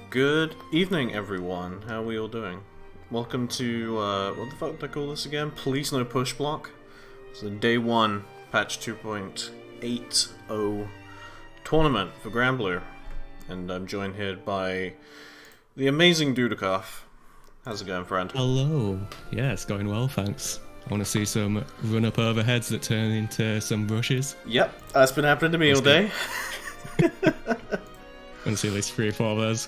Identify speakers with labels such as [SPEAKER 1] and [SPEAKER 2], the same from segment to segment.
[SPEAKER 1] Good evening, everyone. How are we all doing? Welcome to, what the fuck did I call this again? Please No Pushblock. It's the Day 1, Patch 2.80 tournament for Grand Blue. And I'm joined here by the amazing Dudikoff. How's it going, friend?
[SPEAKER 2] Hello. Yeah, it's going well, thanks. I want to see some run-up overheads that turn into some rushes.
[SPEAKER 1] Yep, that's been happening to me all day.
[SPEAKER 2] I want to see at least 3 or 4 of those.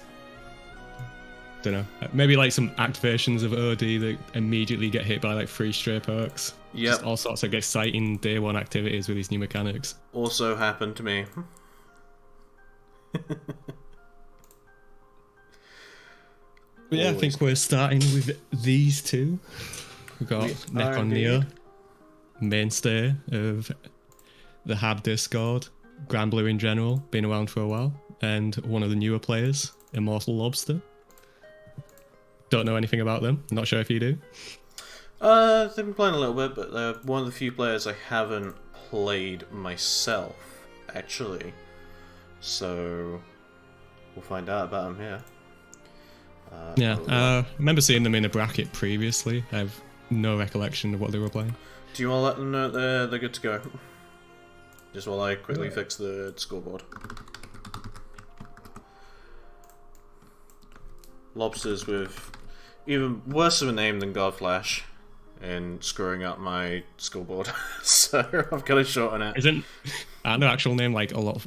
[SPEAKER 2] Don't know. Maybe like some activations of OD that immediately get hit by like 3 stray perks.
[SPEAKER 1] Yep.
[SPEAKER 2] Just all sorts of exciting day 1 activities with these new mechanics.
[SPEAKER 1] Also happened to me.
[SPEAKER 2] But yeah, I think we're starting with these two. We've got Necron Neo, mainstay of the HAB Discord, Grand Blue in general, been around for a while, and one of the newer players, Immortal Lobster. Don't know anything about them, not sure if you do.
[SPEAKER 1] They've been playing a little bit, but they're one of the few players I haven't played myself, actually. So, we'll find out about them here.
[SPEAKER 2] I remember seeing them in a bracket previously. I have no recollection of what they were playing.
[SPEAKER 1] Do you want to let them know they're good to go? Just while I quickly fix the scoreboard. Lobsters with even worse of a name than Godflash in screwing up my scoreboard. So I've got to shorten it.
[SPEAKER 2] Isn't the actual name like a lot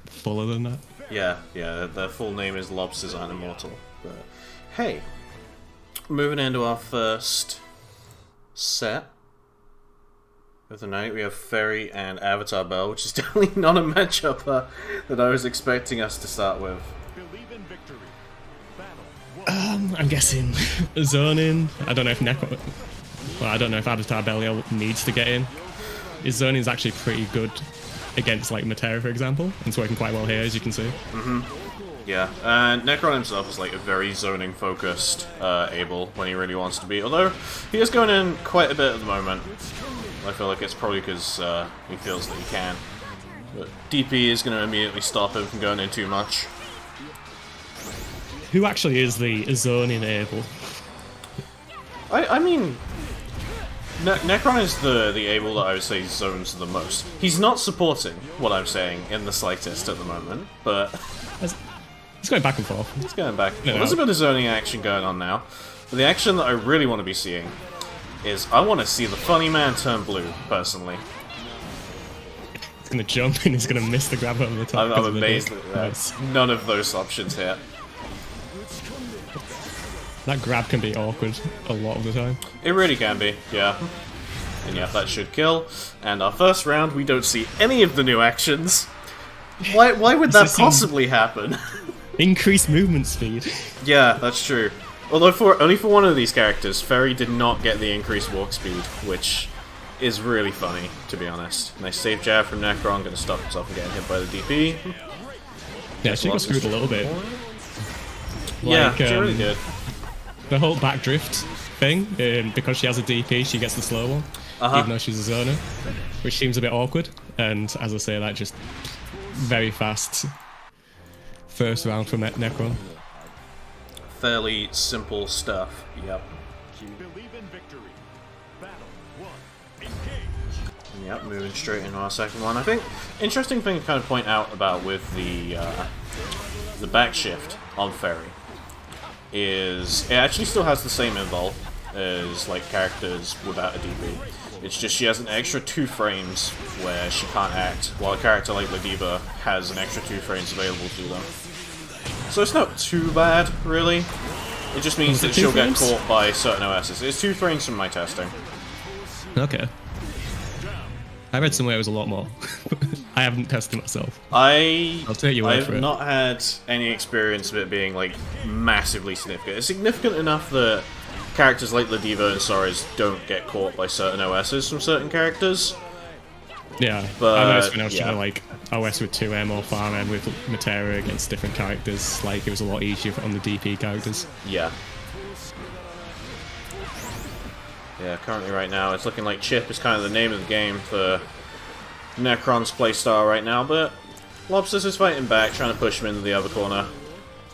[SPEAKER 2] fuller than that?
[SPEAKER 1] Yeah, their full name is Lobsters Aren't Immortal. But hey, moving into our first set of the night, we have Fairy and Avatar Bell, which is definitely not a matchup that I was expecting us to start with.
[SPEAKER 2] I'm guessing zoning. I don't know if I don't know if Avatar Belial needs to get in. His zoning is actually pretty good against like Matera, for example, and it's working quite well here, as you can see.
[SPEAKER 1] Yeah, and Necron himself is like a very zoning focused Abel when he really wants to be, although he is going in quite a bit at the moment. I feel like it's probably because he feels that he can. But DP is going to immediately stop him from going in too much.
[SPEAKER 2] Who actually is the zoning Abel?
[SPEAKER 1] I mean, Necron is the Abel that I would say zones the most. He's not supporting what I'm saying in the slightest at the moment, but
[SPEAKER 2] He's going back and forth.
[SPEAKER 1] He's going back. Well, there's a bit of zoning action going on now. But the action that I really want to be seeing is I want to see the funny man turn blue, personally.
[SPEAKER 2] He's going to jump and he's going to miss the grab over the top.
[SPEAKER 1] I'm amazed that there's none of those options here.
[SPEAKER 2] That grab can be awkward a lot of the time.
[SPEAKER 1] It really can be, yeah. And yeah, that should kill. And our first round, we don't see any of the new actions. Why would that possibly happen?
[SPEAKER 2] Increased movement speed.
[SPEAKER 1] Yeah, that's true. Although only for one of these characters, Fairy did not get the increased walk speed, which is really funny, to be honest. Nice safe jab from Necron, gonna stop himself from getting hit by the DP.
[SPEAKER 2] Yeah, she got screwed a little bit.
[SPEAKER 1] Yeah, she really did.
[SPEAKER 2] The whole backdrift thing, because she has a DP, she gets the slow one, even though she's a zoner, which seems a bit awkward. And as I say, that just very fast first round from Necron.
[SPEAKER 1] Fairly simple stuff. Yep. Yep, moving straight into our second one. I think interesting thing to kind of point out about with the back shift on Fairy is it actually still has the same invul as like characters without a DP. It's just she has an extra 2 frames where she can't act, while a character like Ladiva has an extra 2 frames available to them. So it's not too bad, really. It just means that she'll get caught by certain OSs. It's 2 frames from my testing.
[SPEAKER 2] Okay. I read somewhere it was a lot more. I haven't tested myself.
[SPEAKER 1] I'll
[SPEAKER 2] take your word for it.
[SPEAKER 1] I've not had any experience of it being like massively significant. It's significant enough that characters like Ladiva and Sora's don't get caught by certain OSs from certain characters.
[SPEAKER 2] Yeah,
[SPEAKER 1] but
[SPEAKER 2] I noticed when I was trying to like OS with 2M or FarM with Matera against different characters, like it was a lot easier on the DP characters.
[SPEAKER 1] Yeah. Yeah, currently right now it's looking like Chip is kind of the name of the game for Necron's playstyle right now, but Lobsters is fighting back, trying to push him into the other corner.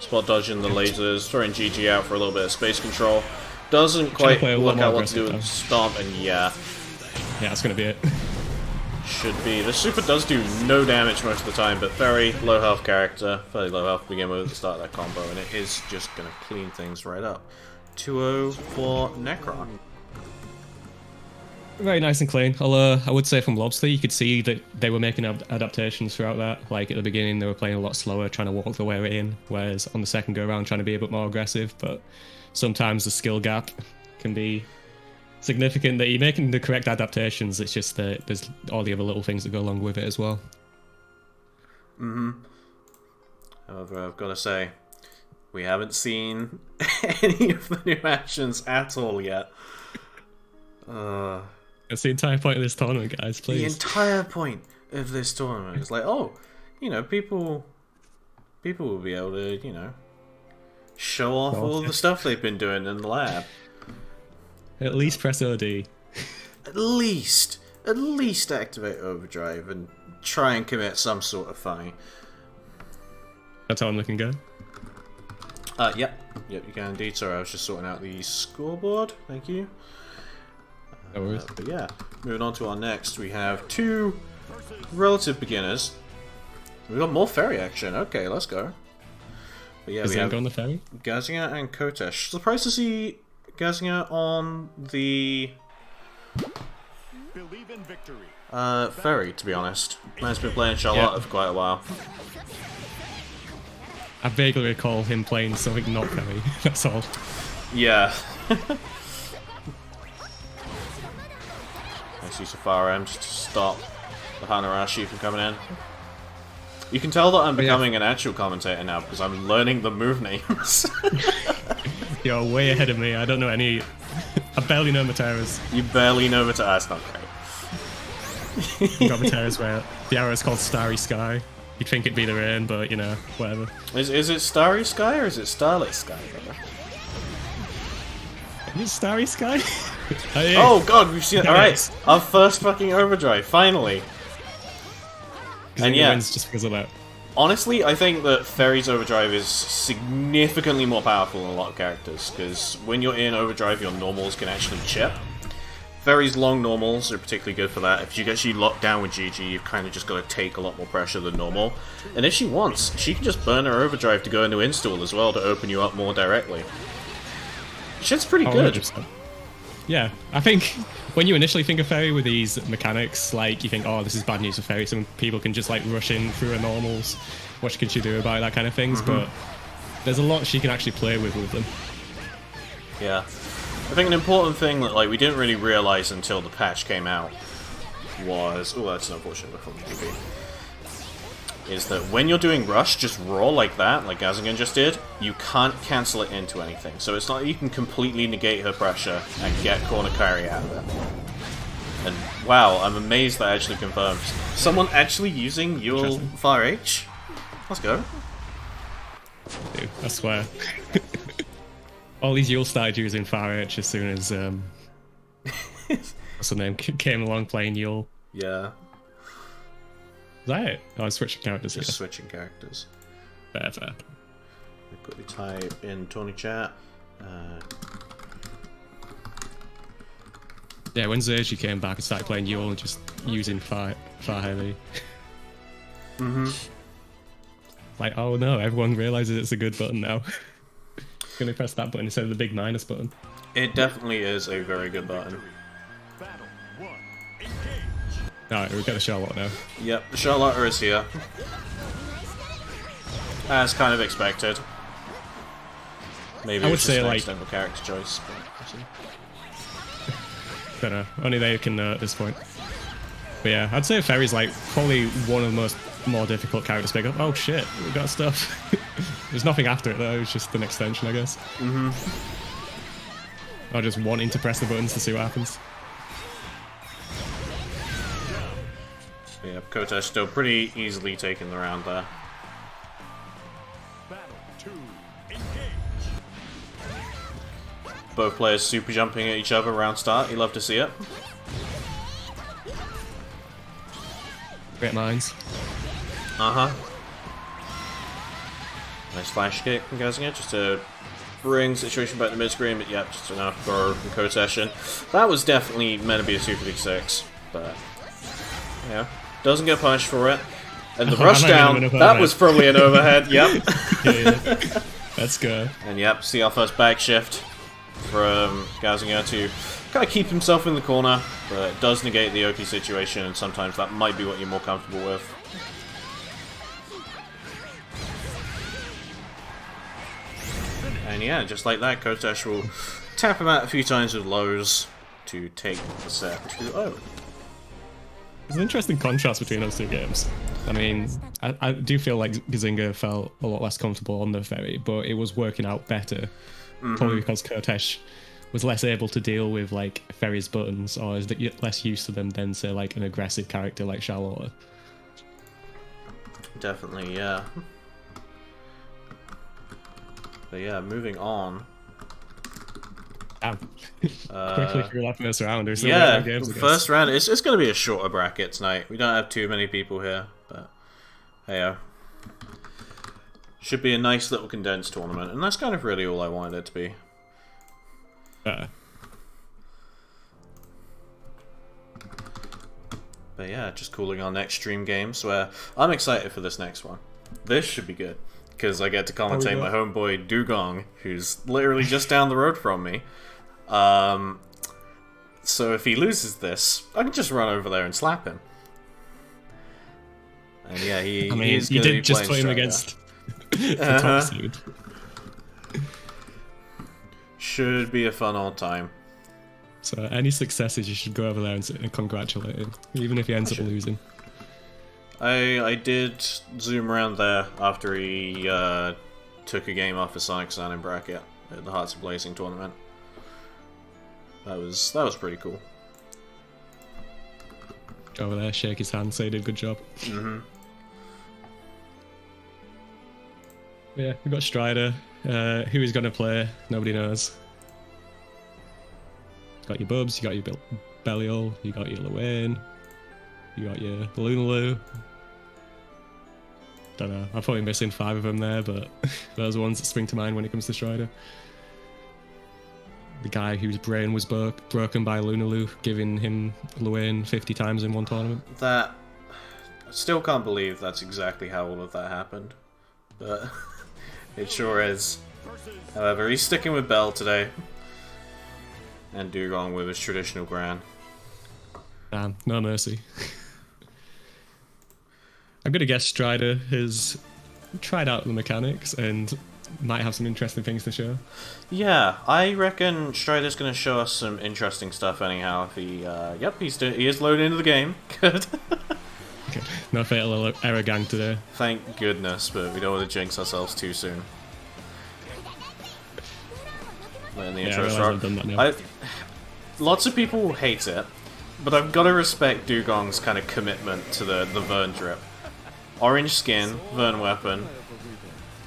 [SPEAKER 1] spot dodging the lasers, throwing GG out for a little bit of space control. Doesn't quite work out what to do with Stomp, and yeah.
[SPEAKER 2] Yeah, that's gonna be it.
[SPEAKER 1] Should be. The super does do no damage most of the time, but very low health character, fairly low health to begin with at the start of that combo, and it is just going to clean things right up. 2-0 for Necron.
[SPEAKER 2] Very nice and clean. Although I would say from Lobster, you could see that they were making adaptations throughout that. Like at the beginning, they were playing a lot slower, trying to walk the way in, whereas on the second go around, trying to be a bit more aggressive. But sometimes the skill gap can be significant that you're making the correct adaptations. It's just that there's all the other little things that go along with it as well.
[SPEAKER 1] However, I've got to say, we haven't seen any of the new actions at all yet.
[SPEAKER 2] That's the entire point of this tournament, guys, please.
[SPEAKER 1] The entire point of this tournament is like, oh, you know, people will be able to, you know, show off all the stuff they've been doing in the lab.
[SPEAKER 2] At least press OD.
[SPEAKER 1] At least activate Overdrive and try and commit some sort of fight.
[SPEAKER 2] That's how I'm looking good.
[SPEAKER 1] Yep, you can indeed. Sorry, I was just sorting out the scoreboard. Thank you.
[SPEAKER 2] No worries.
[SPEAKER 1] But yeah, moving on to our next, we have two relative beginners. We've got more ferry action. Okay, let's go. But yeah,
[SPEAKER 2] we have on the ferry?
[SPEAKER 1] Gazinger and Kotesh. Surprised to see Gazinger on the ferry, to be honest. Man's been playing Charlotte for quite a while.
[SPEAKER 2] I vaguely recall him playing something not ferry, that's all.
[SPEAKER 1] Yeah. Nice use of Fire M just to stop the Hanarashi from coming in. You can tell that I'm becoming an actual commentator now because I'm learning the move names.
[SPEAKER 2] You're way ahead of me. I don't know any. I barely know Matera's.
[SPEAKER 1] You barely know Matera. That's not great.
[SPEAKER 2] You got Matera's where the arrow is called Starry Sky. You'd think it'd be the rain, but you know, whatever.
[SPEAKER 1] Is it Starry Sky or is it Starlit Sky, brother?
[SPEAKER 2] Is it Starry Sky?
[SPEAKER 1] Oh god, we've seen it. Alright, our first fucking Overdrive, finally.
[SPEAKER 2] And yeah, wins just because of that.
[SPEAKER 1] Honestly, I think that Ferry's Overdrive is significantly more powerful than a lot of characters, because when you're in Overdrive, your normals can actually chip. Ferry's long normals are particularly good for that. If you get she locked down with GG, you've kind of just got to take a lot more pressure than normal. And if she wants, she can just burn her Overdrive to go into install as well to open you up more directly. Shit's pretty good.
[SPEAKER 2] 100%. Yeah, I think when you initially think of Ferry with these mechanics, like, you think, oh, this is bad news for Ferry. Some people can just, like, rush in through her normals. What can she do about it, that kind of things, but there's a lot she can actually play with them.
[SPEAKER 1] Yeah. I think an important thing that, like, we didn't really realize until the patch came out was... Oh, that's an unfortunate from GB. Is that when you're doing rush, just raw like that, like Gazinger just did, you can't cancel it into anything. So it's not like you can completely negate her pressure and get corner carry out of it. And wow, I'm amazed that actually confirmed. Someone actually using Yule Fire H? Let's go.
[SPEAKER 2] Dude, I swear. All these Yule started using Fire H as soon as what's the name came along playing Yule.
[SPEAKER 1] Yeah.
[SPEAKER 2] Is that it? Oh, I'm switching characters.
[SPEAKER 1] Just switching characters.
[SPEAKER 2] Fair, fair.
[SPEAKER 1] We quickly type in tourney chat.
[SPEAKER 2] Yeah, when Zergy came back and started playing Yule and just using far heavy. Like, oh no, everyone realizes it's a good button now. Gonna press that button instead of the big minus button.
[SPEAKER 1] It definitely is a very good button.
[SPEAKER 2] Alright, we've got a Charlotte now.
[SPEAKER 1] Yep, the Charlotte is here. As kind of expected. Maybe
[SPEAKER 2] I would
[SPEAKER 1] it's
[SPEAKER 2] say,
[SPEAKER 1] just an
[SPEAKER 2] like,
[SPEAKER 1] accidental character choice.
[SPEAKER 2] Don't know. Only they can know at this point. But yeah, I'd say Ferry's like probably one of the more difficult characters to pick up. Oh shit, we got stuff. There's nothing after it though, it's just an extension, I guess. Or just wanting to press the buttons to see what happens.
[SPEAKER 1] Yeah, Kotesh still pretty easily taking the round there. Both players super jumping at each other around start. You love to see it.
[SPEAKER 2] Great minds.
[SPEAKER 1] Nice flash kick from Gazinger just to bring situation back to mid-screen, but yep, just enough for Kotesh. That was definitely meant to be a Super League 6, but yeah, doesn't get punished for it. And the rush down, that was probably an overhead, yep.
[SPEAKER 2] Yeah. Let's go.
[SPEAKER 1] And yep, see our first back shift from Gazinger to kind of keep himself in the corner, but it does negate the Oki situation, and sometimes that might be what you're more comfortable with. And yeah, just like that, Kotesh will tap him out a few times with lows to take the set 2-0.
[SPEAKER 2] There's an interesting contrast between those two games. I mean, I do feel like Gazinger felt a lot less comfortable on the ferry, but it was working out better. Probably because Kotesh was less able to deal with like ferry's buttons, or is less used to them than say like an aggressive character like Charlotte.
[SPEAKER 1] Definitely, yeah. But yeah, moving on.
[SPEAKER 2] Damn. Quickly through that first round.
[SPEAKER 1] Yeah, first round. It's going to be a shorter bracket tonight. We don't have too many people here, but hey, should be a nice little condensed tournament, and that's kind of really all I wanted it to be. But yeah, just cooling on next stream games, where I'm excited for this next one. This should be good, because I get to commentate my homeboy Dugong, who's literally just down the road from me. So if he loses this, I can just run over there and slap him. And yeah, he's
[SPEAKER 2] you did just play him against the top seed.
[SPEAKER 1] Should be a fun old time.
[SPEAKER 2] So any successes, you should go over there and congratulate him, even if he ends up losing.
[SPEAKER 1] I did zoom around there after he took a game off of Sonic Sun in bracket at the Hearts of Blazing tournament. That was pretty cool.
[SPEAKER 2] Go over there, shake his hand, say he did a good job. Yeah, we got Strider. Who he's gonna play, nobody knows. You got your Bubs, you got your Belial, you got your Luane, you got your Lunaloo. Don't know, I'm probably missing 5 of them there, but those are ones that spring to mind when it comes to Strider. The guy whose brain was broken by Lunaloo, giving him Luane 50 times in one tournament.
[SPEAKER 1] That... I still can't believe that's exactly how all of that happened. But it sure is. However, he's sticking with Bell today. And Dugong with his traditional Gran.
[SPEAKER 2] Damn, no mercy. I'm gonna guess Strider has tried out the mechanics and might have some interesting things to show.
[SPEAKER 1] Yeah, I reckon Strider's gonna show us some interesting stuff anyhow. If he, yep, he is loaded into the game. Good.
[SPEAKER 2] Okay. No fatal error gang today.
[SPEAKER 1] Thank goodness, but we don't want to jinx ourselves too soon. Letting the intros rock. Lots of people hate it, but I've got to respect Dugong's kind of commitment to the Vern drip. Orange skin, Vern weapon,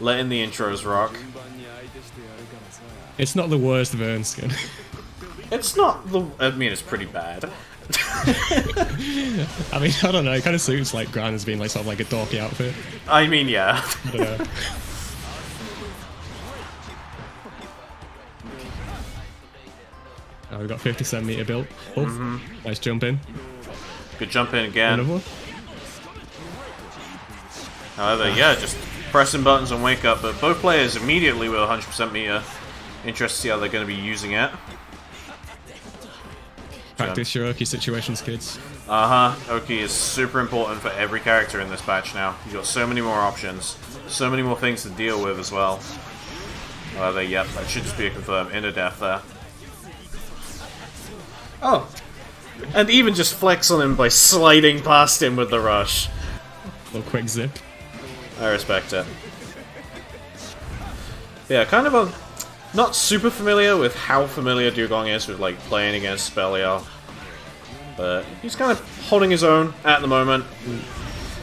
[SPEAKER 1] letting the intros rock.
[SPEAKER 2] It's not the worst Vern skin.
[SPEAKER 1] It's not the... I mean, it's pretty bad.
[SPEAKER 2] I mean, I don't know, it kind of suits like Gran as being like sort of like a dorky outfit.
[SPEAKER 1] I mean, yeah.
[SPEAKER 2] I don't know. Oh, we've got 57 meter built. Oh, nice jump in.
[SPEAKER 1] Good jump in again.
[SPEAKER 2] Another one.
[SPEAKER 1] However, yeah, just pressing buttons and wake up, but both players immediately with 100% meter. Interested to see how they're going to be using it.
[SPEAKER 2] Practice your Oki situations, kids.
[SPEAKER 1] Oki is super important for every character in this patch now. You've got so many more options, so many more things to deal with as well. However, yep, that should just be a confirmed into death there. Oh, and even just flex on him by sliding past him with the rush.
[SPEAKER 2] Little quick zip.
[SPEAKER 1] I respect it. Yeah, kind of not super familiar with how familiar Dugong is with like playing against Belial, but he's kind of holding his own at the moment.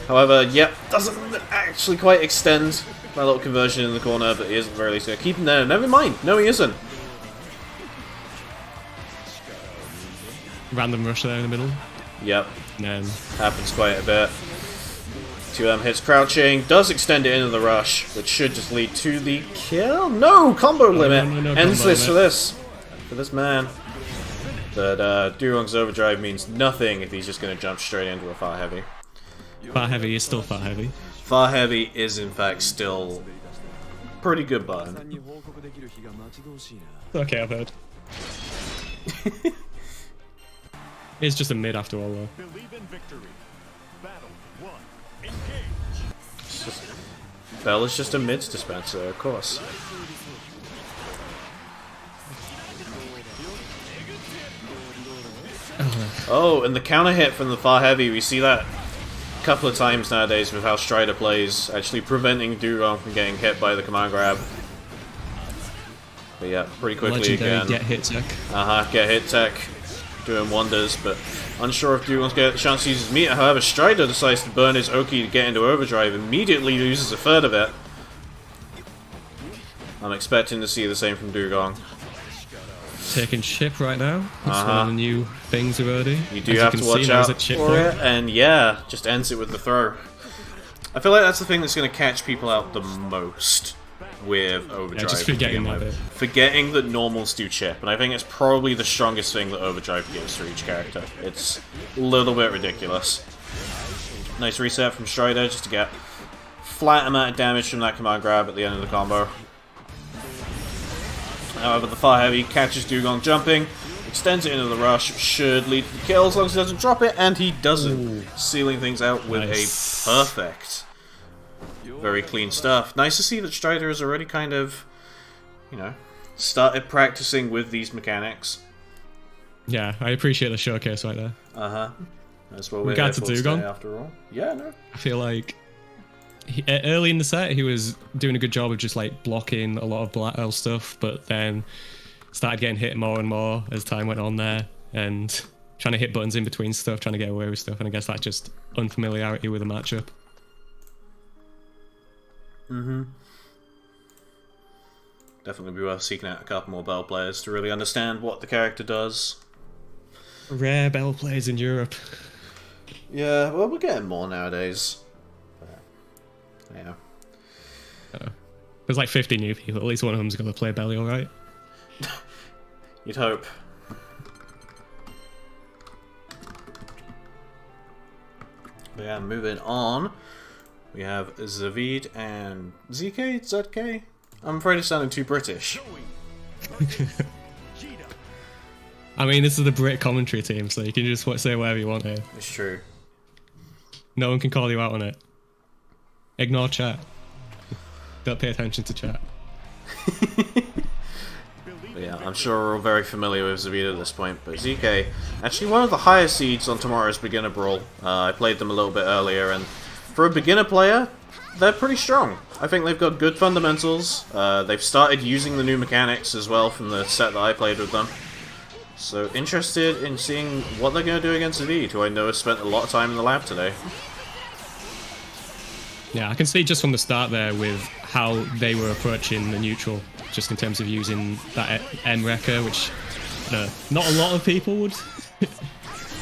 [SPEAKER 1] However, yep, doesn't actually quite extend my little conversion in the corner, but he isn't very least going to keep him there. Never mind, no he isn't.
[SPEAKER 2] Random rush there in the middle.
[SPEAKER 1] Yep,
[SPEAKER 2] And then
[SPEAKER 1] happens quite a bit. 2M hits crouching, does extend it into the rush, which should just lead to the kill. No! Combo limit!
[SPEAKER 2] No,
[SPEAKER 1] Ends
[SPEAKER 2] combo
[SPEAKER 1] this
[SPEAKER 2] limit.
[SPEAKER 1] for this man. But Dugong's overdrive means nothing if he's just going to jump straight into a far heavy.
[SPEAKER 2] Far heavy is still far heavy.
[SPEAKER 1] Far heavy is in fact still pretty good button.
[SPEAKER 2] Okay, I've heard. It's just a mid after all, though.
[SPEAKER 1] Bell is just a mids dispenser, of course. Oh, and the counter hit from the far heavy, we see that a couple of times nowadays with how Strider plays, actually preventing Dugong from getting hit by the command grab. But yeah, pretty quickly
[SPEAKER 2] Legendary
[SPEAKER 1] again.
[SPEAKER 2] get hit tech.
[SPEAKER 1] Get hit tech, doing wonders, but unsure if Dugong's get a chance to use his meter. However, Strider decides to burn his Oki to get into overdrive, immediately loses a third of it. I'm expecting to see the same from Dugong.
[SPEAKER 2] Taking chip right now. That's one of the new things already.
[SPEAKER 1] You do have to watch out for it, and yeah, just ends it with the throw. I feel like that's the thing that's going to catch people out the most with overdrive.
[SPEAKER 2] Yeah, just forgetting that bit.
[SPEAKER 1] Forgetting that normals do chip, and I think it's probably the strongest thing that overdrive gives for each character. It's a little bit ridiculous. Nice reset from Strider just to get flat amount of damage from that command grab at the end of the combo. However, the far heavy catches Dugong jumping, extends it into the rush, should lead to the kill as long as he doesn't drop it, and he doesn't. Sealing things out with a perfect. Very clean stuff. Nice to see that Strider has already kind of, you know, started practicing with these mechanics.
[SPEAKER 2] Yeah, I appreciate the showcase right there.
[SPEAKER 1] That's what we're here for
[SPEAKER 2] Dugong,
[SPEAKER 1] today, after all. Yeah, no.
[SPEAKER 2] I feel like early in the set he was doing a good job of just like blocking a lot of Black L stuff, but then started getting hit more and more as time went on there, and trying to hit buttons in between stuff, trying to get away with stuff, and I guess that's just unfamiliarity with the matchup.
[SPEAKER 1] Definitely be worth seeking out a couple more Bell players to really understand what the character does.
[SPEAKER 2] Rare Bell players in Europe.
[SPEAKER 1] Yeah, well, we're getting more nowadays. Yeah.
[SPEAKER 2] There's like 50 new people. At least one of them's going to play Belly alright.
[SPEAKER 1] You'd hope. But yeah, moving on. We have Zavid and ZK? ZK? I'm afraid it's sounding too British.
[SPEAKER 2] I mean, this is the Brit commentary team, so you can just say whatever you want here.
[SPEAKER 1] It's true.
[SPEAKER 2] No one can call you out on it. Ignore chat. Don't pay attention to chat.
[SPEAKER 1] But yeah, I'm sure we're all very familiar with Zavid at this point, but ZK, actually one of the higher seeds on tomorrow's beginner brawl. I played them a little bit earlier, and for a beginner player, they're pretty strong. I think they've got good fundamentals. They've started using the new mechanics as well from the set that I played with them. So interested in seeing what they're going to do against Zavid, who I know has spent a lot of time in the lab today.
[SPEAKER 2] Yeah, I can see just from the start there with how they were approaching the neutral, just in terms of using that M wrecker, which not a lot of people would.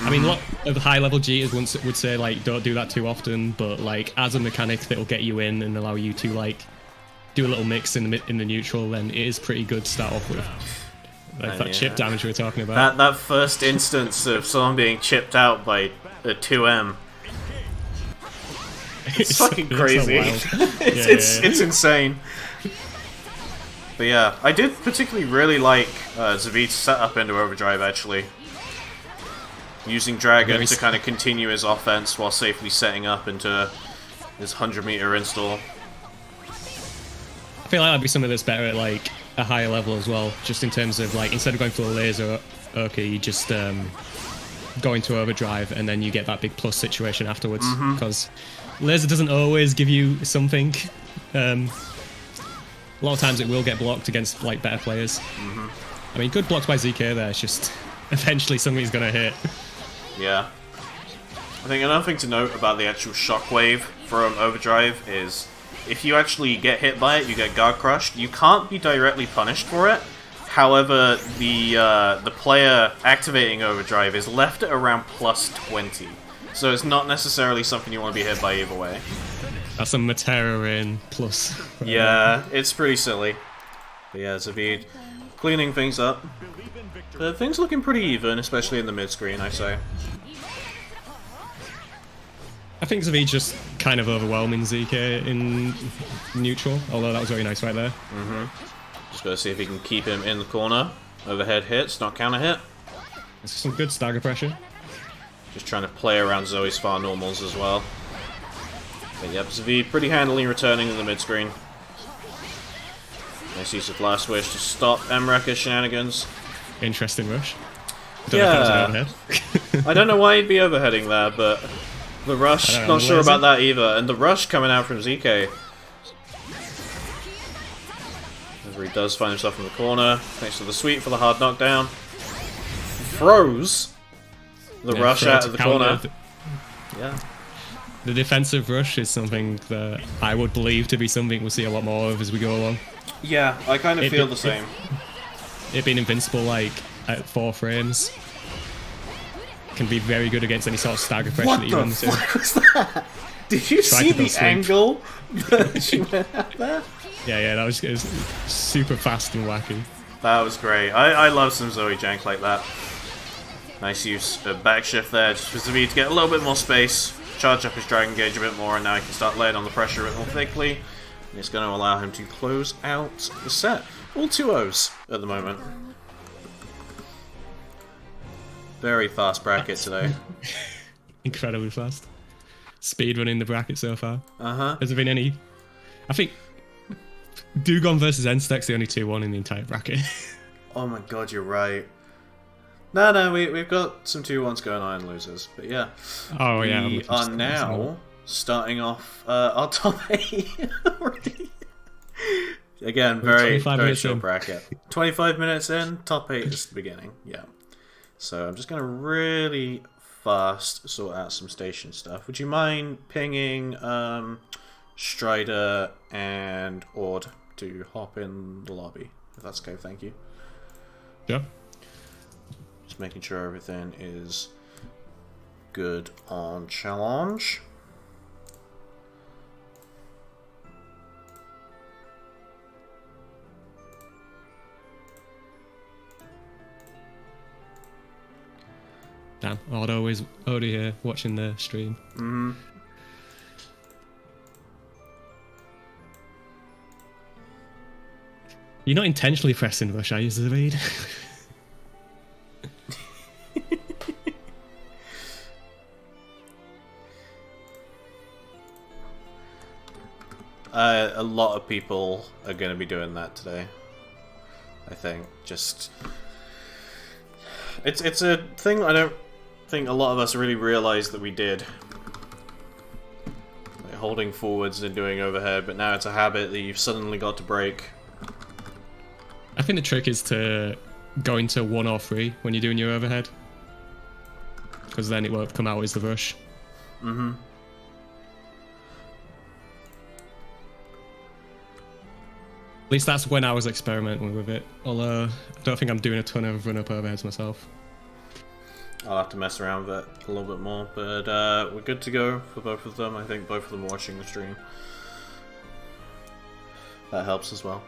[SPEAKER 2] I mean, a lot of high-level cheaters would say, like, don't do that too often, but, like, as a mechanic that'll get you in and allow you to, like, do a little mix in the neutral, then it is pretty good to start off with. Like that chip damage we were talking about.
[SPEAKER 1] That first instance of someone being chipped out by a 2M. It's fucking crazy. It's insane. But yeah, I did particularly really like Zavid's setup into overdrive, actually. Using Dragon to kind of continue his offense while safely setting up into his 100-meter install.
[SPEAKER 2] I feel like that'd be something that's better at like a higher level as well, just in terms of like instead of going for a laser, okay, you just go into overdrive and then you get that big plus situation afterwards, because laser doesn't always give you something. A lot of times it will get blocked against like better players. I mean, good blocks by ZK there, it's just eventually something's gonna hit.
[SPEAKER 1] Yeah. I think another thing to note about the actual shockwave from overdrive is if you actually get hit by it, you get guard crushed. You can't be directly punished for it. However, the player activating overdrive is left at around plus 20. So it's not necessarily something you want to be hit by either way.
[SPEAKER 2] That's a Matera Rain plus.
[SPEAKER 1] Yeah, it's pretty silly. But yeah, Zavid cleaning things up. Things looking pretty even, especially in the mid-screen, I say.
[SPEAKER 2] I think Zavid's just kind of overwhelming ZK in neutral, although that was very nice right there.
[SPEAKER 1] Just gotta see if he can keep him in the corner. Overhead hits, not counter hit.
[SPEAKER 2] It's some good stagger pressure.
[SPEAKER 1] Just trying to play around Zoe's far normals as well. But yep, Zavid pretty handily returning to the mid-screen. Nice use of Last Wish to stop Emrekka's shenanigans.
[SPEAKER 2] Interesting rush. Don't know if that was an overhead.
[SPEAKER 1] I don't know why he'd be overheading there, but the rush, not sure about that either. And the rush coming out from ZK. He does find himself in the corner. Thanks to the sweep for the hard knockdown. Throws the rush out of the corner. Yeah.
[SPEAKER 2] The defensive rush is something that I would believe to be something we'll see a lot more of as we go along.
[SPEAKER 1] Yeah, I kind of feel the same.
[SPEAKER 2] It being invincible like at 4 frames can be very good against any sort of stagger pressure that you run into.
[SPEAKER 1] What was that? Did you see the angle that she went out there?
[SPEAKER 2] Yeah, that was super fast and wacky.
[SPEAKER 1] That was great. I love some Zoe jank like that. Nice use of back shift there, just for Zavid to get a little bit more space, charge up his Dragon Gauge a bit more, and now he can start laying on the pressure a bit more thickly. And it's going to allow him to close out the set. All 2-0s at the moment. Very fast bracket today.
[SPEAKER 2] Incredibly fast. Speed running the bracket so far.
[SPEAKER 1] Uh-huh.
[SPEAKER 2] Has there been any... I think Dugon versus Enstek's the only 2-1 in the entire bracket.
[SPEAKER 1] Oh my god, you're right. No, we've got some 2-1s going on in losers, but yeah.
[SPEAKER 2] Oh yeah.
[SPEAKER 1] We are now starting off our top 8 already. Again, very short bracket. 25 minutes in, top 8 is the beginning, yeah. So I'm just going to really fast sort out some station stuff. Would you mind pinging Strider and Ord to hop in the lobby? If that's okay, thank you.
[SPEAKER 2] Yeah.
[SPEAKER 1] Just making sure everything is good on challenge.
[SPEAKER 2] Damn, Auto is already here watching the stream.
[SPEAKER 1] Mm-hmm.
[SPEAKER 2] You're not intentionally pressing rush, are you, Zavid?
[SPEAKER 1] A lot of people are going to be doing that today. I think just it's a thing I don't think a lot of us really realized that we did. Like holding forwards and doing overhead, but now it's a habit that you've suddenly got to break.
[SPEAKER 2] I think the trick is to go into 1 or 3 when you're doing your overhead, because then it won't come out as the rush.
[SPEAKER 1] Mm-hmm.
[SPEAKER 2] At least that's when I was experimenting with it, although I don't think I'm doing a ton of run-up overheads myself.
[SPEAKER 1] I'll have to mess around with it a little bit more, but we're good to go for both of them. I think both of them are watching the stream. That helps as well.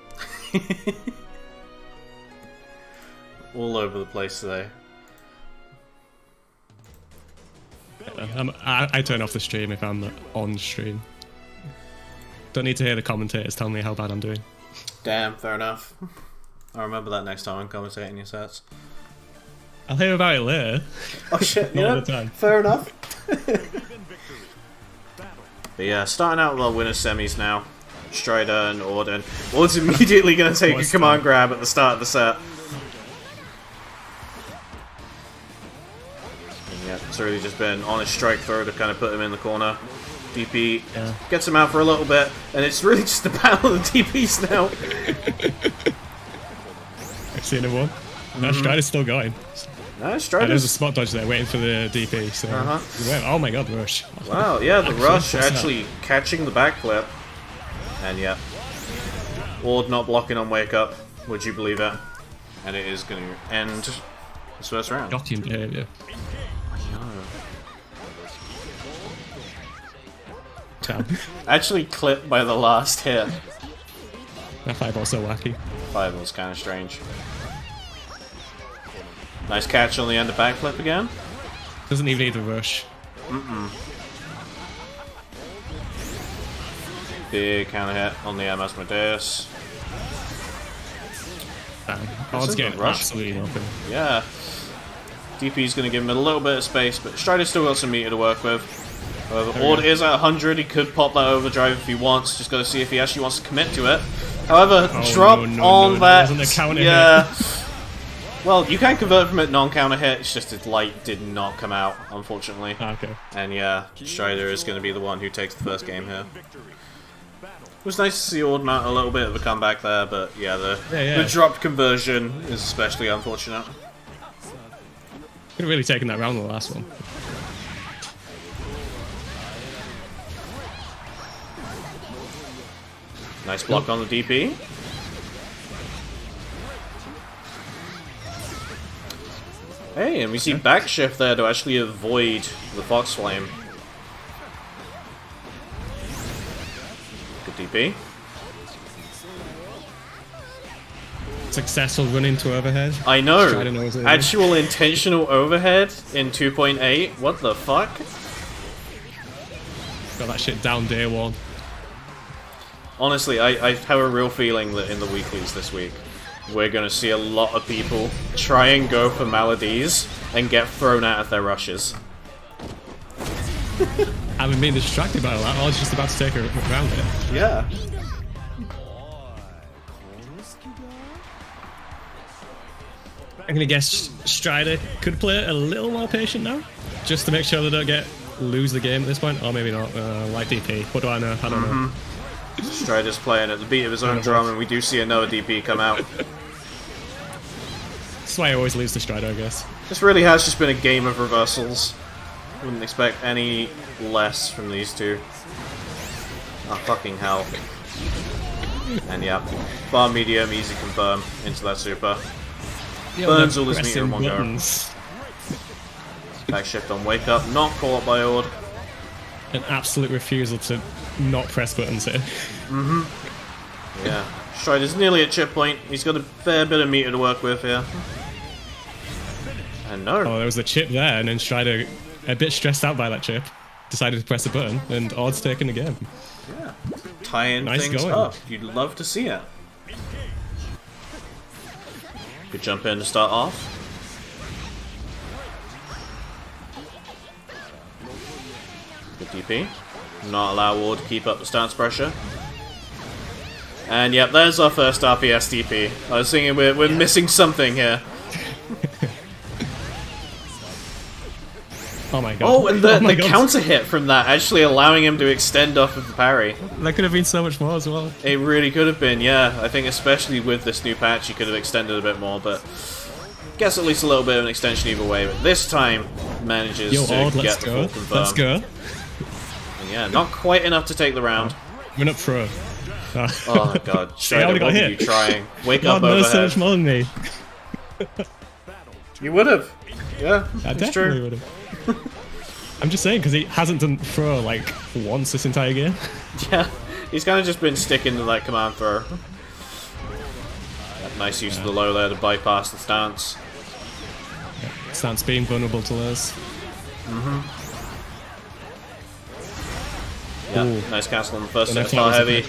[SPEAKER 1] All over the place today.
[SPEAKER 2] I turn off the stream if I'm on stream. Don't need to hear the commentators tell me how bad I'm doing.
[SPEAKER 1] Damn, fair enough. I'll remember that next time I'm commentating your sets.
[SPEAKER 2] I'll hear about it later.
[SPEAKER 1] Oh shit,
[SPEAKER 2] Not
[SPEAKER 1] yeah,
[SPEAKER 2] all the time.
[SPEAKER 1] fair enough. But yeah, starting out with our winner semis now. Strider and Orden. Ord's immediately going to take a command grab at the start of the set. And yeah, it's really just been on his strike throw to kind of put him in the corner. DP gets him out for a little bit, and it's really just a battle of the DPs now.
[SPEAKER 2] I've seen him one. No, Strider's still going.
[SPEAKER 1] No, Strider's...
[SPEAKER 2] There's a spot dodge there waiting for the DP, so... Oh my god, rush.
[SPEAKER 1] Wow, yeah, the rush actually catching the backflip. And yeah, Ord not blocking on wake up, would you believe it? And it is going to end this first round.
[SPEAKER 2] Shocking behaviour. Damn.
[SPEAKER 1] Actually clipped by the last hit.
[SPEAKER 2] That fireball's so wacky.
[SPEAKER 1] Fireball's kind of strange. Nice catch on the end of backflip again.
[SPEAKER 2] Doesn't even need the rush.
[SPEAKER 1] Big counter hit on the MS Medeus.
[SPEAKER 2] Damn. Odds getting absolutely nothing.
[SPEAKER 1] Yeah. DP's going to give him a little bit of space, but Strider's still got some meter to work with. However, Ord is at 100. He could pop that overdrive if he wants. Just got to see if he actually wants to commit to it. However, drop on that.
[SPEAKER 2] Wasn't a counter
[SPEAKER 1] hit. Well, you can convert from it non-counter hit. It's just his light did not come out, unfortunately.
[SPEAKER 2] Okay.
[SPEAKER 1] And yeah, Strider is going to be the one who takes the first game here. It was nice to see Ord mount a little bit of a comeback there, but yeah, the dropped conversion is especially unfortunate.
[SPEAKER 2] Could have really taken that round in the last one.
[SPEAKER 1] Nice block on the DP. Hey, and we see backshift there to actually avoid the Fox Flame. Good DP.
[SPEAKER 2] Successful run into overhead.
[SPEAKER 1] I know. Actual intentional overhead in 2.8. What the fuck?
[SPEAKER 2] Got that shit down day one.
[SPEAKER 1] Honestly, I have a real feeling that in the weeklies this week, we're going to see a lot of people try and go for Maladies and get thrown out of their rushes.
[SPEAKER 2] I've been being distracted by all that. I was just about to take her around it.
[SPEAKER 1] Yeah.
[SPEAKER 2] I'm gonna guess Strider could play a little more patient now, just to make sure they don't lose the game at this point, or maybe not. Like DP. What do I know? I don't know.
[SPEAKER 1] Strider's playing at the beat of his own drum, and we do see another DP come out.
[SPEAKER 2] That's why I always lose to Strider, I guess.
[SPEAKER 1] This really has just been a game of reversals. Wouldn't expect any less from these two. Oh, fucking hell. And yeah, bar medium, easy confirm into that super. Burns all this meter in one go. Back shift on wake up, not caught up by Ord.
[SPEAKER 2] An absolute refusal to not press buttons here.
[SPEAKER 1] Yeah, Strider's nearly at chip point. He's got a fair bit of meter to work with here. And no.
[SPEAKER 2] Oh, there was a chip there, and then Strider, a bit stressed out by that chip, decided to press a button, and Ord's taken again.
[SPEAKER 1] Yeah, tying things up. You'd love to see it. Good jump in to start off. Good DP. Not allow Ord to keep up the stance pressure. And yep, there's our first RPS DP. I was thinking we're missing something here.
[SPEAKER 2] Oh my god.
[SPEAKER 1] Oh, and the counter hit from that actually allowing him to extend off of the parry.
[SPEAKER 2] That could have been so much more as well.
[SPEAKER 1] It really could have been, yeah. I think especially with this new patch, you could have extended a bit more, but guess at least a little bit of an extension either way. But this time, manages to get the full confirm.
[SPEAKER 2] Let's go.
[SPEAKER 1] And yeah, not quite enough to take the round.
[SPEAKER 2] We're not pro.
[SPEAKER 1] Oh my god, Strider, what were you trying? Wake up
[SPEAKER 2] overhead.
[SPEAKER 1] So
[SPEAKER 2] much more than me.
[SPEAKER 1] You would have. Yeah,
[SPEAKER 2] I
[SPEAKER 1] it's
[SPEAKER 2] definitely
[SPEAKER 1] true.
[SPEAKER 2] would have. I'm just saying, because he hasn't done throw like once this entire game.
[SPEAKER 1] Yeah, he's kind of just been sticking to that command throw. Nice use of the low there to bypass the stance.
[SPEAKER 2] Stance being vulnerable to those.
[SPEAKER 1] Yeah, nice cancel on the first set. Far heavy.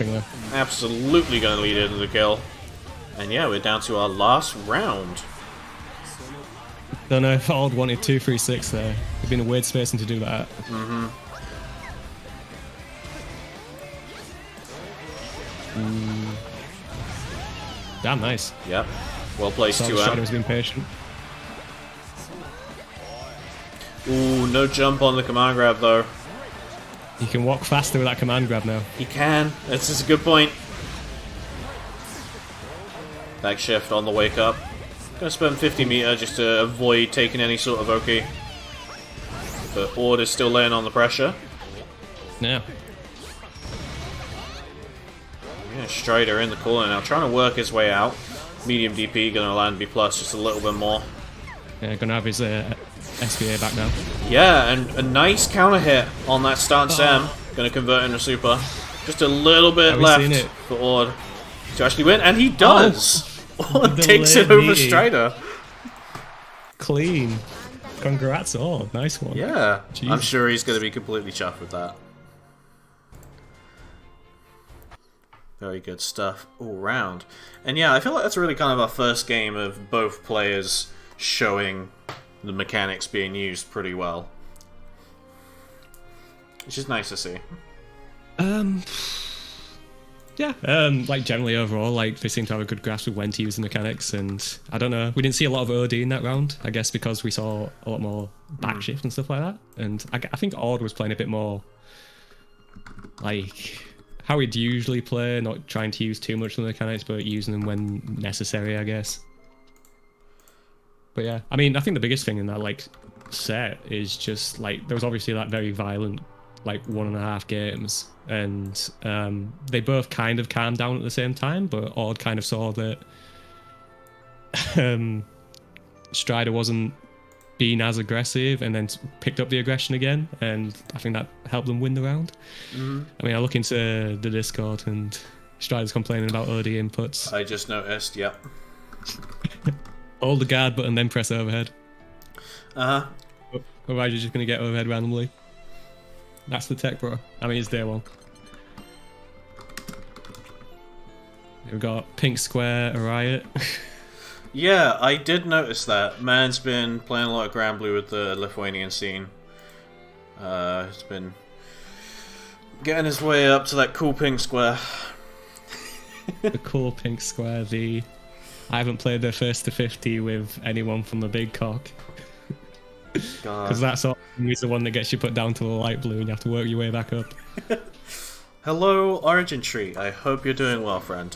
[SPEAKER 1] Absolutely going to lead into the kill. And yeah, we're down to our last round.
[SPEAKER 2] Don't know if Ord wanted 2-3-6 there. It'd been a weird spacing to do that. Damn nice.
[SPEAKER 1] Yep. Well placed 2M.
[SPEAKER 2] Strider was being patient.
[SPEAKER 1] Ooh, no jump on the command grab though.
[SPEAKER 2] He can walk faster with that command grab now.
[SPEAKER 1] He can. This is a good point. Back shift on the wake up. Gonna spend 50 meter just to avoid taking any sort of Oki. But Ord is still laying on the pressure.
[SPEAKER 2] Yeah.
[SPEAKER 1] Yeah, Strider in the corner now, trying to work his way out. Medium DP gonna land B+, just a little bit more.
[SPEAKER 2] Yeah, gonna have his SBA back now.
[SPEAKER 1] Yeah, and a nice counter hit on that stance M. Gonna convert into super. Just a little bit
[SPEAKER 2] Have we
[SPEAKER 1] left
[SPEAKER 2] seen it?
[SPEAKER 1] for Ord to actually win, and he does! Ord
[SPEAKER 2] The
[SPEAKER 1] takes it
[SPEAKER 2] delayed
[SPEAKER 1] over
[SPEAKER 2] meaty.
[SPEAKER 1] Strider.
[SPEAKER 2] Clean. Congrats, Ord. Nice one.
[SPEAKER 1] Yeah,
[SPEAKER 2] Jeez.
[SPEAKER 1] I'm sure he's gonna be completely chuffed with that. Very good stuff all round. And yeah, I feel like that's really kind of our first game of both players showing the mechanics being used pretty well. Which is nice to see.
[SPEAKER 2] Yeah, like generally overall, like they seem to have a good grasp of when to use the mechanics, and I don't know, we didn't see a lot of OD in that round, I guess because we saw a lot more backshift and stuff like that, and I think Ord was playing a bit more like how he'd usually play, not trying to use too much of the mechanics, but using them when necessary, I guess. But yeah, I mean, I think the biggest thing in that like set is just like there was obviously that very violent like 1.5 games, and they both kind of calmed down at the same time, but Ord kind of saw that Strider wasn't being as aggressive and then picked up the aggression again, and I think that helped them win the round. I mean, I look into the Discord and Strider's complaining about OD inputs.
[SPEAKER 1] I just noticed, yep.
[SPEAKER 2] Hold the guard button, then press overhead.
[SPEAKER 1] Uh-huh.
[SPEAKER 2] Otherwise you're just going to get overhead randomly. That's the tech, bro. I mean, it's day one. We've got pink square, a riot.
[SPEAKER 1] Yeah, I did notice that. Man's been playing a lot of Grand Blue with the Lithuanian scene. He's been getting his way up to that cool pink square.
[SPEAKER 2] The cool pink square, I haven't played their first to 50 with anyone from the big cock. Because that sort of is the one that gets you put down to the light blue and you have to work your way back up.
[SPEAKER 1] Hello, Origin Tree. I hope you're doing well, friend.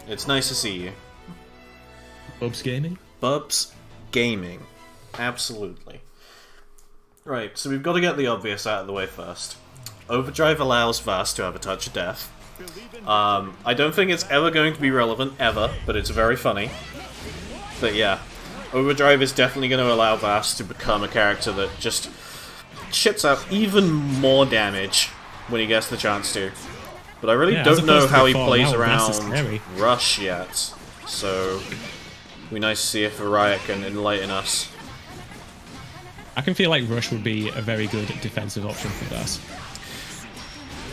[SPEAKER 1] It's nice to see you.
[SPEAKER 2] Bubs Gaming?
[SPEAKER 1] Bubs Gaming. Absolutely. Right, so we've got to get the obvious out of the way first. Overdrive allows Vass to have a touch of death. I don't think it's ever going to be relevant, ever, but it's very funny. But yeah, Overdrive is definitely going to allow Vass to become a character that just shits out even more damage when he gets the chance to. But I really don't know how he plays around Rush yet, so it'd be nice to see if Riot can enlighten us.
[SPEAKER 2] I can feel like Rush would be a very good defensive option for Vass.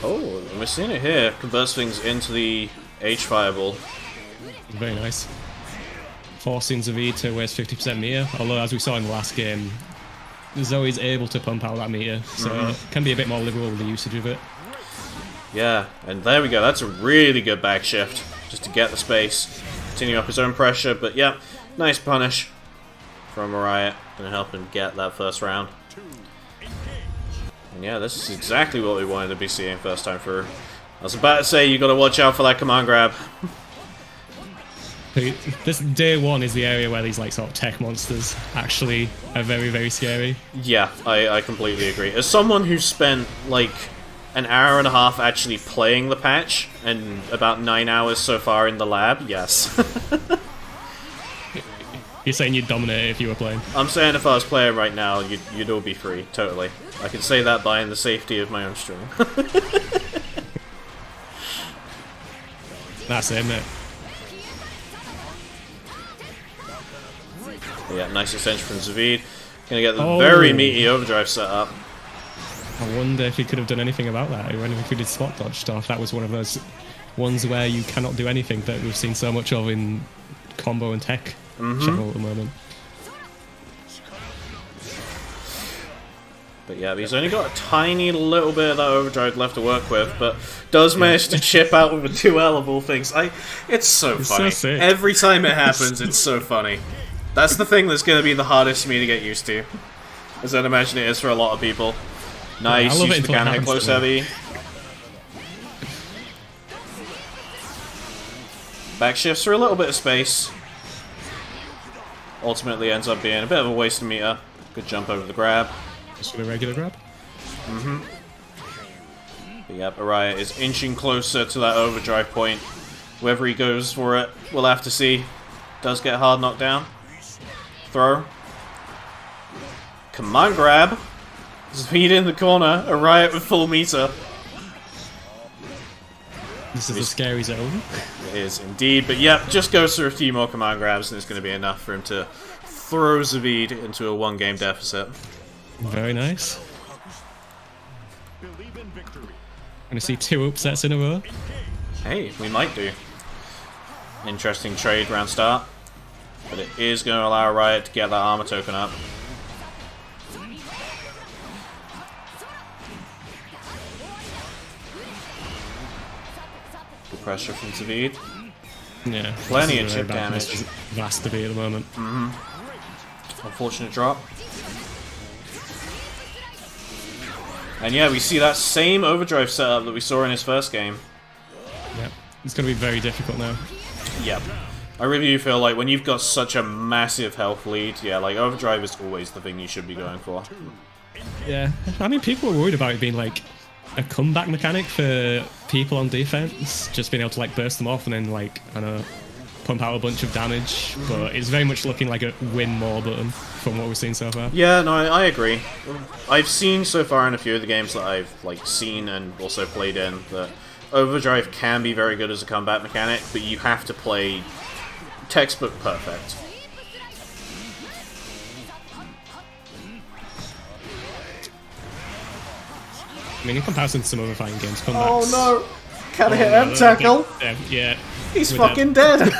[SPEAKER 1] Oh, we're seeing it here. Converts things into the H-Fireball.
[SPEAKER 2] Very nice. Forcing Zavid to waste 50% meter, although as we saw in the last game, Zoe's able to pump out that meter, so it can be a bit more liberal with the usage of it.
[SPEAKER 1] Yeah, and there we go. That's a really good back shift, just to get the space. Continue up his own pressure, but yeah, nice punish from Riot. Gonna help him get that first round. And yeah, this is exactly what we wanted to be seeing first time through. I was about to say, you gotta watch out for that command grab.
[SPEAKER 2] This day one is the area where these like sort of tech monsters actually are very, very scary.
[SPEAKER 1] Yeah, I completely agree. As someone who spent like an hour and a half actually playing the patch, and about 9 hours so far in the lab, yes.
[SPEAKER 2] You're saying you'd dominate it if you were playing?
[SPEAKER 1] I'm saying if I was playing right now, you'd all be free, totally. I can say that by in the safety of my own stream.
[SPEAKER 2] That's it, mate.
[SPEAKER 1] Yeah, nice extension from Zavid. Gonna get the very meaty overdrive set up.
[SPEAKER 2] I wonder if he could have done anything about that. I wonder if he did spot dodge stuff. That was one of those ones where you cannot do anything that we've seen so much of in combo and tech channel at the moment.
[SPEAKER 1] But yeah, he's only got a tiny little bit of that overdrive left to work with, but does manage to chip out with a 2L of all things. It's so funny.
[SPEAKER 2] So sick.
[SPEAKER 1] Every time it happens, it's so funny. That's the thing that's going to be the hardest for me to get used to, as I'd imagine it is for a lot of people. Nice, use the can hit close heavy. Back shifts for a little bit of space. Ultimately ends up being a bit of a waste of meter. Good jump over the grab.
[SPEAKER 2] Just for the regular grab?
[SPEAKER 1] But yep, Araya is inching closer to that overdrive point. Whether he goes for it, we'll have to see. Does get hard knocked down. Throw. Command grab. Speed in the corner, a riot with full meter.
[SPEAKER 2] This is a scary zone.
[SPEAKER 1] It is indeed, but yep, just goes through a few more command grabs and it's going to be enough for him to throw Zavid into a 1-game deficit.
[SPEAKER 2] Very nice. Gonna see 2 upsets in a row.
[SPEAKER 1] Hey, we might do. Interesting trade round start, but it is going to allow Riot to get that armor token up. Good pressure from Zavid.
[SPEAKER 2] Yeah.
[SPEAKER 1] Plenty of chip damage.
[SPEAKER 2] Vast to be at the moment.
[SPEAKER 1] Unfortunate drop. And yeah, we see that same overdrive setup that we saw in his first game.
[SPEAKER 2] Yep. It's going to be very difficult now.
[SPEAKER 1] Yep. I really do feel like when you've got such a massive health lead, yeah, like overdrive is always the thing you should be going for.
[SPEAKER 2] Yeah. I mean, people were worried about it being like a comeback mechanic for people on defense, just being able to like burst them off and then like, I don't know, pump out a bunch of damage, but it's very much looking like a win more button from what we've seen so far.
[SPEAKER 1] Yeah, no, I agree. I've seen so far in a few of the games that I've like seen and also played in that overdrive can be very good as a combat mechanic, but you have to play textbook perfect.
[SPEAKER 2] I mean, in comparison to some other fighting games, comebacks...
[SPEAKER 1] Oh no! Can I hit M tackle?
[SPEAKER 2] Yeah.
[SPEAKER 1] He's fucking dead!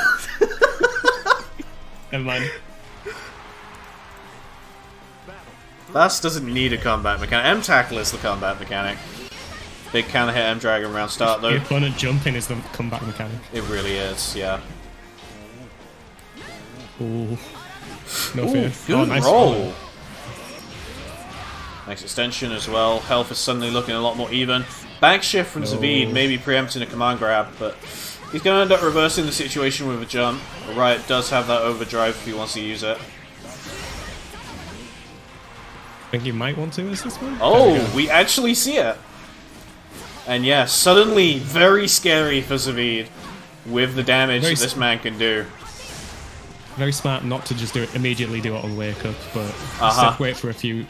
[SPEAKER 2] Never mind.
[SPEAKER 1] Bass doesn't need a combat mechanic. M tackle is the combat mechanic. Big counter hit M dragon round start though.
[SPEAKER 2] Your opponent jumping is the combat mechanic.
[SPEAKER 1] It really is, yeah.
[SPEAKER 2] Ooh. No fear.
[SPEAKER 1] Good
[SPEAKER 2] nice
[SPEAKER 1] roll! Nice extension as well. Health is suddenly looking a lot more even. Back shift from Zavid, maybe preempting a command grab, but he's going to end up reversing the situation with a jump. Riot does have that overdrive if he wants to use it.
[SPEAKER 2] I think you might want to, is this one?
[SPEAKER 1] Oh, we actually see it! And yeah, suddenly very scary for Zavid with the damage that this man can do.
[SPEAKER 2] Very smart not to just immediately do it on wake up, but instead wait for a few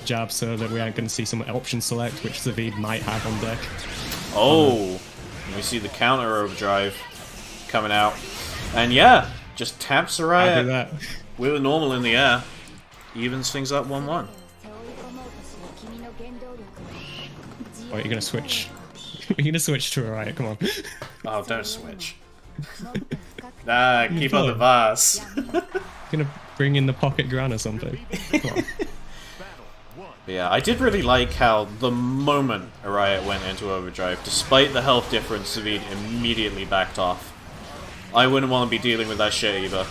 [SPEAKER 2] jabs so that we aren't going to see some option select, which Zavid might have on deck.
[SPEAKER 1] Oh, we see the counter overdrive coming out. And yeah, just taps Riot with a normal in the air. Evens things up 1-1.
[SPEAKER 2] Oh, you're going to switch. You're going to switch to a Riot, come on.
[SPEAKER 1] Oh, don't switch. Nah, keep on the Vase.
[SPEAKER 2] Gonna bring in the pocket gran or something. Come on.
[SPEAKER 1] Yeah, I did really like how the moment Riot went into overdrive, despite the health difference, Zavid immediately backed off. I wouldn't want to be dealing with that shit either.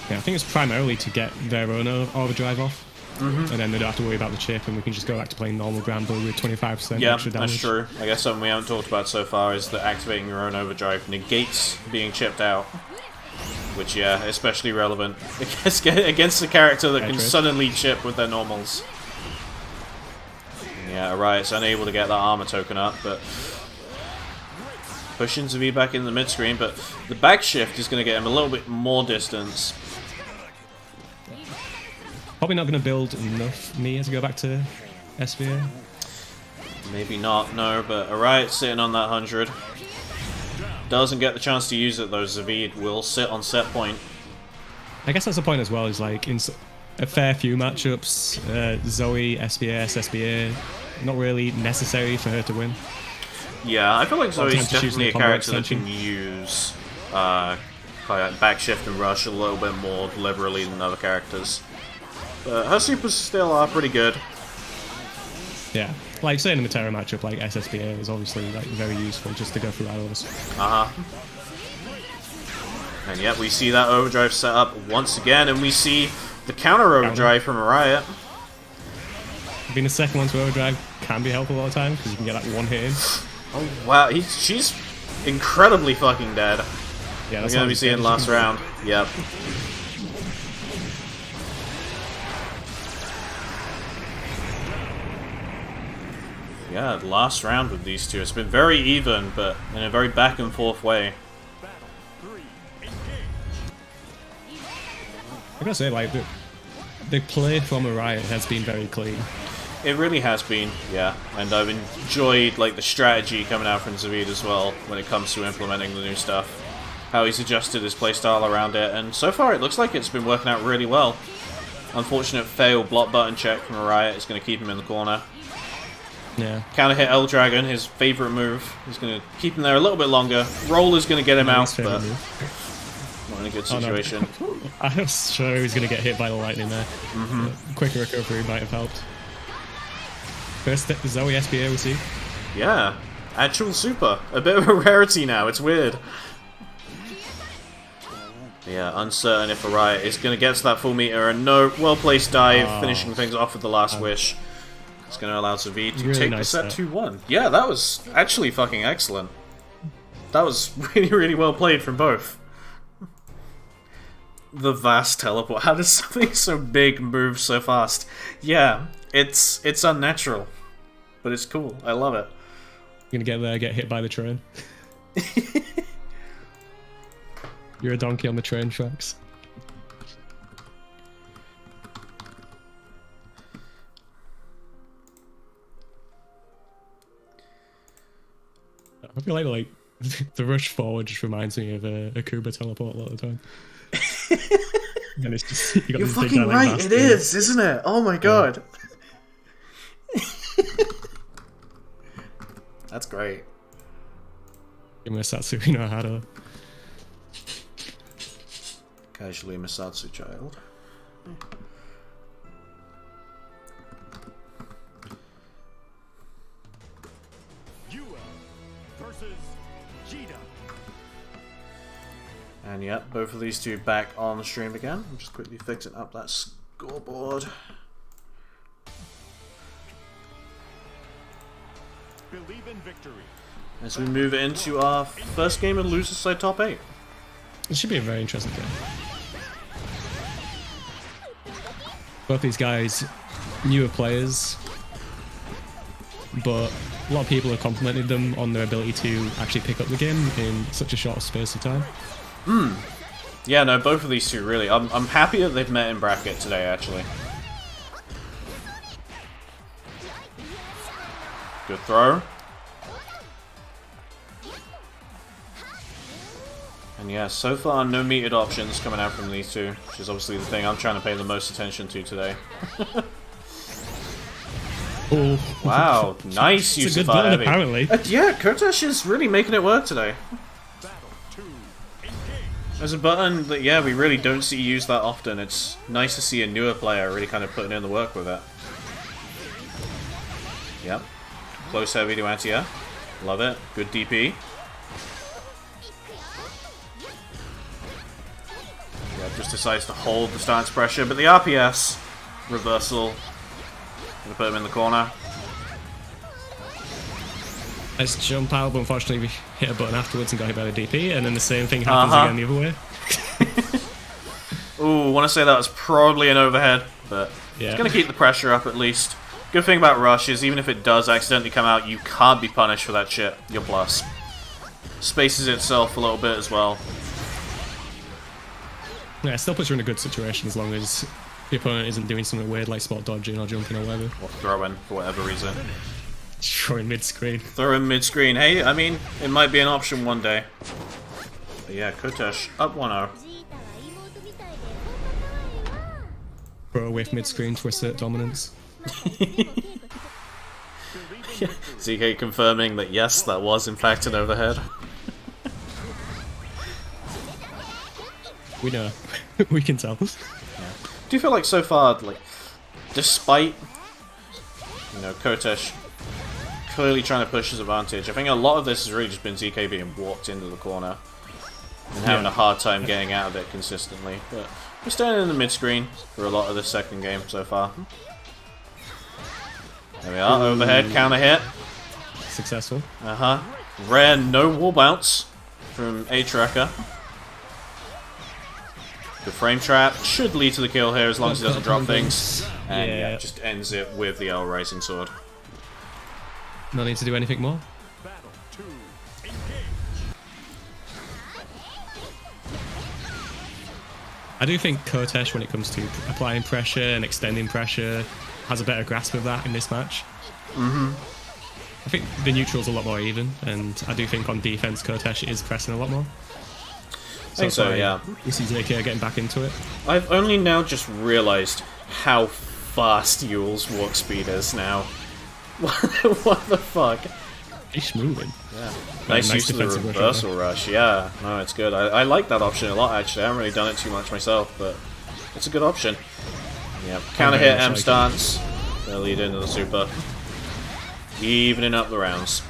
[SPEAKER 2] Yeah, I think it's primarily to get their own overdrive off. And then they don't have to worry about the chip, and we can just go back to playing normal Granblue with 25% extra damage.
[SPEAKER 1] Yeah, that's true. I guess something we haven't talked about so far is that activating your own overdrive negates being chipped out. Which, yeah, especially relevant against a character that can suddenly chip with their normals. Yeah, Riot's unable to get that armor token up, but pushing Zavid back in the mid-screen, but the back shift is going to get him a little bit more distance.
[SPEAKER 2] Probably not going to build enough Mia to go back to SVA.
[SPEAKER 1] Maybe not, no, but Riot sitting on that 100. Doesn't get the chance to use it though. Zavid will sit on set point.
[SPEAKER 2] I guess that's the point as well, is like in a fair few matchups, Zoe, SBS, SBA, not really necessary for her to win.
[SPEAKER 1] Yeah, I feel like Zoe's definitely a character that can use back shift and rush a little bit more liberally than other characters. But her supers still are pretty good.
[SPEAKER 2] Yeah, like say in the Matera matchup, like SSBA is obviously like very useful just to go through arrows.
[SPEAKER 1] And yet we see that overdrive set up once again, and we see the counter overdrive from Riot.
[SPEAKER 2] Being the second one to overdrive can be helpful a lot of time because you can get that one hit in.
[SPEAKER 1] Oh wow, she's incredibly fucking dead.
[SPEAKER 2] Yeah,
[SPEAKER 1] that's what we're gonna be seeing last round. Yep. Yeah, last round with these two. It's been very even, but in a very back and forth way.
[SPEAKER 2] I gotta say, like, the play from Riot has been very clean.
[SPEAKER 1] It really has been, yeah. And I've enjoyed like the strategy coming out from Zavid as well when it comes to implementing the new stuff. How he's adjusted his playstyle around it, and so far it looks like it's been working out really well. Unfortunate fail block button check from Riot is going to keep him in the corner.
[SPEAKER 2] Yeah.
[SPEAKER 1] Counter hit El Dragon, his favourite move. He's going to keep him there a little bit longer. Roller's going to get him out, but not in a good situation.
[SPEAKER 2] Oh, no. I was sure he was going to get hit by the lightning there. Quicker recovery might have helped. First Zoe SBA we see.
[SPEAKER 1] Yeah, actual super. A bit of a rarity now, it's weird. Yeah, uncertain if a Riot is going to get to that full meter, and no, well-placed dive, finishing things off with the last wish. It's going to allow Zavid to
[SPEAKER 2] really
[SPEAKER 1] take
[SPEAKER 2] nice
[SPEAKER 1] the set 2-1. Yeah, that was actually fucking excellent. That was really, really well played from both. The vast teleport. How does something so big move so fast? Yeah, it's unnatural, but it's cool. I love it.
[SPEAKER 2] You're gonna get there, get hit by the train. You're a donkey on the train tracks. I feel like the rush forward just reminds me of a Kuba teleport a lot of the time. And it's just,
[SPEAKER 1] You're fucking right, it is, isn't it? Oh my god. That's great.
[SPEAKER 2] Give me a Satsui no Hado.
[SPEAKER 1] Casually Misatsu child. And yep, both of these two back on the stream again. I'm just quickly fixing up that scoreboard.
[SPEAKER 3] Believe in victory.
[SPEAKER 1] As we move into our first game of Loser Side Top 8.
[SPEAKER 2] It should be a very interesting game. Both these guys, newer players, but a lot of people have complimented them on their ability to actually pick up the game in such a short space of time.
[SPEAKER 1] Yeah, no, both of these two really. I'm happy that they've met in bracket today, actually. Good throw. And yeah, so far no metered options coming out from these two, which is obviously the thing I'm trying to pay the most attention to today.
[SPEAKER 2] Oh.
[SPEAKER 1] Wow, nice use
[SPEAKER 2] of
[SPEAKER 1] fire heavy.
[SPEAKER 2] Apparently.
[SPEAKER 1] Yeah, Kotesh is really making it work today. There's a button that, yeah, we really don't see used that often. It's nice to see a newer player really kind of putting in the work with it. Yep. Close heavy to anti-air. Love it. Good DP. Yeah, just decides to hold the stance pressure, but the RPS reversal. Gonna put him in the corner.
[SPEAKER 2] Let's jump out, but unfortunately we hit a button afterwards and got hit by the DP, and then the same thing happens again the other way.
[SPEAKER 1] Ooh, want to say that was probably an overhead, but
[SPEAKER 2] yeah.
[SPEAKER 1] It's going to keep the pressure up at least. Good thing about Rush is even if it does accidentally come out, you can't be punished for that shit. You're plus. Spaces itself a little bit as well.
[SPEAKER 2] Yeah, it still puts you in a good situation as long as the opponent isn't doing something weird like spot dodging or jumping or whatever.
[SPEAKER 1] Or throwing, for whatever reason.
[SPEAKER 2] Throwing mid-screen.
[SPEAKER 1] Throwing mid-screen. Hey, I mean, it might be an option one day. But yeah, Kotesh up 1-0.
[SPEAKER 2] Throw with mid-screen to assert dominance.
[SPEAKER 1] ZK confirming that yes, that was in fact an overhead.
[SPEAKER 2] We know. We can tell.
[SPEAKER 1] Yeah. Do you feel like so far, like, despite, you know, Kotesh clearly trying to push his advantage, I think a lot of this has really just been ZK being walked into the corner and having a hard time getting out of it consistently. But we're standing in the mid-screen for a lot of this second game so far. There we are, overhead, counter hit.
[SPEAKER 2] Successful.
[SPEAKER 1] Rare no wall bounce from A-Tracker. The frame trap should lead to the kill here as long as he doesn't drop things. And yeah, just ends it with the L Rising Sword.
[SPEAKER 2] No need to do anything more. I do think Kotesh, when it comes to applying pressure and extending pressure, has a better grasp of that in this match. I think the neutral's a lot more even, and I do think on defense, Kotesh is pressing a lot more.
[SPEAKER 1] I think so, yeah.
[SPEAKER 2] We see ZK getting back into it.
[SPEAKER 1] I've only now just realised how fast Yule's walk speed is now. What the fuck?
[SPEAKER 2] He's moving.
[SPEAKER 1] Yeah. Nice use of the reversal rush. Yeah, no, it's good. I like that option a lot, actually. I haven't really done it too much myself, but it's a good option. Yep. Counter hit, M stance. Gonna lead into the super. Evening up the rounds.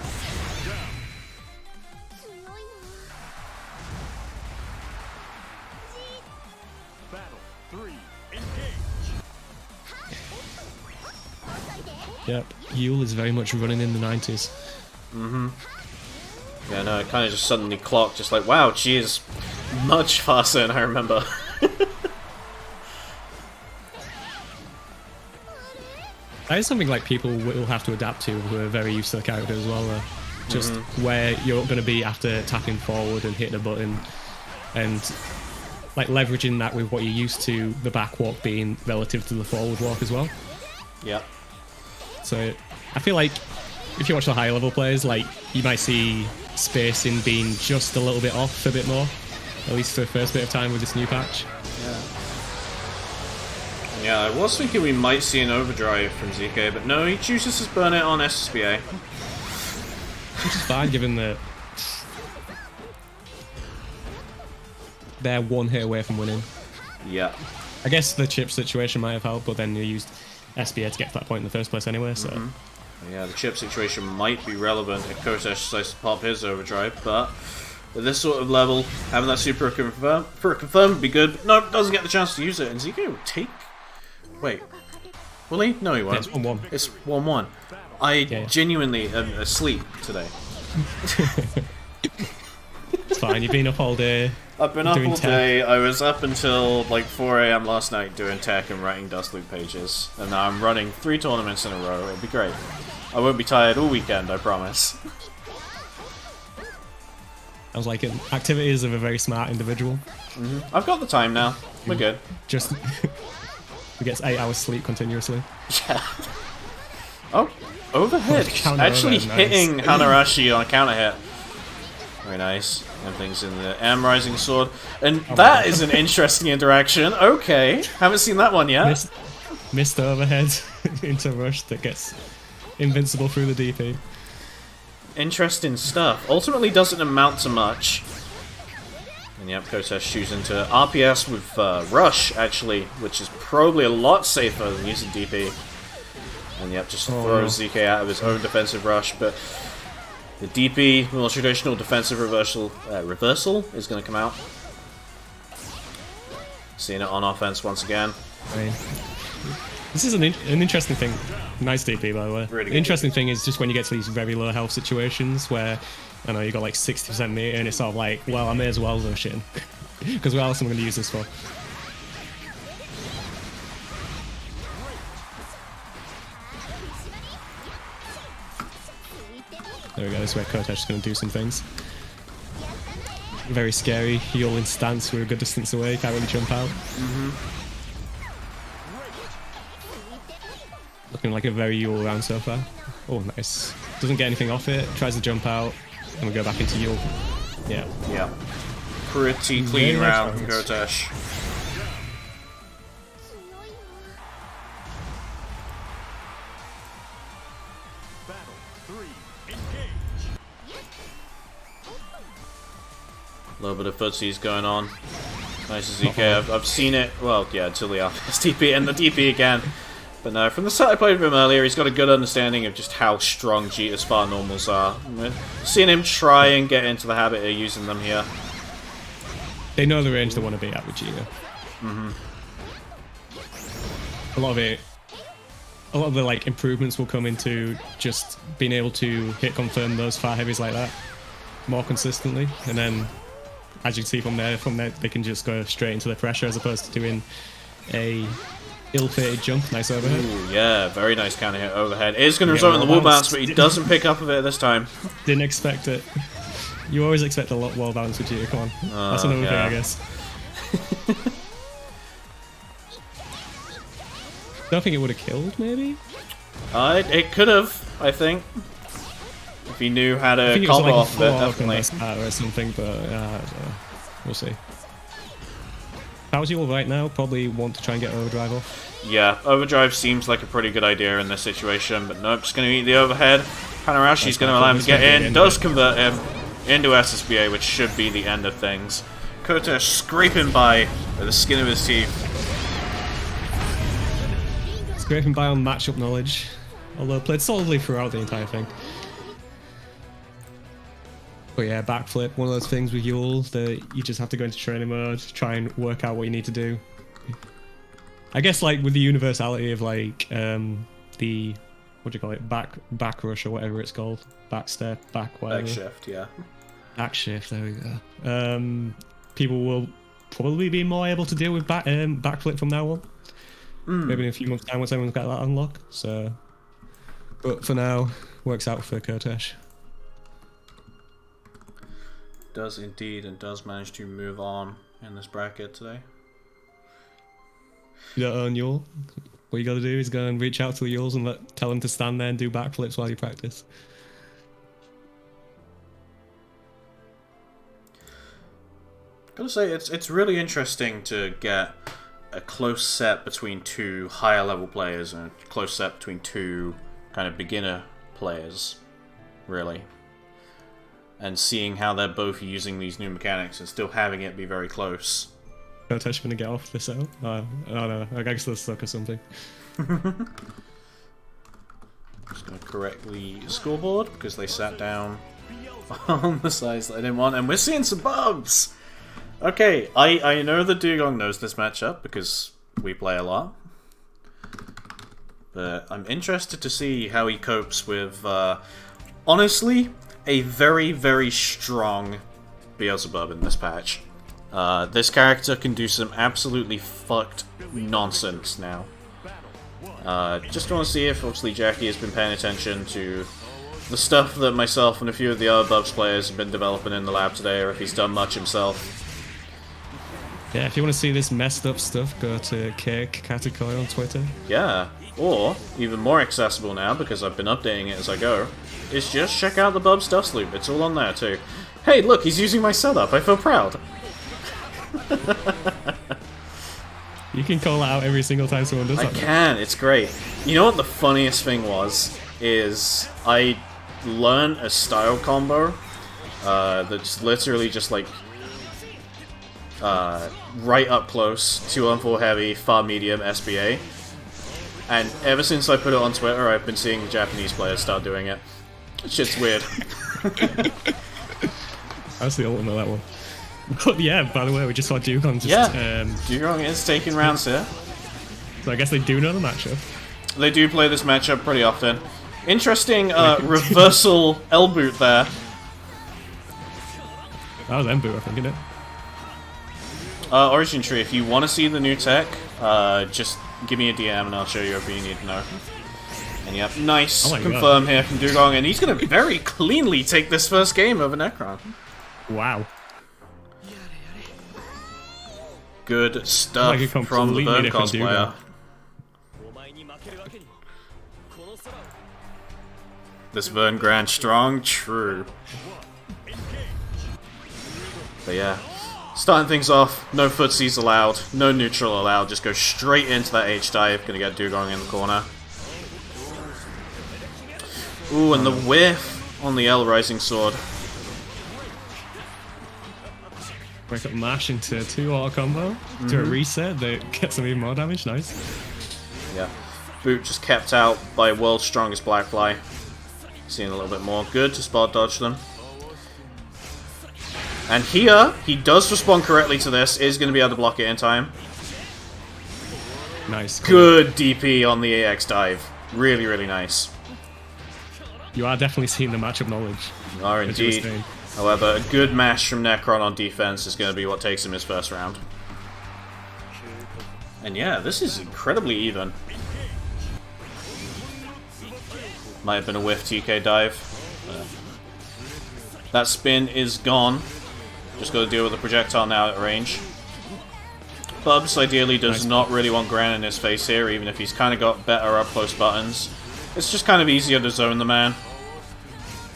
[SPEAKER 3] Battle 3, engage.
[SPEAKER 2] Yep, Yule is very much running in the 90s.
[SPEAKER 1] Yeah, no, it kind of just suddenly clocked, just like, wow, she is much faster than I remember.
[SPEAKER 2] That is something like people will have to adapt to who are very used to the character as well, though. Just where you're going to be after tapping forward and hitting a button, and like leveraging that with what you're used to, the back walk being relative to the forward walk as well.
[SPEAKER 1] Yeah.
[SPEAKER 2] So I feel like if you watch the higher level players, like you might see spacing being just a little bit off a bit more, at least for the first bit of time with this new patch.
[SPEAKER 1] Yeah, I was thinking we might see an overdrive from ZK, but no, he chooses to burn it on SSBA.
[SPEAKER 2] Which is fine, given that they're one hit away from winning.
[SPEAKER 1] Yeah.
[SPEAKER 2] I guess the chip situation might have helped, but then you used SBA to get to that point in the first place anyway, so...
[SPEAKER 1] Yeah, the chip situation might be relevant if Kotesh decides to pop his overdrive, but at this sort of level, having that super confirm would be good. No, doesn't get the chance to use it, and ZK will take... Wait. Will he? No, he won't.
[SPEAKER 2] Yeah, it's 1-1.
[SPEAKER 1] It's 1-1. I genuinely am asleep today.
[SPEAKER 2] It's fine, you've been up all day.
[SPEAKER 1] I've been up all day. I was up until like 4 AM last night doing tech and writing dust loop pages. And now I'm running 3 tournaments in a row. It'll be great. I won't be tired all weekend, I promise.
[SPEAKER 2] I was like, activities of a very smart individual.
[SPEAKER 1] I've got the time now. We're good.
[SPEAKER 2] Just... he gets 8 hours sleep continuously.
[SPEAKER 1] Yeah. Oh, overhead. Actually hitting Hanarashi on a counter hit. Very nice. Everything's in the M Rising Sword. And that is an interesting interaction. Okay. Haven't seen that one yet.
[SPEAKER 2] Missed overhead into rush that gets invincible through the DP.
[SPEAKER 1] Interesting stuff. Ultimately doesn't amount to much. And yep, Kotesh shoots into RPS with Rush, actually, which is probably a lot safer than using DP. And yep, just throws ZK out of his own defensive Rush, but the DP, more traditional defensive reversal is going to come out. Seeing it on offense once again.
[SPEAKER 2] This is an interesting thing. Nice DP, by the way.
[SPEAKER 1] Really
[SPEAKER 2] the interesting thing is just when you get to these very low health situations where, I know you got like 60% meter and it's sort of like, well, I may as well rush in. Because what else am I going to use this for? There we go, this is where Kotesh is going to do some things. Very scary, heal in stance, we're a good distance away, can't really jump out. Looking like a very Yule round so far. Oh, nice. Doesn't get anything off it, tries to jump out, and we go back into Yule. Yeah.
[SPEAKER 1] Yeah. Pretty clean round from Kotesh.
[SPEAKER 3] Battle 3, engage.
[SPEAKER 1] A little bit of footsies going on. Nice ZK. I've seen it. Well, yeah, until the DP and the DP again. But no, from the set I played with him earlier, he's got a good understanding of just how strong Jita's far normals are. Seeing him try and get into the habit of using them here.
[SPEAKER 2] They know the range they want to be at with Jita. A lot of the like improvements will come into just being able to hit confirm those far heavies like that more consistently, and then as you can see from there they can just go straight into the pressure as opposed to doing a ill-fated jump. Nice overhead.
[SPEAKER 1] Ooh, yeah, very nice counter hit overhead. It is going to result in the wall bounce, but he doesn't pick up of it this time.
[SPEAKER 2] Didn't expect it. You always expect a lot wall bounce with Jita, come on. That's another thing, I guess. Don't think it would have killed, maybe?
[SPEAKER 1] It could have, I think. If he knew how
[SPEAKER 2] I think
[SPEAKER 1] to
[SPEAKER 2] it was
[SPEAKER 1] combo
[SPEAKER 2] like
[SPEAKER 1] off of it, definitely.
[SPEAKER 2] or something, but I don't know. We'll see. How's you all right now? Probably want to try and get overdrive off.
[SPEAKER 1] Yeah, overdrive seems like a pretty good idea in this situation, but nope, just going to eat the overhead. Panarashi's going to allow him to get in, does convert him into SSBA, which should be the end of things. Kotesh scraping by with the skin of his teeth.
[SPEAKER 2] Scraping by on matchup knowledge, although played solidly throughout the entire thing. But yeah, backflip, one of those things with Yule that you just have to go into training mode, try and work out what you need to do. I guess like with the universality of like the what do you call it, back rush or whatever it's called, back step, back whatever.
[SPEAKER 1] Back shift, yeah.
[SPEAKER 2] Back shift, there we go. People will probably be more able to deal with backflip from now on. Maybe in a few months' time once everyone's got that unlock. So, but for now, works out for Kotesh.
[SPEAKER 1] Does indeed, and does manage to move on in this bracket today.
[SPEAKER 2] You don't own Yule. What you got to do is go and reach out to the Yules and tell them to stand there and do backflips while you practice.
[SPEAKER 1] Gotta say, it's really interesting to get a close set between two higher level players and a close set between two kind of beginner players, really. And seeing how they're both using these new mechanics and still having it be very close.
[SPEAKER 2] Kotesh gonna get off this out? I don't know, I guess they're stuck or something.
[SPEAKER 1] Just gonna correct the scoreboard because they sat down on the sides that I didn't want, and we're seeing some bubs! Okay, I know that Dugong knows this matchup because we play a lot. But I'm interested to see how he copes with, honestly, a very, very strong Beelzebub in this patch. This character can do some absolutely fucked nonsense now. Just want to see if, obviously, Jackie has been paying attention to the stuff that myself and a few of the other Bubs players have been developing in the lab today, or if he's done much himself.
[SPEAKER 2] Yeah, if you want to see this messed up stuff, go to Katakoi on Twitter.
[SPEAKER 1] Yeah, or, even more accessible now, because I've been updating it as I go, is just check out the Bubs Dust Loop. It's all on there too. Hey, look, he's using my setup. I feel proud.
[SPEAKER 2] You can call it out every single time someone does that.
[SPEAKER 1] I can, it's great. You know what the funniest thing was? Is I learned a style combo that's literally just like right up close, 2-on-4 heavy, far medium, SBA. And ever since I put it on Twitter, I've been seeing the Japanese players start doing it. Shit's weird.
[SPEAKER 2] That's the ultimate, that one. But yeah, by the way, we just saw Dugong just...
[SPEAKER 1] Yeah, Dugong is taking rounds here.
[SPEAKER 2] So I guess they do know the matchup.
[SPEAKER 1] They do play this matchup pretty often. Interesting reversal L-boot there.
[SPEAKER 2] That was M-boot, I think, isn't it?
[SPEAKER 1] Origin Tree, if you want to see the new tech, just give me a DM and I'll show you everything you need to know. And yep, nice confirm here from Dugong, and he's going to very cleanly take this first game over Necron.
[SPEAKER 2] Wow.
[SPEAKER 1] Good stuff
[SPEAKER 2] like
[SPEAKER 1] from the Bird cosplayer. This Vern Grand strong, true. But yeah, starting things off, no footsies allowed, no neutral allowed, just go straight into that H-dive, gonna get Dugong in the corner. Ooh, and the whiff on the L Rising Sword.
[SPEAKER 2] Break up mash into 2 auto combo to a reset that gets some even more damage, nice.
[SPEAKER 1] Yeah, Boot just kept out by world's strongest Blackfly. Seeing a little bit more. Good to spot dodge them. And here, he does respond correctly to this, is going to be able to block it in time.
[SPEAKER 2] Nice.
[SPEAKER 1] Good DP on the AX dive. Really, really nice.
[SPEAKER 2] You are definitely seeing the matchup knowledge.
[SPEAKER 1] You are indeed. However, a good mash from Necron on defense is going to be what takes him his first round. And yeah, this is incredibly even. Might have been a whiff TK dive. That spin is gone. Just got to deal with the projectile now at range. Bubs ideally does not really want Gran in his face here, even if he's kind of got better up-close buttons. It's just kind of easier to zone the man.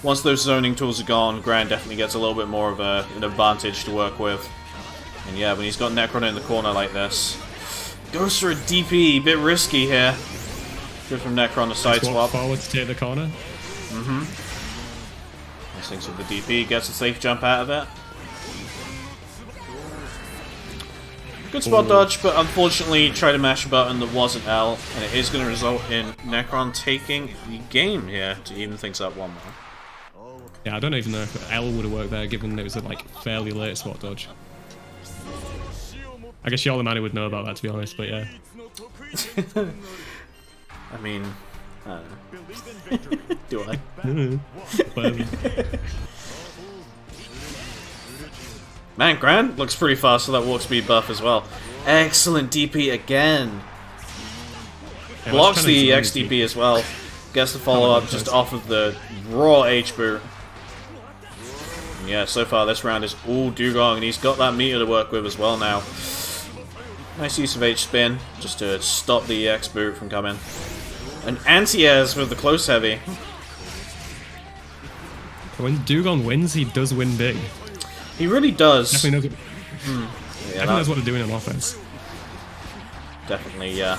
[SPEAKER 1] Once those zoning tools are gone, Gran definitely gets a little bit more of an advantage to work with. And yeah, when he's got Necron in the corner like this, goes for a DP, bit risky here. Good from Necron to side swap.
[SPEAKER 2] Forward to take the corner.
[SPEAKER 1] Nice things with the DP, gets a safe jump out of it. Good spot dodge, but unfortunately tried to mash a button that wasn't L, and it is going to result in Necron taking the game here to even things up one more.
[SPEAKER 2] Yeah, I don't even know if L would have worked there, given it was a like fairly late spot dodge. I guess you're the man who would know about that, to be honest, but yeah.
[SPEAKER 1] I mean, I don't know. Do I? Man, Gran looks pretty fast with that walk speed buff as well. Excellent DP again.
[SPEAKER 2] Yeah,
[SPEAKER 1] Blocks the XDP as well. Gets the follow-up just off of the raw H-boot. Yeah, so far this round is all Dugong, and he's got that meter to work with as well now. Nice use of H-spin, just to stop the X-boot from coming. An anti-airs with the close heavy.
[SPEAKER 2] When Dugong wins, he does win big.
[SPEAKER 1] He really does.
[SPEAKER 2] Definitely knows,
[SPEAKER 1] Yeah,
[SPEAKER 2] knows what to do in an offense.
[SPEAKER 1] Definitely, yeah.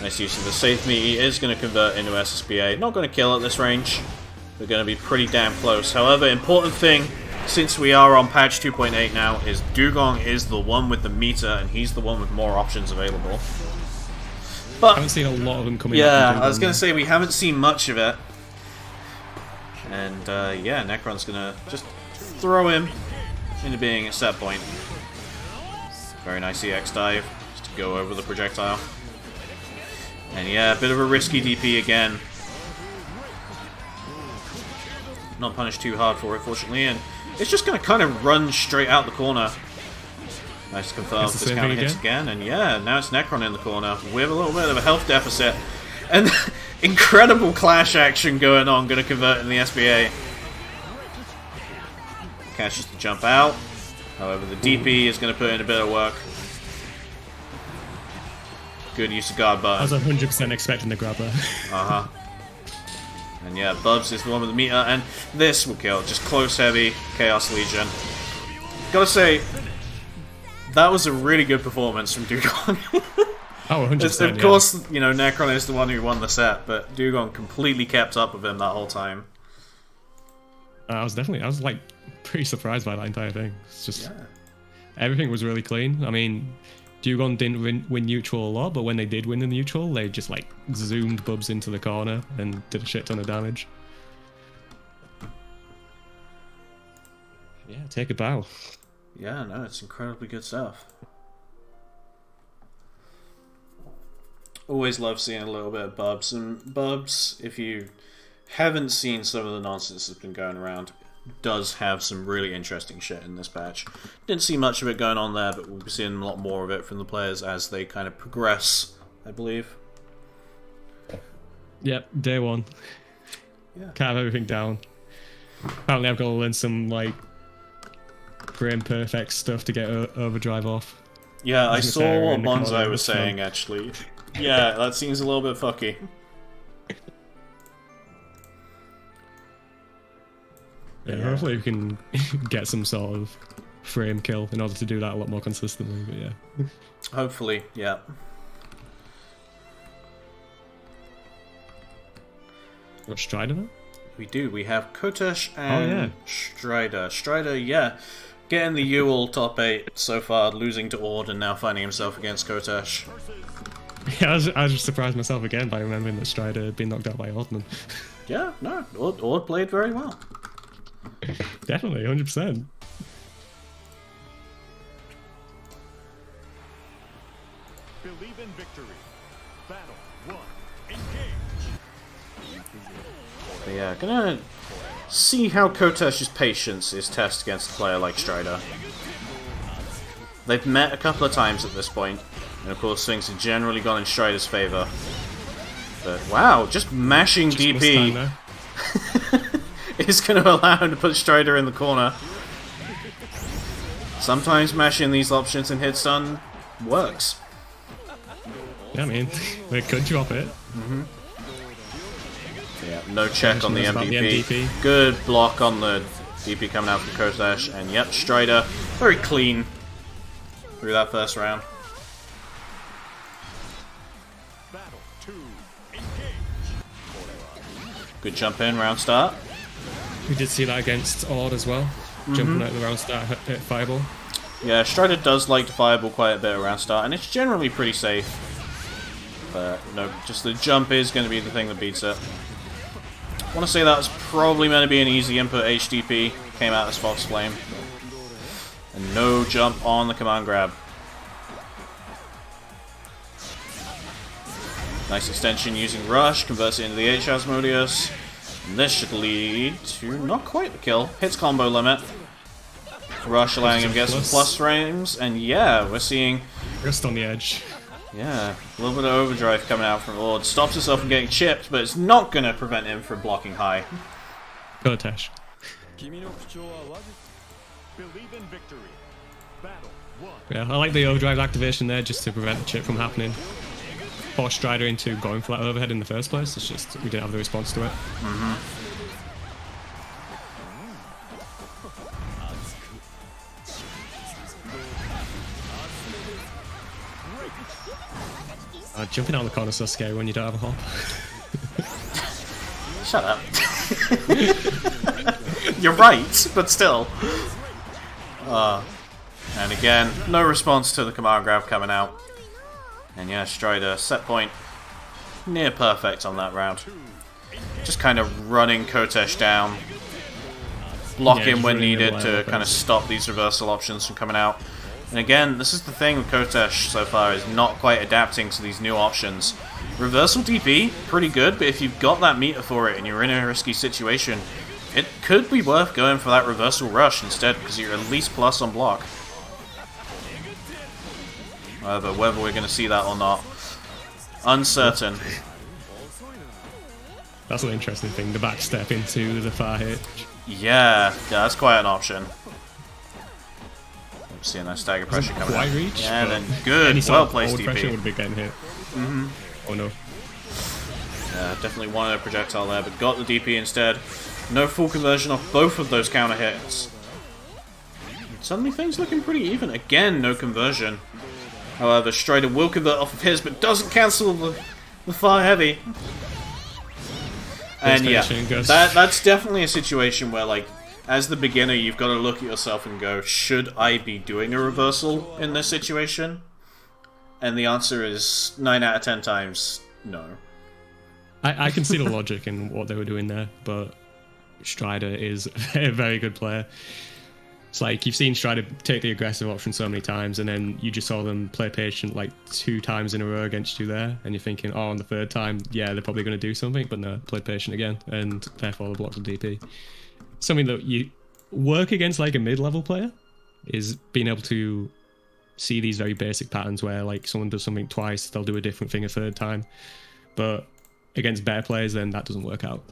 [SPEAKER 1] Nice use of the safe meat. He is going to convert into SSBA. Not going to kill at this range. We're going to be pretty damn close. However, important thing, since we are on patch 2.8 now, is Dugong is the one with the meter, and he's the one with more options available. But
[SPEAKER 2] I haven't seen a lot of them coming
[SPEAKER 1] yeah,
[SPEAKER 2] up.
[SPEAKER 1] I was going to say, we haven't seen much of it. And yeah, Necron's going to just throw him into being a set point. Very nice EX dive, just to go over the projectile. And yeah, a bit of a risky DP again. Not punished too hard for it, fortunately, and it's just going to kind of run straight out the corner. Nice to confirm this counter hits again, and yeah, now it's Necron in the corner with a little bit of a health deficit. And incredible clash action going on, going to convert in the SBA. Catches the jump out. However, the DP is going to put in a bit of work. Good use of guard button.
[SPEAKER 2] I was 100% expecting the grab there.
[SPEAKER 1] Uh-huh. And yeah, Bubs is the one with the meter, and this will kill. Just close heavy, Chaos Legion. Gotta say, that was a really good performance from Dugong.
[SPEAKER 2] Oh, 100%.
[SPEAKER 1] Of course, you know, Necron is the one who won the set, but Dugong completely kept up with him that whole time.
[SPEAKER 2] I was like pretty surprised by that entire thing. It's just everything was really clean. I mean, Dugong didn't win neutral a lot, but when they did win the neutral, they just like zoomed Bubs into the corner and did a shit ton of damage. Yeah, take a bow.
[SPEAKER 1] Yeah, no, it's incredibly good stuff. Always love seeing a little bit of Bubs, and Bubs, if you haven't seen some of the nonsense that's been going around, does have some really interesting shit in this patch. Didn't see much of it going on there, but we'll be seeing a lot more of it from the players as they kind of progress, I believe.
[SPEAKER 2] Yep, day one.
[SPEAKER 1] Yeah.
[SPEAKER 2] Can't have everything down. Apparently I've got to learn some, like, frame perfect stuff to get overdrive off.
[SPEAKER 1] Yeah, I saw what Bonsai was saying, actually. Yeah, that seems a little bit fucky.
[SPEAKER 2] Yeah, hopefully we can get some sort of frame kill in order to do that a lot more consistently, but yeah.
[SPEAKER 1] Hopefully, yeah.
[SPEAKER 2] Got Strider now?
[SPEAKER 1] We do. We have Kotesh and Strider. Strider, yeah, getting the Ewell top 8 so far, losing to Ord and now finding himself against Kotesh.
[SPEAKER 2] Yeah, I was just surprised myself again by remembering that Strider had been knocked out by Ordman.
[SPEAKER 1] Yeah, no, Ord played very well.
[SPEAKER 2] Definitely, 100%.
[SPEAKER 3] Believe in victory. Battle 1. Engage.
[SPEAKER 1] But yeah, gonna see how Kotesh's patience is tested against a player like Strider. They've met a couple of times at this point, and of course things have generally gone in Strider's favour. But wow, just mashing DP is going to allow him to put Strider in the corner. Sometimes mashing these options and hit stun works.
[SPEAKER 2] Yeah, I mean, they could drop it.
[SPEAKER 1] Yeah, no check on the
[SPEAKER 2] About the
[SPEAKER 1] MVP.
[SPEAKER 2] MVP.
[SPEAKER 1] Good block on the DP coming out from Kotesh, and yep, Strider very clean through that first round.
[SPEAKER 3] Battle 2. Engage.
[SPEAKER 1] Good jump in, round start.
[SPEAKER 2] We did see that against Ord as well. Jumping out the round start at Fireball.
[SPEAKER 1] Yeah, Strider does like to fireball quite a bit around start, and it's generally pretty safe. But no, just the jump is going to be the thing that beats it. I want to say that was probably meant to be an easy input HDP. Came out as Fox Flame. And no jump on the command grab. Nice extension using Rush, converts it into the H-Asmodeus. And this should lead to not quite the kill. Hits combo limit. Rush allowing him to get some plus frames, and yeah, we're seeing...
[SPEAKER 2] Just on the edge.
[SPEAKER 1] Yeah, a little bit of overdrive coming out from Ord. Stops himself from getting chipped, but it's not going to prevent him from blocking high.
[SPEAKER 2] Kotesh.
[SPEAKER 3] Believe in victory. Battle 1.
[SPEAKER 2] Yeah, I like the overdrive activation there just to prevent the chip from happening. Force Strider into going for that overhead in the first place. It's just we didn't have the response to it. Jumping out of the corner is so scary when you don't have a hop.
[SPEAKER 1] Shut up. You're right, but still. And again, no response to the command grab coming out. And yeah, Strider, set point near perfect on that round. Just kind of running Kotesh down. Block him when needed to kind of stop these reversal options from coming out. And again, this is the thing with Kotesh so far, is not quite adapting to these new options. Reversal DP, pretty good, but if you've got that meter for it and you're in a risky situation, it could be worth going for that reversal rush instead, because you're at least plus on block. However, whether we're going to see that or not, uncertain.
[SPEAKER 2] That's an interesting thing, the back step into the far hit.
[SPEAKER 1] Yeah, that's quite an option. Seeing that stagger pressure coming out.
[SPEAKER 2] Reach,
[SPEAKER 1] yeah, then good, well placed DP.
[SPEAKER 2] Pressure would be getting hit. Oh no.
[SPEAKER 1] Yeah, definitely wanted a projectile there, but got the DP instead. No full conversion off both of those counter hits. Suddenly things looking pretty even. Again, no conversion. However, Strider will convert off of his, but doesn't cancel the fire heavy. And yeah, that's definitely a situation where, like, as the beginner, you've got to look at yourself and go, should I be doing a reversal in this situation? And the answer is 9 out of 10 times, no.
[SPEAKER 2] I can see the logic in what they were doing there, but Strider is a very good player. It's like, you've seen Strider take the aggressive option so many times, and then you just saw them play patient like 2 times in a row against you there, and you're thinking, oh, on the 3rd time, yeah, they're probably going to do something, but no, play patient again, and therefore the blocks of DP. Something that you work against like a mid-level player is being able to see these very basic patterns where, like, someone does something twice, they'll do a different thing a 3rd time. But against better players, then that doesn't work out.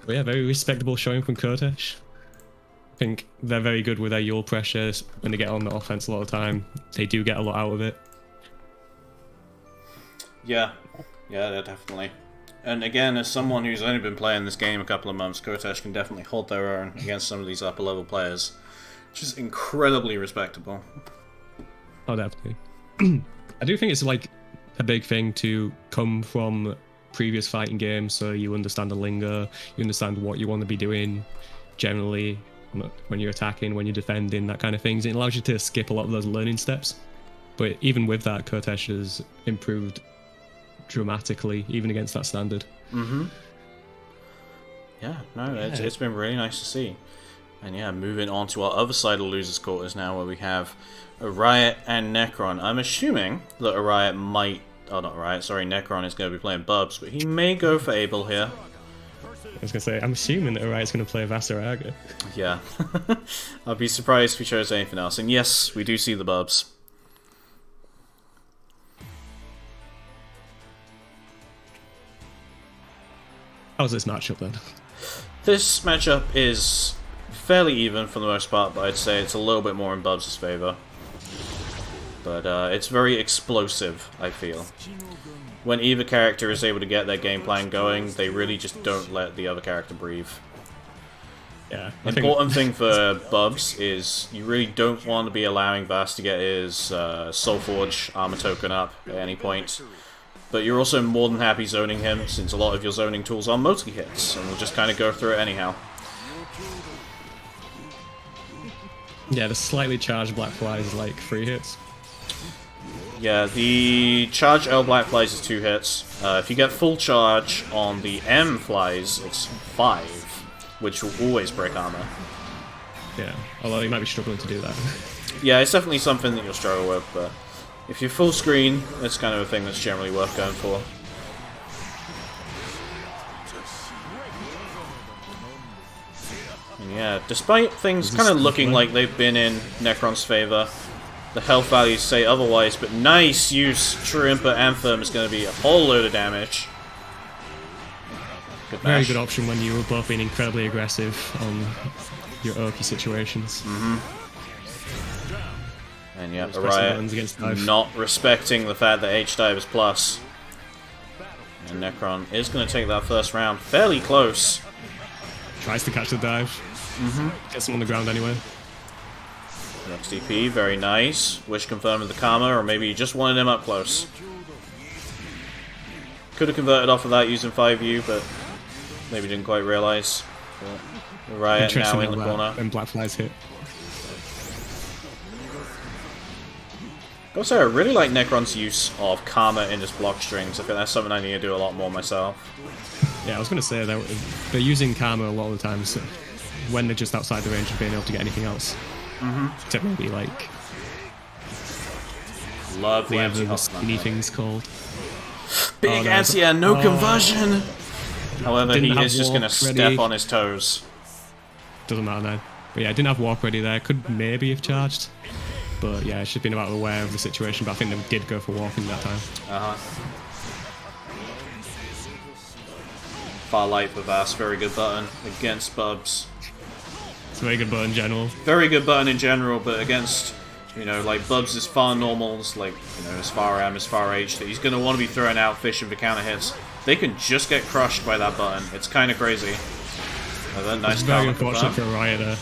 [SPEAKER 2] But yeah, very respectable showing from Kotesh. I think they're very good with their Yule pressures. When they get on the offense a lot of the time, they do get a lot out of it.
[SPEAKER 1] Yeah, definitely. And again, as someone who's only been playing this game a couple of months, Kotesh can definitely hold their own against some of these upper level players, which is incredibly respectable.
[SPEAKER 2] Oh, definitely. I do think it's like a big thing to come from previous fighting games, so you understand the lingo, you understand what you want to be doing generally when you're attacking, when you're defending, that kind of things. It allows you to skip a lot of those learning steps. But even with that, Kotesh has improved dramatically, even against that standard.
[SPEAKER 1] Yeah, no, it's been really nice to see. And yeah, moving on to our other side of losers' quarters now, where we have Riot and Necron. I'm assuming that Riot might... Oh, not Riot, sorry, Necron is going to be playing Bubs, but he may go for Abel here.
[SPEAKER 2] I was going to say, I'm assuming that Riot's going to play Vasaraga.
[SPEAKER 1] Yeah. I'd be surprised if he chose anything else. And yes, we do see the Bubs.
[SPEAKER 2] How's this matchup then?
[SPEAKER 1] This matchup is fairly even for the most part, but I'd say it's a little bit more in Bubs' favor. But it's very explosive, I feel. When either character is able to get their game plan going, they really just don't let the other character breathe.
[SPEAKER 2] Yeah.
[SPEAKER 1] Important thing for Bubs is you really don't want to be allowing Vass to get his Soulforge armor token up at any point. But you're also more than happy zoning him, since a lot of your zoning tools are multi-hits, and we'll just kind of go through it anyhow.
[SPEAKER 2] Yeah, the slightly charged Black Fly is like 3 hits.
[SPEAKER 1] Yeah, the charge L Black Flies is 2 hits. If you get full charge on the M Flies, it's 5, which will always break armor.
[SPEAKER 2] Yeah, although you might be struggling to do that.
[SPEAKER 1] Yeah, it's definitely something that you'll struggle with, but if you're full screen, it's kind of a thing that's generally worth going for. And yeah, despite things kind of looking like they've been in Necron's favor, the health values say otherwise, but nice use. True Imper Anthem is going to be a whole load of damage. Good
[SPEAKER 2] Very
[SPEAKER 1] mash.
[SPEAKER 2] good option when you were both being incredibly aggressive on your Oki situations.
[SPEAKER 1] And yeah,
[SPEAKER 2] Especially
[SPEAKER 1] Araya
[SPEAKER 2] ones against dive.
[SPEAKER 1] not respecting the fact that H-Dive is plus. And Necron is going to take that first round fairly close.
[SPEAKER 2] Tries to catch the dive. Gets him on the ground anyway.
[SPEAKER 1] Next DP, very nice. Wish confirmed with the Karma, or maybe he just wanted him up close. Could have converted off of that using 5U, but maybe didn't quite realise. Riot now in the corner.
[SPEAKER 2] And Black Flies hit.
[SPEAKER 1] Gotta say, I really like Necron's use of Karma in his block strings. I think that's something I need to do a lot more myself.
[SPEAKER 2] Yeah, I was going to say that they're using Karma a lot of the times when they're just outside the range of being able to get anything else. Except maybe like
[SPEAKER 1] Love the
[SPEAKER 2] whatever the
[SPEAKER 1] anti-hop.
[SPEAKER 2] skinny thing's called.
[SPEAKER 1] Big anti no conversion! However, he
[SPEAKER 2] Didn't have
[SPEAKER 1] is just gonna
[SPEAKER 2] walk
[SPEAKER 1] step
[SPEAKER 2] ready.
[SPEAKER 1] on his toes.
[SPEAKER 2] Doesn't matter now. But yeah, I didn't have walk ready there. Could maybe have charged. But yeah, I should have been about aware of the situation. But I think they did go for walking that time.
[SPEAKER 1] Far light for Vass, very good button against Bubs.
[SPEAKER 2] It's a very good button in general.
[SPEAKER 1] Very good button in general, but against, you know, like Bubs' is far normals, like, you know, his far M, his far H, that he's going to want to be throwing out fishing for counter hits. They can just get crushed by that button. It's kind of crazy. Oh, then nice
[SPEAKER 2] It's very
[SPEAKER 1] counter
[SPEAKER 2] unfortunate for
[SPEAKER 1] confirm.
[SPEAKER 2] a Riot there.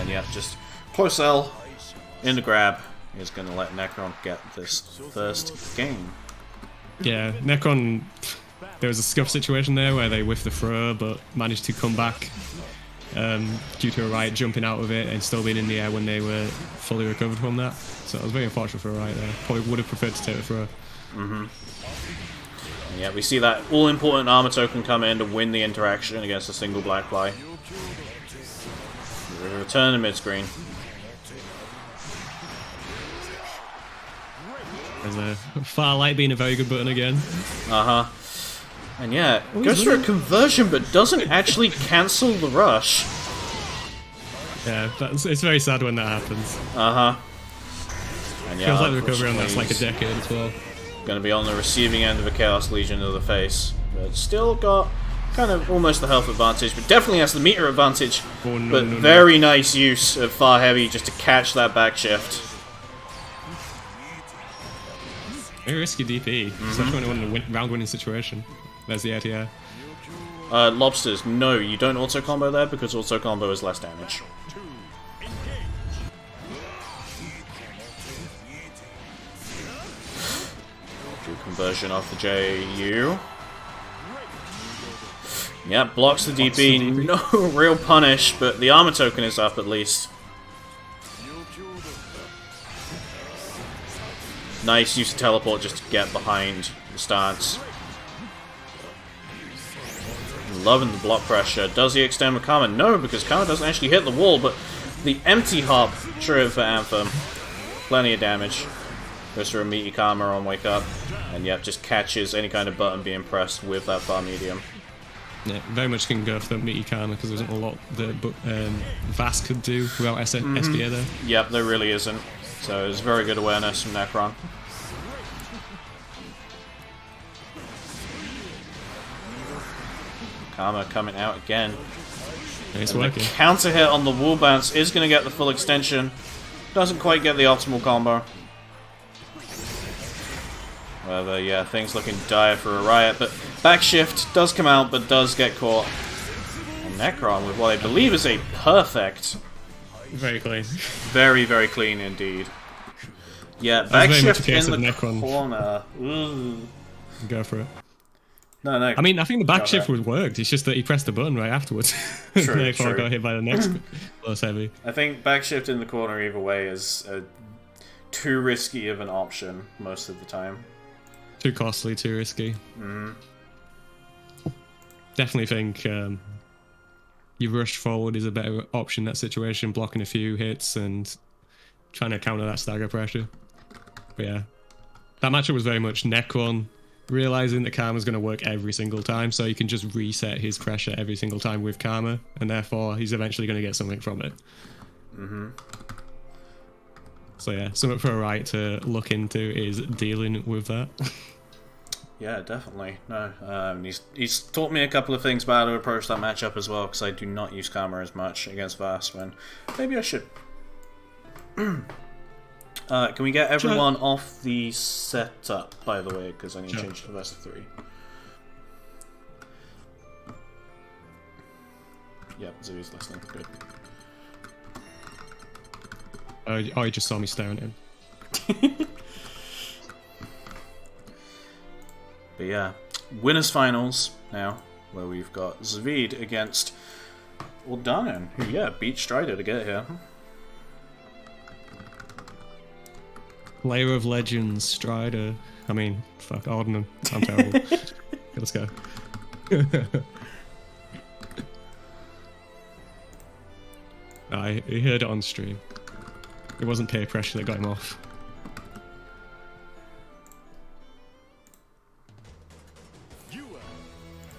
[SPEAKER 1] And yeah, just close L in the grab is going to let Necron get this first game.
[SPEAKER 2] Yeah, Necron, there was a scuff situation there where they whiffed the throw but managed to come back due to a Riot jumping out of it and still being in the air when they were fully recovered from that. So it was very unfortunate for a Riot there. Probably would have preferred to take the throw.
[SPEAKER 1] And yeah, we see that all-important armor token come in to win the interaction against a single Black Fly. Return to mid-screen.
[SPEAKER 2] There's a far light being a very good button again.
[SPEAKER 1] And yeah, goes for a conversion but doesn't actually cancel the rush.
[SPEAKER 2] Yeah, it's very sad when that happens.
[SPEAKER 1] And yeah,
[SPEAKER 2] Feels like the recovery on that's like a decade as well.
[SPEAKER 1] Gonna be on the receiving end of a Chaos Legion to the face. But still got kind of almost the health advantage, but definitely has the meter advantage.
[SPEAKER 2] Oh, no,
[SPEAKER 1] But
[SPEAKER 2] no, no.
[SPEAKER 1] very nice use of Far Heavy just to catch that back shift.
[SPEAKER 2] Very risky DP, especially when you're in a round-winning situation. There's the ATR.
[SPEAKER 1] Lobsters, no, you don't auto-combo there because auto-combo is less damage. Do conversion off the JU. Yeah, blocks the DP. No real punish, but the armor token is up at least. Nice use of teleport just to get behind the stance. Loving the block pressure. Does he extend with Karma? No, because Karma doesn't actually hit the wall, but the empty hop true for Anthem. Plenty of damage. Goes for a meaty Karma on Wake Up. And yep, just catches any kind of button being pressed with that far medium.
[SPEAKER 2] Yeah, very much can go for the meaty Karma because there isn't a lot that Vass could do without SPA there.
[SPEAKER 1] Yep, there really isn't. So it's very good awareness from Necron. Karma coming out again.
[SPEAKER 2] It's
[SPEAKER 1] And
[SPEAKER 2] working.
[SPEAKER 1] the counter hit on the wall bounce is going to get the full extension. Doesn't quite get the optimal combo. However, yeah, things looking dire for a Riot, but back shift does come out, but does get caught. And Necron with what I believe is a perfect.
[SPEAKER 2] Very clean.
[SPEAKER 1] Very, very clean indeed. Yeah, back
[SPEAKER 2] very much a
[SPEAKER 1] shift
[SPEAKER 2] case
[SPEAKER 1] in
[SPEAKER 2] of
[SPEAKER 1] the
[SPEAKER 2] Necron.
[SPEAKER 1] corner. Ooh.
[SPEAKER 2] Go for it.
[SPEAKER 1] No, no.
[SPEAKER 2] I mean, I think the back
[SPEAKER 1] Got
[SPEAKER 2] shift
[SPEAKER 1] that.
[SPEAKER 2] would worked. It's just that he pressed the button right afterwards.
[SPEAKER 1] True,
[SPEAKER 2] Therefore
[SPEAKER 1] true.
[SPEAKER 2] got hit by the next plus heavy.
[SPEAKER 1] I think back shift in the corner either way is too risky of an option most of the time.
[SPEAKER 2] Too costly, too risky. Definitely think you rush forward is a better option in that situation, blocking a few hits and trying to counter that stagger pressure. But yeah, that matchup was very much Necron realizing that Karma's going to work every single time, so you can just reset his pressure every single time with Karma, and therefore he's eventually going to get something from it. So yeah, something for a Riot to look into is dealing with that.
[SPEAKER 1] Yeah, definitely. No, he's taught me a couple of things about how to approach that matchup as well, because I do not use Karma as much against Vast when maybe I should. Can we get everyone off the setup, by the way, because I need to change to the best of 3. Yep, Zooey's listening. Good.
[SPEAKER 2] Oh, he just saw me staring at him.
[SPEAKER 1] But yeah, winners finals now, where we've got Zvid against Ordinance, who beat Strider to get here.
[SPEAKER 2] Layer of Legends, Strider. I mean, fuck, Ordinance. I'm terrible. Let's go. He heard it on stream. It wasn't peer pressure that got him off.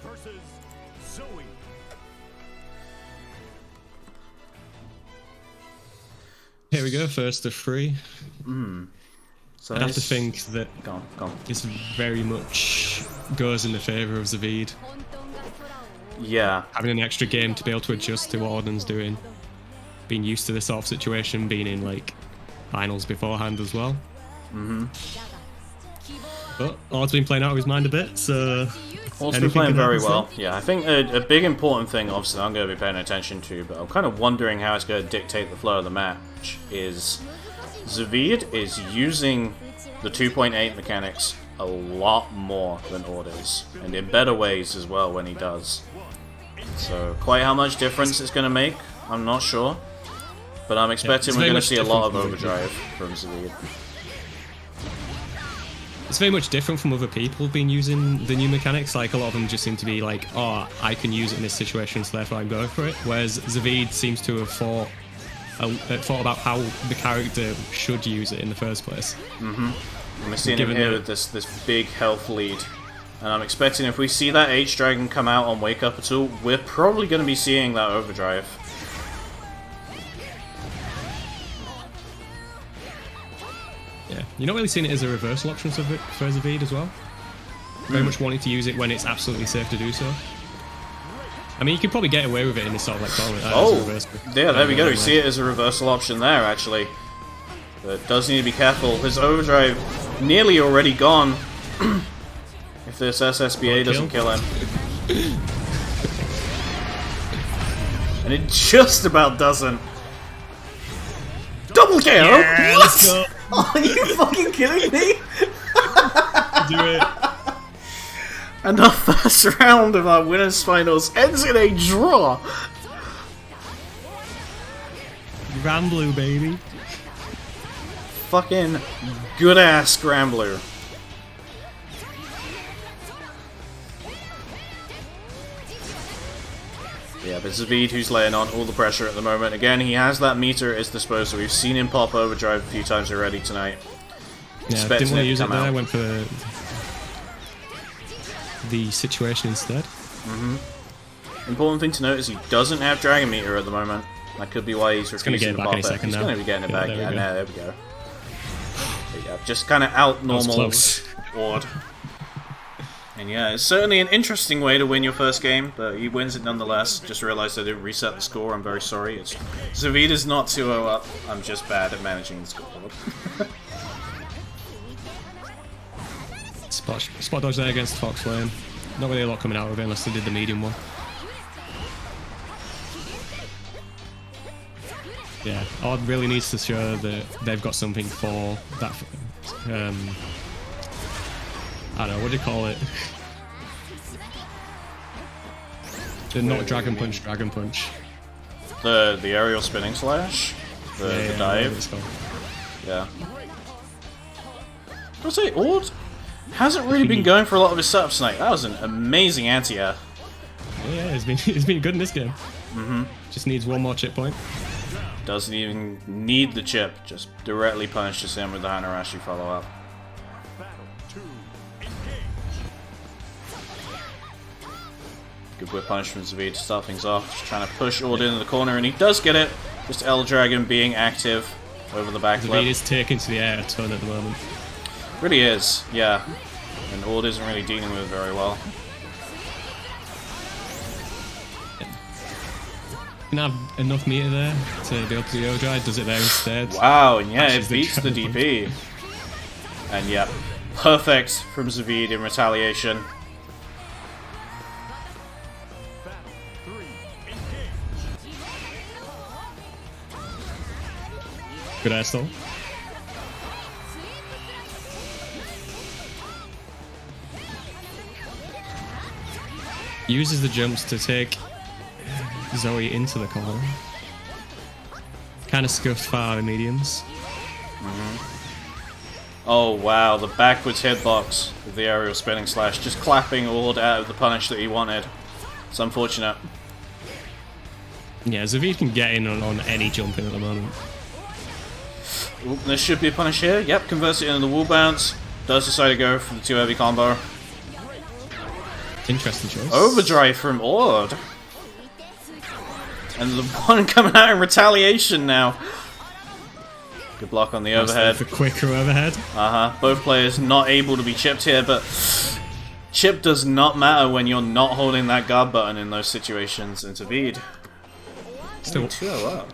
[SPEAKER 3] Versus Zoe.
[SPEAKER 2] Here we go, first of 3.
[SPEAKER 1] So
[SPEAKER 2] I'd have to think that
[SPEAKER 1] Go on.
[SPEAKER 2] this very much goes in the favour of Zvid.
[SPEAKER 1] Yeah,
[SPEAKER 2] Having an extra game to be able to adjust to what Ordinance doing. Being used to this sort of situation, being in like finals beforehand as well. But Ord's been playing out of his mind a bit, so...
[SPEAKER 1] also been playing very well. Yeah, I think a big important thing, obviously, I'm going to be paying attention to, but I'm kind of wondering how it's going to dictate the flow of the match, is Zvid is using the 2.8 mechanics a lot more than Ord is, and in better ways as well when he does. So, quite how much difference it's going to make, I'm not sure. But I'm expecting we're going to see a lot of overdrive from Zvid.
[SPEAKER 2] It's very much different from other people being using the new mechanics. Like, a lot of them just seem to be like, oh, I can use it in this situation, so therefore I'm going for it. Whereas Zvid seems to have thought about how the character should use it in the first place.
[SPEAKER 1] And we're seeing him here with this big health lead. And I'm expecting if we see that H-Dragon come out on Wake Up at all, we're probably going to be seeing that overdrive.
[SPEAKER 2] Yeah, you're not really seeing it as a reversal option for Zvid as well. Very much wanting to use it when it's absolutely safe to do so. I mean, you could probably get away with it in this sort of like tournament.
[SPEAKER 1] Yeah, there we go. We see it as a reversal option there, actually. But does need to be careful. His overdrive nearly already gone. If this SSBA doesn't kill him. And it just about doesn't. Double KO?
[SPEAKER 2] Yeah,
[SPEAKER 1] What?
[SPEAKER 2] let's go.
[SPEAKER 1] Are you fucking kidding me?
[SPEAKER 2] Do it.
[SPEAKER 1] And our first round of our winners finals ends in a draw.
[SPEAKER 2] Granblue, baby.
[SPEAKER 1] Fucking good ass Scrambler. Yeah, but Zvid, who's laying on all the pressure at the moment. Again, he has that meter at his disposal. We've seen him pop overdrive a few times already tonight.
[SPEAKER 2] Yeah, didn't want to use it there. I went for the situation instead.
[SPEAKER 1] Important thing to note is he doesn't have Dragon Meter at the moment. That could be why he's refusing to pop it. He's going to be getting it back. Yeah, there we go. But yeah, just kind of out normal
[SPEAKER 2] close.
[SPEAKER 1] Ord. And yeah, it's certainly an interesting way to win your first game, but he wins it nonetheless. Just realized I didn't reset the score, I'm very sorry. Zavita's not 2-0 up, I'm just bad at managing the scoreboard.
[SPEAKER 2] Spot dodge there against Fox Flame. Not really a lot coming out of it unless they did the medium one. Yeah, Odd really needs to show that they've got something for that. I don't know, what do you call it? The not Dragon Punch, Dragon Punch.
[SPEAKER 1] The aerial spinning slash? The dive? Yeah. I'll say, Ord hasn't really been going for a lot of his setups tonight. That was an amazing anti-air.
[SPEAKER 2] Yeah, he's been good in this game. Just needs one more chip point.
[SPEAKER 1] Doesn't even need the chip, just directly punishes him with the Hanarashi follow-up. Good whip punish from Zavita to start things off. Just trying to push Ord into the corner, and he does get it. Just L Dragon being active over the back flip.
[SPEAKER 2] Zavita's taken to the air a ton at the moment.
[SPEAKER 1] Really is, yeah. And Ord isn't really dealing with it very well.
[SPEAKER 2] Can have enough meter there to be able to do overdrive. Does it there instead?
[SPEAKER 1] Wow, and yeah,
[SPEAKER 2] Actually,
[SPEAKER 1] it beats the DP. And yeah, perfect from Zavita in retaliation.
[SPEAKER 2] Good air stall. Uses the jumps to take Zoe into the corner. Kind of scuffed far in mediums.
[SPEAKER 1] Oh wow, the backwards hitbox with the aerial spinning slash, just clapping Ord out of the punish that he wanted. It's unfortunate.
[SPEAKER 2] Yeah, Zavita can get in on any jumping at the moment.
[SPEAKER 1] Ooh, there should be a punish here. Yep, converts it into the wall bounce. Does decide to go for the 2 heavy combo.
[SPEAKER 2] Interesting choice.
[SPEAKER 1] Overdrive from Ord. And the one coming out in retaliation now. Good block on the overhead.
[SPEAKER 2] The quicker overhead.
[SPEAKER 1] Both players not able to be chipped here, but chip does not matter when you're not holding that guard button in those situations. And Zavid.
[SPEAKER 2] Still
[SPEAKER 1] 2-0 up.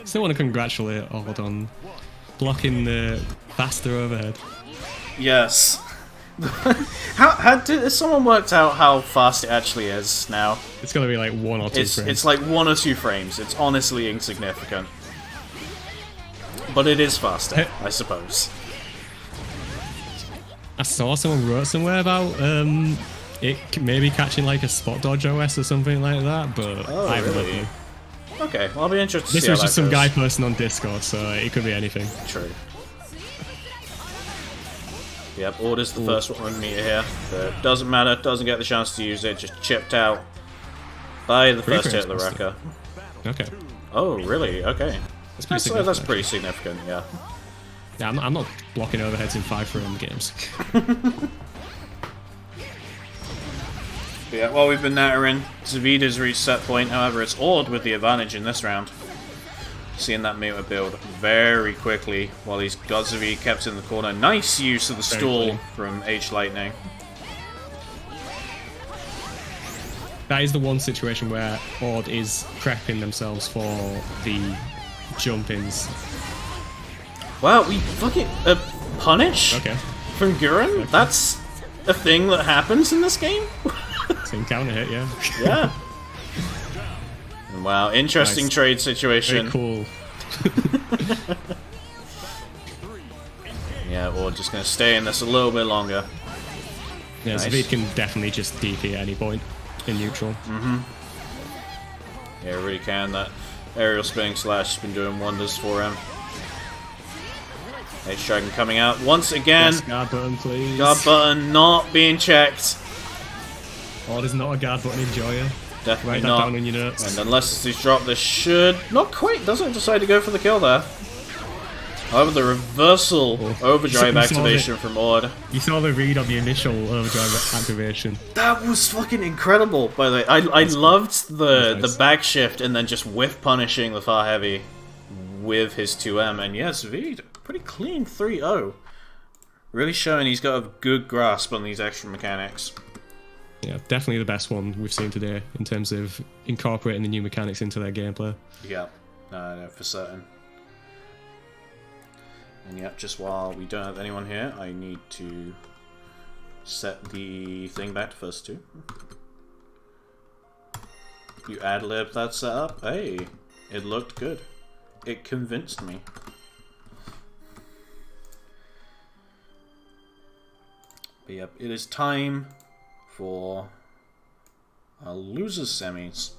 [SPEAKER 2] Still want to congratulate Ord on blocking the faster overhead.
[SPEAKER 1] Yes. Has someone worked out how fast it actually is now?
[SPEAKER 2] It's gonna be like 1 or 2 frames.
[SPEAKER 1] It's like 1 or 2 frames. It's honestly insignificant. But it is faster, I suppose.
[SPEAKER 2] I saw someone wrote somewhere about it maybe catching like a spot dodge OS or something like that, but I haven't
[SPEAKER 1] really?
[SPEAKER 2] looked.
[SPEAKER 1] Okay, well, I'll be interested to see
[SPEAKER 2] This
[SPEAKER 1] how
[SPEAKER 2] was
[SPEAKER 1] that
[SPEAKER 2] just some
[SPEAKER 1] goes.
[SPEAKER 2] guy posting on Discord, so it could be anything.
[SPEAKER 1] True. Yep, Order's the first one meter here. But doesn't matter, doesn't get the chance to use it, just chipped out by the first hit of the wrecker.
[SPEAKER 2] Okay.
[SPEAKER 1] Oh, really? Okay. That's
[SPEAKER 2] pretty
[SPEAKER 1] pretty significant, yeah.
[SPEAKER 2] Yeah, I'm not blocking overheads in 5 frame games.
[SPEAKER 1] Yeah, while we've been nattering, Zavita's reached set point, however it's Ord with the advantage in this round. Seeing that meter build very quickly while he's got Zavita kept in the corner. Nice use of the stall from H Lightning.
[SPEAKER 2] That is the one situation where Ord is prepping themselves for the jump-ins.
[SPEAKER 1] Wow, we fucking... punish?
[SPEAKER 2] Okay.
[SPEAKER 1] From Gurren?
[SPEAKER 2] Okay.
[SPEAKER 1] That's a thing that happens in this game?
[SPEAKER 2] Same counter hit, yeah.
[SPEAKER 1] Yeah. Wow, interesting trade situation.
[SPEAKER 2] Very cool.
[SPEAKER 1] Yeah, we're just going to stay in this a little bit longer.
[SPEAKER 2] Yeah,
[SPEAKER 1] Nice.
[SPEAKER 2] Zavid can definitely just DP at any point in neutral.
[SPEAKER 1] Yeah, really can. That aerial spinning slash has been doing wonders for him. H-Dragon coming out once again.
[SPEAKER 2] Yes, guard button, please.
[SPEAKER 1] Guard button not being checked.
[SPEAKER 2] Ord is not a guard button enjoyer.
[SPEAKER 1] Definitely
[SPEAKER 2] Write that
[SPEAKER 1] not.
[SPEAKER 2] down on your notes.
[SPEAKER 1] And unless it's dropped, this should... Not quite, doesn't decide to go for the kill there. However, the reversal overdrive
[SPEAKER 2] You saw
[SPEAKER 1] activation from Ord.
[SPEAKER 2] You saw the read on the initial overdrive activation.
[SPEAKER 1] That was fucking incredible, by the way. I loved the
[SPEAKER 2] nice.
[SPEAKER 1] back shift and then just whiff punishing the far heavy with his 2M. And yes, Zavid, pretty clean 3-0. Really showing he's got a good grasp on these extra mechanics.
[SPEAKER 2] Yeah, definitely the best one we've seen today in terms of incorporating the new mechanics into their gameplay.
[SPEAKER 1] Yeah, no, for certain. And yep, just while we don't have anyone here, I need to set the thing back to first 2. You ad-libbed that setup? Hey, it looked good. It convinced me. But yep, it is time for our losers semis.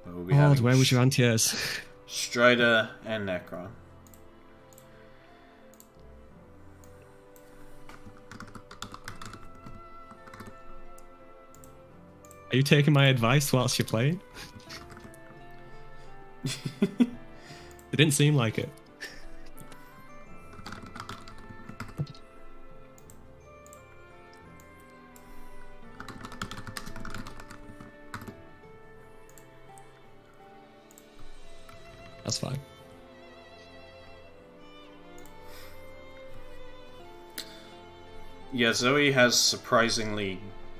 [SPEAKER 1] We'll be having
[SPEAKER 2] where was your anti-airs?
[SPEAKER 1] Strider and Necron.
[SPEAKER 2] Are you taking my advice whilst you're playing? It didn't seem like it. That's fine.
[SPEAKER 1] Yeah, Zoe has surprisingly,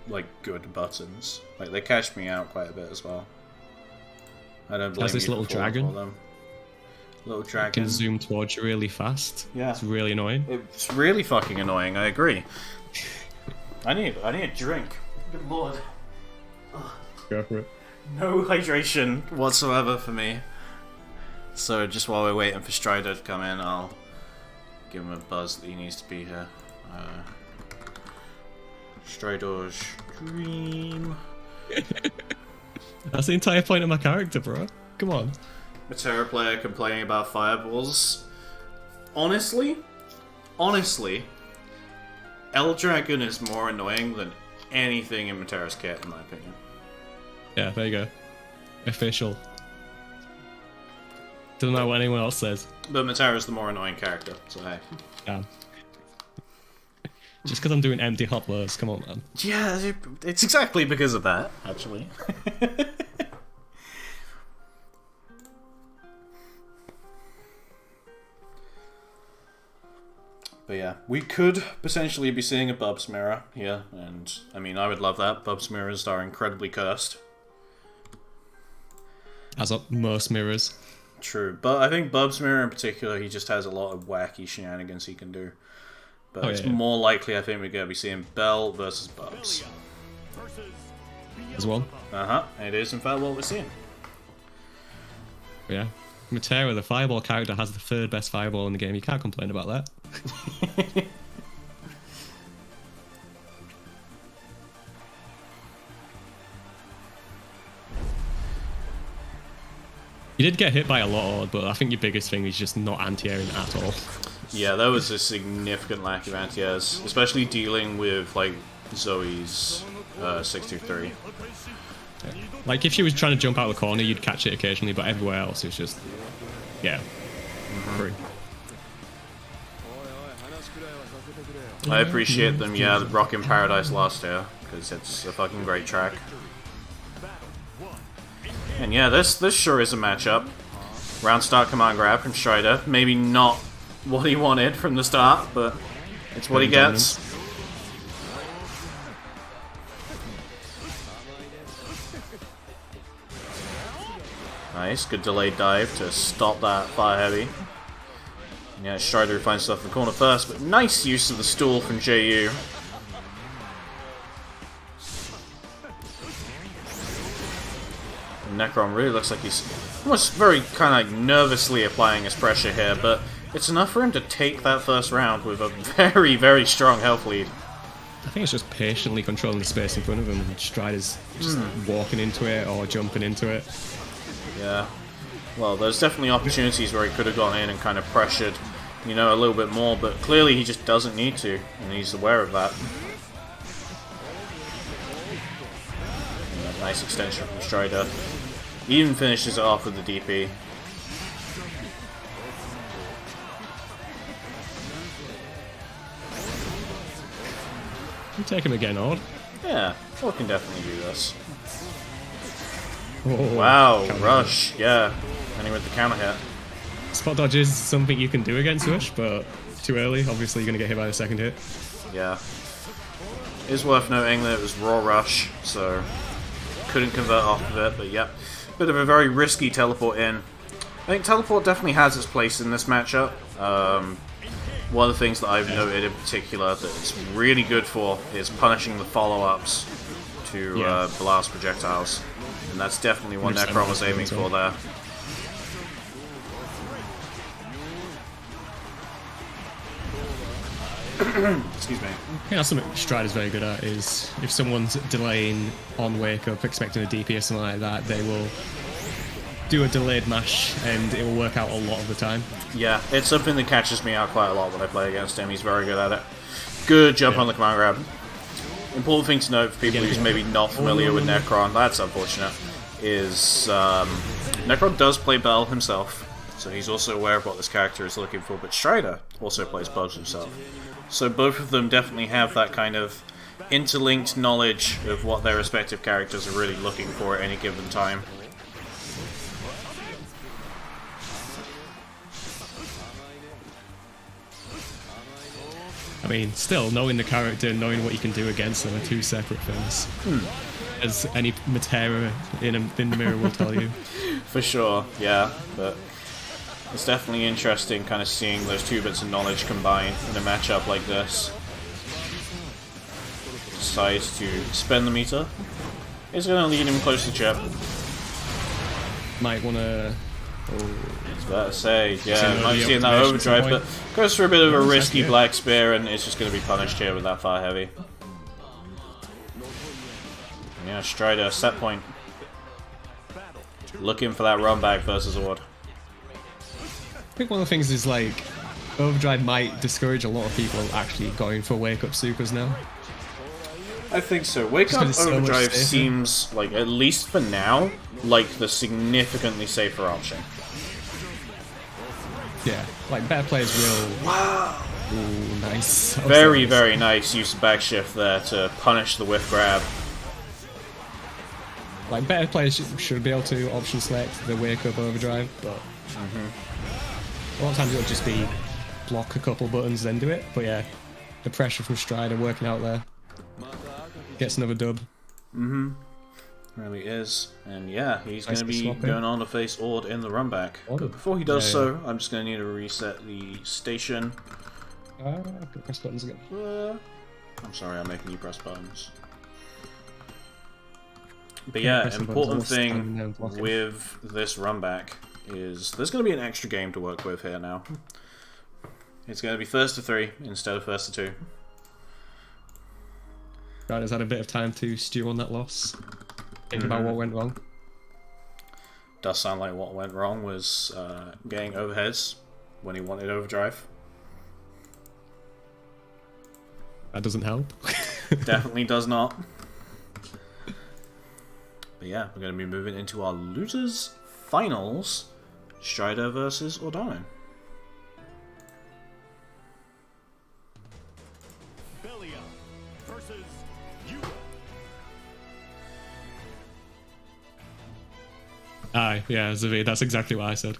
[SPEAKER 1] like, good buttons. Like, they catch me out quite a bit as well. I don't blame
[SPEAKER 2] Has this
[SPEAKER 1] you
[SPEAKER 2] little
[SPEAKER 1] for falling
[SPEAKER 2] dragon?
[SPEAKER 1] for them. Little
[SPEAKER 2] It
[SPEAKER 1] dragon.
[SPEAKER 2] can zoom towards you really fast.
[SPEAKER 1] Yeah.
[SPEAKER 2] It's really annoying.
[SPEAKER 1] It's really fucking annoying, I agree. I need a drink. Good lord.
[SPEAKER 2] Go for it.
[SPEAKER 1] No hydration whatsoever for me. So just while we're waiting for Strider to come in, I'll give him a buzz that he needs to be here. Strider's dream.
[SPEAKER 2] That's the entire point of my character, bro. Come on.
[SPEAKER 1] A Terra player complaining about fireballs. Honestly, Eldragon is more annoying than anything in Matera's kit, in my opinion.
[SPEAKER 2] Yeah, there you go. Official. Doesn't matter what anyone else says.
[SPEAKER 1] But Matera's the more annoying character, so hey.
[SPEAKER 2] Yeah. Just because I'm doing empty hot loads, come on, man.
[SPEAKER 1] Yeah, it's exactly because of that, actually. But yeah, we could potentially be seeing a Bub's Mirror here, and I mean, I would love that. Bub's Mirrors are incredibly cursed.
[SPEAKER 2] As are most mirrors.
[SPEAKER 1] True, but I think Bub's Mirror in particular, he just has a lot of wacky shenanigans he can do. But it's more likely, I think, we're going to be seeing Bell versus Bubs.
[SPEAKER 2] As well.
[SPEAKER 1] It is in fact what we're seeing.
[SPEAKER 2] Yeah. Matera, the fireball character, has the third best fireball in the game. You can't complain about that. You did get hit by a lot, but I think your biggest thing is just not anti-airing at all.
[SPEAKER 1] Yeah, there was a significant lack of anti-airs, especially dealing with, like, Zoe's 623.
[SPEAKER 2] Yeah. Like, if she was trying to jump out of the corner, you'd catch it occasionally, but everywhere else, it's just... Yeah. Free.
[SPEAKER 1] I appreciate them, yeah, rocking Paradise Lost here, because it's a fucking great track. And yeah, this sure is a matchup. Round start command grab from Strider. Maybe not what he wanted from the start, but it's what he gets. Nice, good delayed dive to stop that fire heavy. And yeah, Strider finds stuff in the corner first, but nice use of the stool from JU. Necron really looks like he's almost very kind of like nervously applying his pressure here, but it's enough for him to take that first round with a very, very strong health lead.
[SPEAKER 2] I think it's just patiently controlling the space in front of him, and Strider's just walking into it or jumping into it.
[SPEAKER 1] Yeah. Well, there's definitely opportunities where he could have gone in and kind of pressured, you know, a little bit more, but clearly he just doesn't need to, and he's aware of that. Yeah, nice extension from Strider. He even finishes it off with the DP.
[SPEAKER 2] You take him again, Ord.
[SPEAKER 1] Yeah, Thor can definitely do this.
[SPEAKER 2] Oh,
[SPEAKER 1] Wow, rush, yeah. And he with the counter hit.
[SPEAKER 2] Spot dodge is something you can do against Rush, but too early. Obviously, you're going to get hit by the second hit.
[SPEAKER 1] Yeah. It is worth noting that it was raw rush, so couldn't convert off of it, but yep. Bit of a very risky teleport in. I think teleport definitely has its place in this matchup. One of the things that I've noted in particular that it's really good for is punishing the follow-ups to blast projectiles. And that's definitely what Necron was aiming for there. Excuse me.
[SPEAKER 2] I think that's something Strider's very good at, is if someone's delaying on wake up, expecting a DP or something like that, they will do a delayed mash and it will work out a lot of the time.
[SPEAKER 1] Yeah, it's something that catches me out quite a lot when I play against him. He's very good at it. Good jump on the command grab. Important thing to note for people who's maybe not familiar with Necron, that's unfortunate, is Necron does play Bell himself, so he's also aware of what this character is looking for, but Strider also plays Bugs himself. So both of them definitely have that kind of interlinked knowledge of what their respective characters are really looking for at any given time.
[SPEAKER 2] I mean, still, knowing the character and knowing what you can do against them are two separate things. As any Matera in the mirror will tell you.
[SPEAKER 1] For sure, yeah, but it's definitely interesting kind of seeing those two bits of knowledge combine in a matchup like this. Decides to spend the meter. It's going to lead him close to Chip.
[SPEAKER 2] Might want to...
[SPEAKER 1] I was about to say, yeah, might see in that overdrive, but goes for a bit of a risky Black Spear, and it's just going to be punished here with that Fire Heavy. Yeah, Strider, set point. Looking for that run back versus Ord.
[SPEAKER 2] I think one of the things is, like, overdrive might discourage a lot of people actually going for wake-up Sukas now.
[SPEAKER 1] I think so. Wake Up Overdrive seems, like, at least for now, like the significantly safer option.
[SPEAKER 2] Yeah, like better players will...
[SPEAKER 1] Wow!
[SPEAKER 2] Ooh, nice.
[SPEAKER 1] Very, very nice use of backshift there to punish the whiff grab.
[SPEAKER 2] Like, better players should be able to option select the wake up overdrive, but a lot of times it'll just be block a couple buttons then do it. But yeah, the pressure from Strider working out there. Gets another dub.
[SPEAKER 1] Really is. And yeah, he's going to be going on to face Ord in the run back. But before he does so, I'm just going to need to reset the station.
[SPEAKER 2] Press buttons again.
[SPEAKER 1] I'm sorry, I'm making you press buttons. But yeah, important thing with this run back is there's going to be an extra game to work with here now. It's going to be first to 3 instead of first to 2.
[SPEAKER 2] Strider's had a bit of time to stew on that loss. Think about what went wrong.
[SPEAKER 1] Does sound like what went wrong was getting overheads when he wanted overdrive.
[SPEAKER 2] That doesn't help.
[SPEAKER 1] Definitely does not. But yeah, we're going to be moving into our losers finals. Strider versus Ordinance.
[SPEAKER 2] Aye, yeah, Zavi, that's exactly what I said.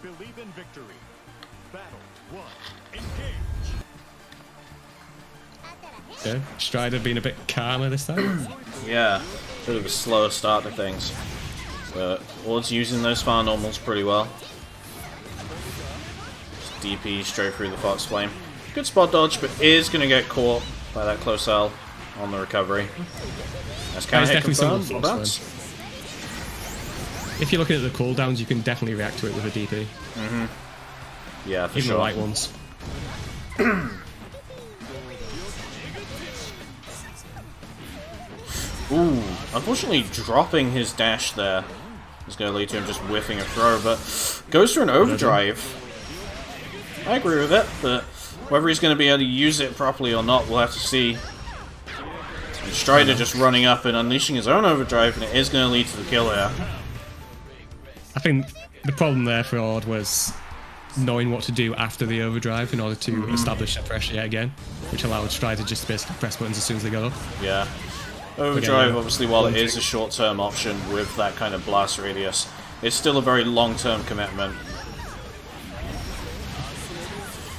[SPEAKER 3] Believe in victory. Battle 1. Engage.
[SPEAKER 2] Yeah, Strider being a bit calmer this time.
[SPEAKER 1] Yeah, bit of a slower start to things. But Ord's using those fire normals pretty well. Just DP straight through the Fox Flame. Good spot dodge, but is going to get caught by that close L on the recovery. That's kind of hit confirmed. Well done.
[SPEAKER 2] If you're looking at the cooldowns, you can definitely react to it with a DP.
[SPEAKER 1] Yeah, for
[SPEAKER 2] even
[SPEAKER 1] sure.
[SPEAKER 2] the light ones.
[SPEAKER 1] Ooh, unfortunately dropping his dash there is going to lead to him just whiffing a throw, but goes for an overdrive. I agree with it, but whether he's going to be able to use it properly or not, we'll have to see. And Strider just running up and unleashing his own overdrive, and it is going to lead to the kill here.
[SPEAKER 2] I think the problem there for Ord was knowing what to do after the overdrive in order to establish that pressure yet again, which allowed Strider just to basically press buttons as soon as they got up.
[SPEAKER 1] Yeah. Overdrive, obviously, while it is a short-term option with that kind of blast radius, it's still a very long-term commitment.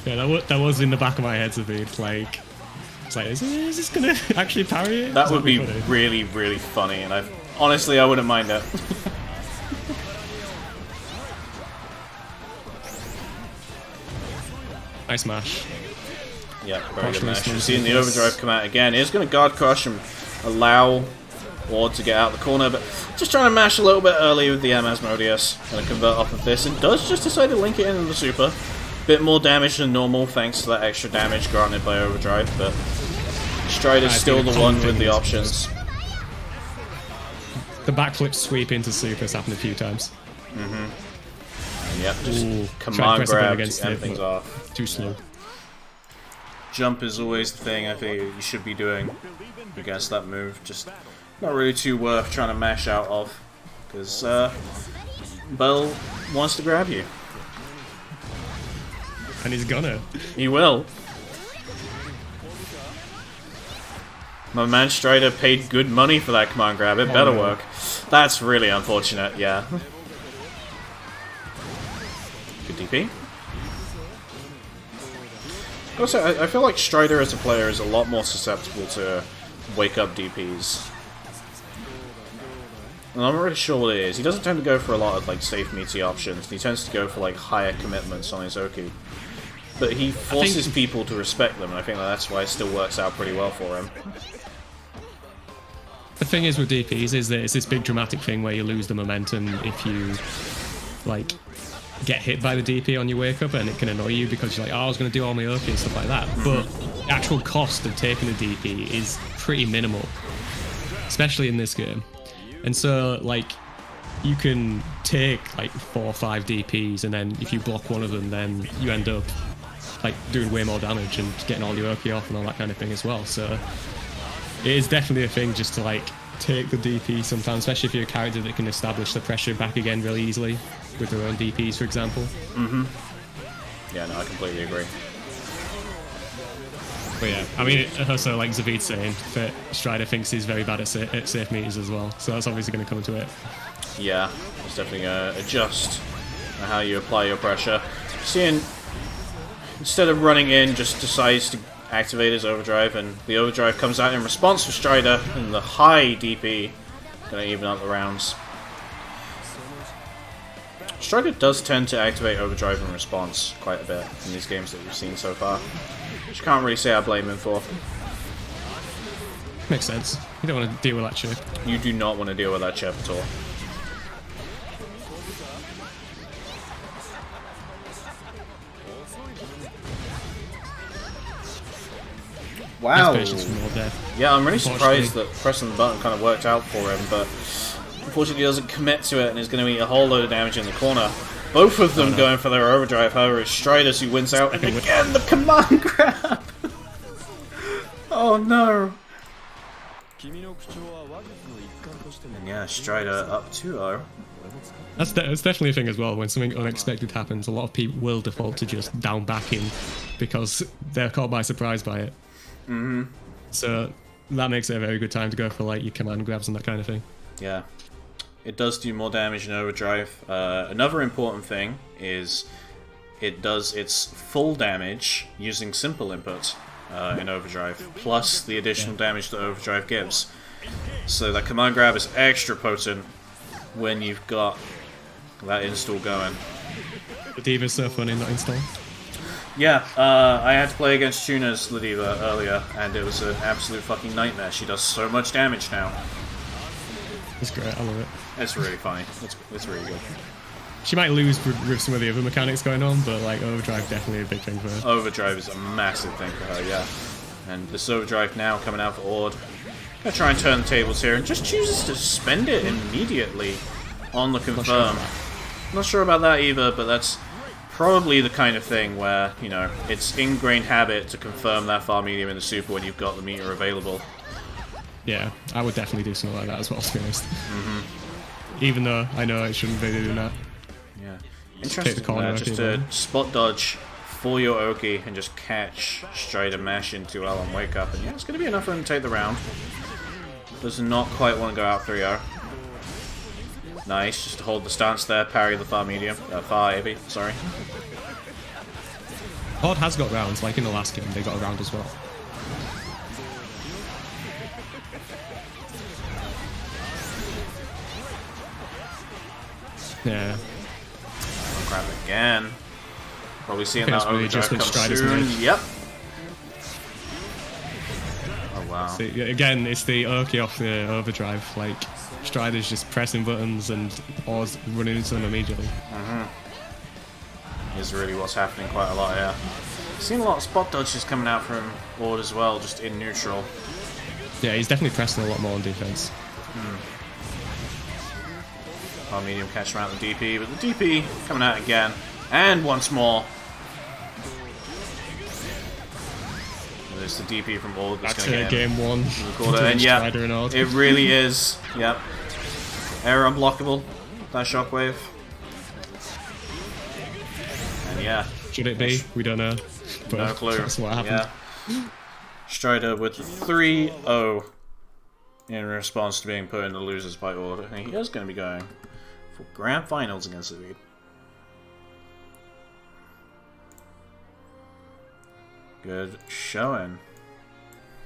[SPEAKER 2] Yeah, that was in the back of my head, Zavid. Like, it's like, is this gonna actually parry it?
[SPEAKER 1] That would be really, really funny, and honestly, I wouldn't mind it.
[SPEAKER 2] Nice mash.
[SPEAKER 1] Yeah, very good mash. You're seeing the overdrive come out again. It's going to guard crush and allow Ward to get out the corner, but just trying to mash a little bit early with the Asmodeus. Going to convert off of this, and does just decide to link it in the super. Bit more damage than normal thanks to that extra damage granted by overdrive, but Strider's still the one with the options.
[SPEAKER 2] The backflip sweep into super has happened a few times.
[SPEAKER 1] Yep, just command grab to end things off.
[SPEAKER 2] Too slow.
[SPEAKER 1] Jump is always the thing I think you should be doing against that move. Just not really too worth trying to mash out of, because Bell wants to grab you.
[SPEAKER 2] And he's gonna.
[SPEAKER 1] He will. My man Strider paid good money for that command grab. It better work. That's really unfortunate, yeah. Good DP. Also, I feel like Strider as a player is a lot more susceptible to wake up DPs. And I'm not really sure what it is. He doesn't tend to go for a lot of like safe meaty options. He tends to go for like higher commitments on his Oki. But he forces people to respect them, and I think that's why it still works out pretty well for him.
[SPEAKER 2] The thing is with DPs is that it's this big dramatic thing where you lose the momentum if you like get hit by the DP on your wake up, and it can annoy you because you're like, oh, I was going to do all my Oki and stuff like that. But the actual cost of taking a DP is pretty minimal, especially in this game. And so like you can take like 4 or 5 DPs, and then if you block one of them, then you end up like doing way more damage and getting all your Oki off and all that kind of thing as well. So it is definitely a thing just to like take the DP sometimes, especially if you're a character that can establish the pressure back again really easily with their own DPs, for example.
[SPEAKER 1] Yeah, no, I completely agree.
[SPEAKER 2] But yeah, I mean, also like Zavid's saying, that Strider thinks he's very bad at safe meters as well, so that's obviously going to come to it.
[SPEAKER 1] Yeah, it's definitely going to adjust how you apply your pressure. Seeing, instead of running in, just decides to activate his overdrive, and the overdrive comes out in response for Strider, and the high DP going to even up the rounds. Strider does tend to activate overdrive in response quite a bit in these games that we've seen so far, which I can't really say I blame him for.
[SPEAKER 2] Makes sense. You don't want to deal with that chip.
[SPEAKER 1] You do not want to deal with that chip at all. Wow. Yeah, I'm really surprised that pressing the button kind of worked out for him, but unfortunately he doesn't commit to it and is going to eat a whole load of damage in the corner. Both of them going for their overdrive, however, it's Strider who wins out, and again the command grab! Oh no! And yeah, Strider up 2-0.
[SPEAKER 2] That's definitely a thing as well. When something unexpected happens, a lot of people will default to just down backing because they're caught by surprise by it. So that makes it a very good time to go for like your command grabs and that kind of thing.
[SPEAKER 1] Yeah, it does do more damage in overdrive. Another important thing is it does its full damage using simple input in overdrive, plus the additional damage that overdrive gives. So that command grab is extra potent when you've got that install going.
[SPEAKER 2] The Diva's so funny in that install.
[SPEAKER 1] Yeah, I had to play against Tuna's Ladiva earlier, and it was an absolute fucking nightmare. She does so much damage now.
[SPEAKER 2] It's great, I love it.
[SPEAKER 1] It's really funny. It's really good.
[SPEAKER 2] She might lose with some of the other mechanics going on, but like overdrive definitely a big thing for her.
[SPEAKER 1] Overdrive is a massive thing for her, yeah. And this overdrive now coming out for Ord. Gonna try and turn the tables here, and just chooses to spend it immediately on the confirm. Not sure about that either, but that's probably the kind of thing where, you know, it's ingrained habit to confirm that far medium in the super when you've got the meter available.
[SPEAKER 2] Yeah, I would definitely do something like that as well, to be honest. Even though I know I shouldn't be doing that.
[SPEAKER 1] Yeah.
[SPEAKER 2] Take the
[SPEAKER 1] Interesting,
[SPEAKER 2] corner
[SPEAKER 1] just to spot dodge for your Oki and just catch Strider mash into L on wake up. And yeah, it's going to be enough for him to take the round. Does not quite want to go out 3-0. Nice, just to hold the stance there, parry the far medium. Far AB, sorry.
[SPEAKER 2] Ord has got rounds, like in the last game, they got a round as well. Yeah.
[SPEAKER 1] Grab again. Probably seeing
[SPEAKER 2] Okay,
[SPEAKER 1] that overdrive come soon. Yep. Oh wow.
[SPEAKER 2] See, again, it's the Oki off the overdrive. Like, Strider's just pressing buttons and Ord's running into them immediately.
[SPEAKER 1] Is really what's happening quite a lot here. Seen a lot of spot dodges coming out from Ord as well, just in neutral.
[SPEAKER 2] Yeah, he's definitely pressing a lot more on defense.
[SPEAKER 1] Our medium catch around the DP, but the DP coming out again. And once more. There's the DP from Ord that's going to get
[SPEAKER 2] game one.
[SPEAKER 1] And yeah, it really is. Yep. Air unblockable. That shockwave. And yeah.
[SPEAKER 2] Should it be? We don't know. But
[SPEAKER 1] no clue.
[SPEAKER 2] That's what happened.
[SPEAKER 1] Yeah. Strider with the 3-0 in response to being put in the losers by Ord. And he is going to be going for grand finals against David. Good showing.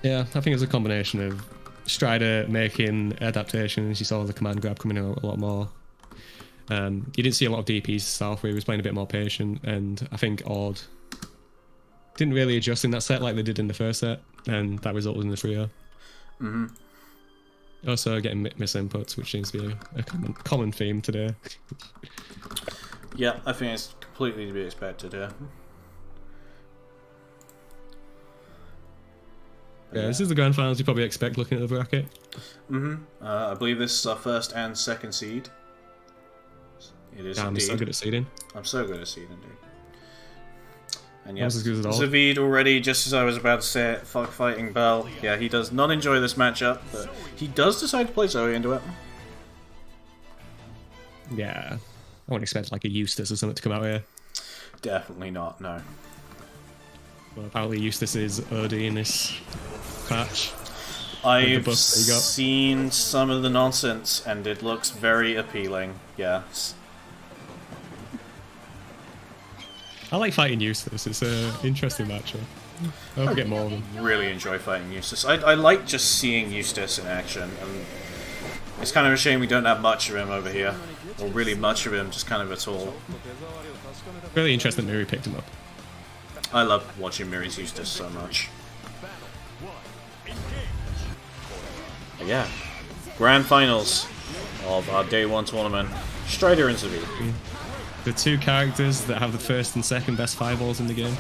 [SPEAKER 2] Yeah, I think it's a combination of Strider making adaptations. You saw the command grab coming out a lot more. You didn't see a lot of DPs to start off with. He was playing a bit more patient, and I think Ord didn't really adjust in that set like they did in the first set, and that resulted in the 3-0. Also getting misinputs, which seems to be a common theme today.
[SPEAKER 1] Yeah, I think it's completely to be expected here.
[SPEAKER 2] Yeah, this is the grand finals you probably expect looking at the bracket.
[SPEAKER 1] I believe this is our first and second seed. It is
[SPEAKER 2] I'm
[SPEAKER 1] indeed.
[SPEAKER 2] so good at seeding.
[SPEAKER 1] I'm so good at seeding, dude. And yes,
[SPEAKER 2] as good as all.
[SPEAKER 1] Zavid already, just as I was about to say it, fuck fighting Bell. Yeah, he does not enjoy this matchup, but he does decide to play Zoe into it.
[SPEAKER 2] Yeah, I wouldn't expect like a Eustace or something to come out here.
[SPEAKER 1] Definitely not, no.
[SPEAKER 2] Well, apparently Eustace is OD in this patch.
[SPEAKER 1] I've seen some of the nonsense, and it looks very appealing. Yes.
[SPEAKER 2] I like fighting Eustace. It's an interesting matchup. I hope we get more of them.
[SPEAKER 1] Really enjoy fighting Eustace. I like just seeing Eustace in action, and it's kind of a shame we don't have much of him over here, or really much of him, just kind of at all.
[SPEAKER 2] Really interesting that Miri picked him up.
[SPEAKER 1] I love watching Miri's Eustace so much. But yeah, grand finals of our day one tournament. Strider and Zavid.
[SPEAKER 2] The two characters that have the first and second best fireballs in the game.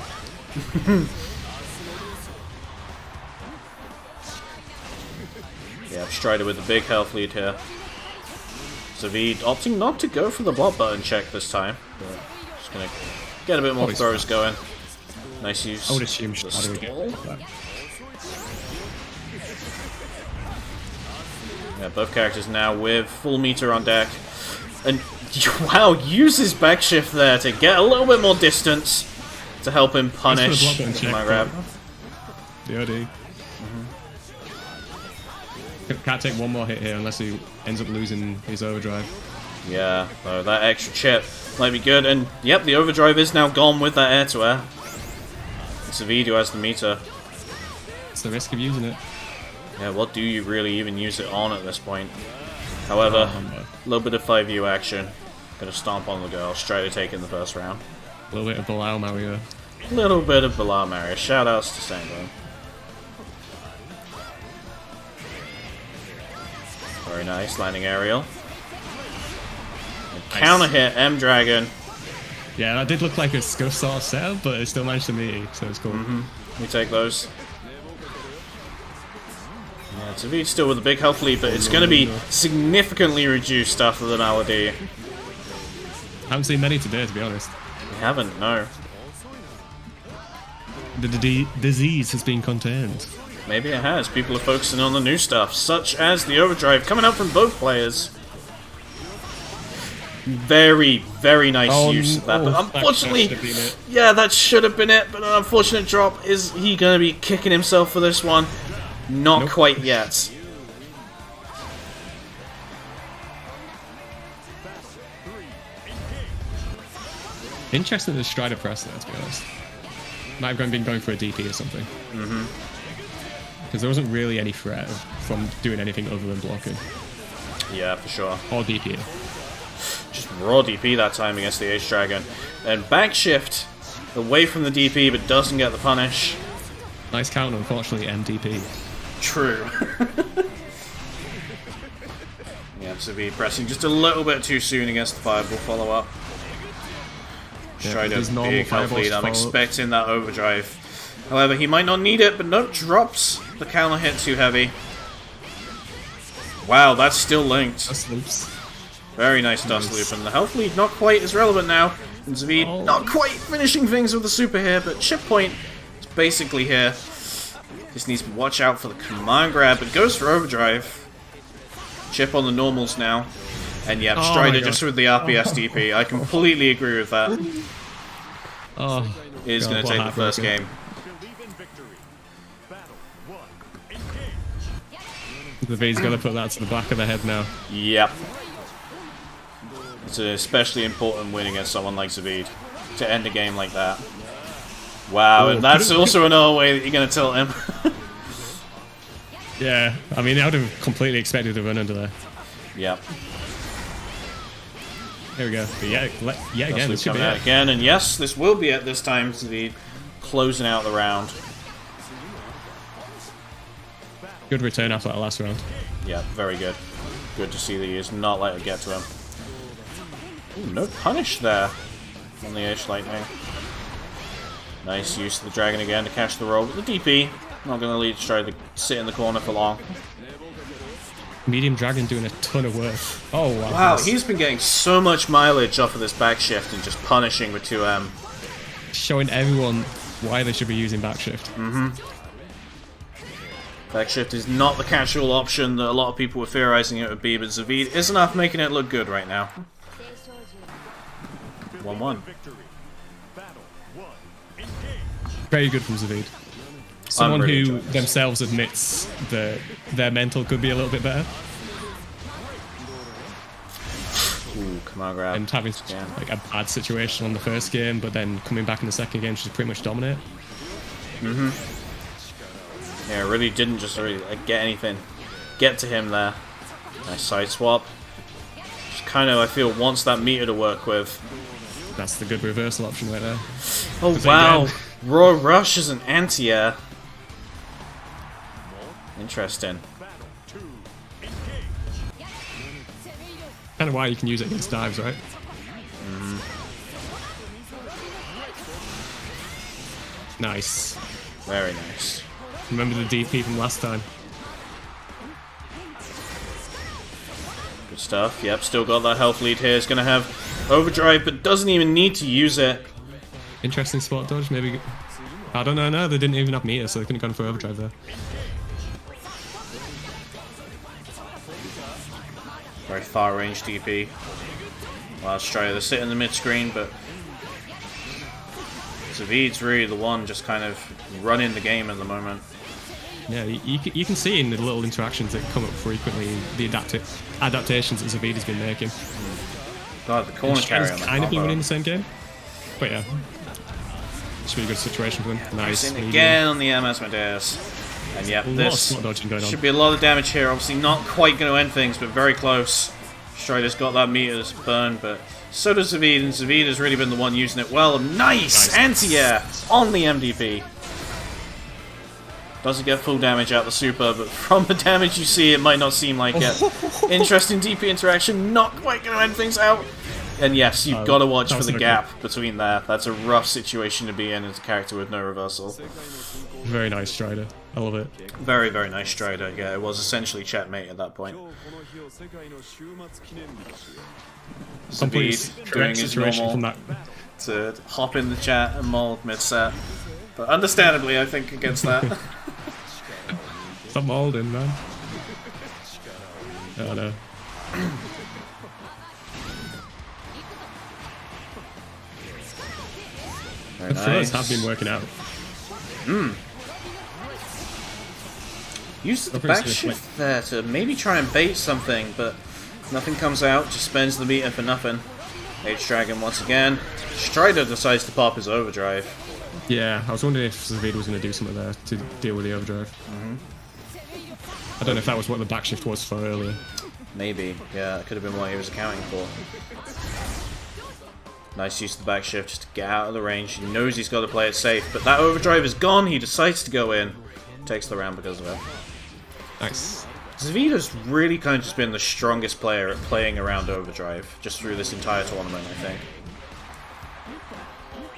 [SPEAKER 1] Yeah, Strider with the big health lead here. Zavid opting not to go for the block button check this time, but just gonna get a bit more throws going. Nice use.
[SPEAKER 2] I would assume Strider would get that.
[SPEAKER 1] Yeah, both characters now with full meter on deck. And wow, uses backshift there to get a little bit more distance to help him punish my grab.
[SPEAKER 2] The OD. Can't take one more hit here unless he ends up losing his overdrive.
[SPEAKER 1] Yeah, so that extra chip might be good. And yep, the overdrive is now gone with that air to air. It's Zavid who has the meter.
[SPEAKER 2] It's the risk of using it.
[SPEAKER 1] Yeah, what do you really even use it on at this point? However, a little bit of 5U action. Gonna stomp on the girl, straight to take in the first round.
[SPEAKER 2] A little bit of Bilal Mario.
[SPEAKER 1] A little bit of Bilal Mario. Shoutouts to Sango. Very nice, landing aerial. And counter hit, M Dragon.
[SPEAKER 2] Yeah, that did look like a scuff sort of setup, but it still managed to meet, so it's cool.
[SPEAKER 1] We take those. Yeah, Zavid's still with a big health lead, but it's going to be significantly reduced after the Malady.
[SPEAKER 2] Haven't seen many today, to be honest.
[SPEAKER 1] We haven't, no.
[SPEAKER 2] The disease has been contained.
[SPEAKER 1] Maybe it has. People are focusing on the new stuff, such as the overdrive coming out from both players. Very, very nice use of that. But unfortunately, that should have been it. But an unfortunate drop. Is he going to be kicking himself for this one? Not quite yet.
[SPEAKER 2] Interesting that Strider pressed there, to be honest. Might have been going for a DP or something. Because there wasn't really any threat from doing anything other than blocking.
[SPEAKER 1] Yeah, for sure.
[SPEAKER 2] Or DP.
[SPEAKER 1] Just raw DP that time against the Ace Dragon. Then back shift away from the DP, but doesn't get the punish.
[SPEAKER 2] Nice counter, unfortunately, MDP.
[SPEAKER 1] True. Yeah, Zavid pressing just a little bit too soon against the Fireball follow-up. Tried a big health lead. I'm expecting that overdrive. However, he might not need it, but nope, drops the counter hit too heavy. Wow, that's still linked.
[SPEAKER 2] Dust loops.
[SPEAKER 1] Very nice dust loop, and the health lead not quite as relevant now. And Zavid not quite finishing things with the super here, but chip point is basically here. Just needs to watch out for the command grab, but goes for overdrive. Chip on the normals now. And yeah, Strider just with the RPS DP. I completely agree with that. Is going to take the first game.
[SPEAKER 2] The V's going to put that to the back of the head now.
[SPEAKER 1] Yep. It's an especially important win against someone like Zavid to end a game like that. Wow, and that's also another way that you're going to tilt him.
[SPEAKER 2] Yeah, I mean, I would have completely expected to run under there.
[SPEAKER 1] Yep.
[SPEAKER 2] There we go. But yeah, again, this should be
[SPEAKER 1] out again, and yes, this will be it this time. Zavid closing out the round.
[SPEAKER 2] Good return after that last round.
[SPEAKER 1] Yeah, very good. Good to see that he is not let it get to him. Ooh, no punish there on the Ace Lightning. Nice use of the Dragon again to catch the roll with the DP. Not going to lead Strider to sit in the corner for long.
[SPEAKER 2] Medium Dragon doing a ton of work. Oh, wow.
[SPEAKER 1] Wow, he's been getting so much mileage off of this back shift and just punishing with 2M.
[SPEAKER 2] Showing everyone why they should be using back shift.
[SPEAKER 1] Back shift is not the casual option that a lot of people were theorizing it would be, but Zavid is enough making it look good right now. 1-1.
[SPEAKER 2] Very good from Zavid. Someone who themselves admits that their mental could be a little bit better.
[SPEAKER 1] Ooh, command grab.
[SPEAKER 2] And having like a bad situation on the first game, but then coming back in the second game to pretty much dominate.
[SPEAKER 1] Yeah, really didn't just really get anything. Get to him there. Nice side swap. Just kind of, I feel, wants that meter to work with.
[SPEAKER 2] That's the good reversal option right there.
[SPEAKER 1] Oh, wow. Raw Rush is an anti-air. Interesting.
[SPEAKER 2] Kind of why you can use it against dives, right? Nice.
[SPEAKER 1] Very nice.
[SPEAKER 2] Remember the DP from last time.
[SPEAKER 1] Good stuff. Yep, still got that health lead here. It's going to have overdrive, but doesn't even need to use it.
[SPEAKER 2] Interesting spot dodge, maybe. I don't know, no, they didn't even have meter, so they couldn't have gone for overdrive there.
[SPEAKER 1] Very far range DP. Well, Strider to sit in the mid screen, but Zavid's really the one just kind of running the game at the moment.
[SPEAKER 2] Yeah, you can see in the little interactions that come up frequently the adaptations that Zavid has been making.
[SPEAKER 1] God, the corner carry on the
[SPEAKER 2] kind of been winning the same game, but yeah, it's a really good situation for him. Nice.
[SPEAKER 1] Again on the Asmodeus. And yep, this should be a lot of damage here. Obviously not quite going to end things, but very close. Strider's got that meter burn, but so does Zavid, and Zavid has really been the one using it well. Nice anti-air on the MDP. Doesn't get full damage out the super, but from the damage you see, it might not seem like it. Interesting DP interaction, not quite going to end things out. And yes, you've got to watch for the gap between there. That's a rough situation to be in as a character with no reversal.
[SPEAKER 2] Very nice Strider. I love it.
[SPEAKER 1] Very, very nice Strider. Yeah, it was essentially checkmate at that point. Zavid doing his normal to hop in the chat and mold mid-set. But understandably, I think, against that.
[SPEAKER 2] Stop molding, man. Oh no.
[SPEAKER 1] Very
[SPEAKER 2] the throws have been working out.
[SPEAKER 1] Use the back shift there to maybe try and bait something, but nothing comes out, just spends the meter for nothing. H-Dragon once again. Strider decides to pop his overdrive.
[SPEAKER 2] Yeah, I was wondering if Zavid was going to do something there to deal with the overdrive. I don't know if that was what the backshift was for earlier.
[SPEAKER 1] Maybe, yeah, that could have been what he was accounting for. Nice use of the backshift just to get out of the range. He knows he's got to play it safe, but that overdrive is gone. He decides to go in. Takes the round because of it.
[SPEAKER 2] Nice.
[SPEAKER 1] Zavid has really kind of just been the strongest player at playing around overdrive, just through this entire tournament, I think.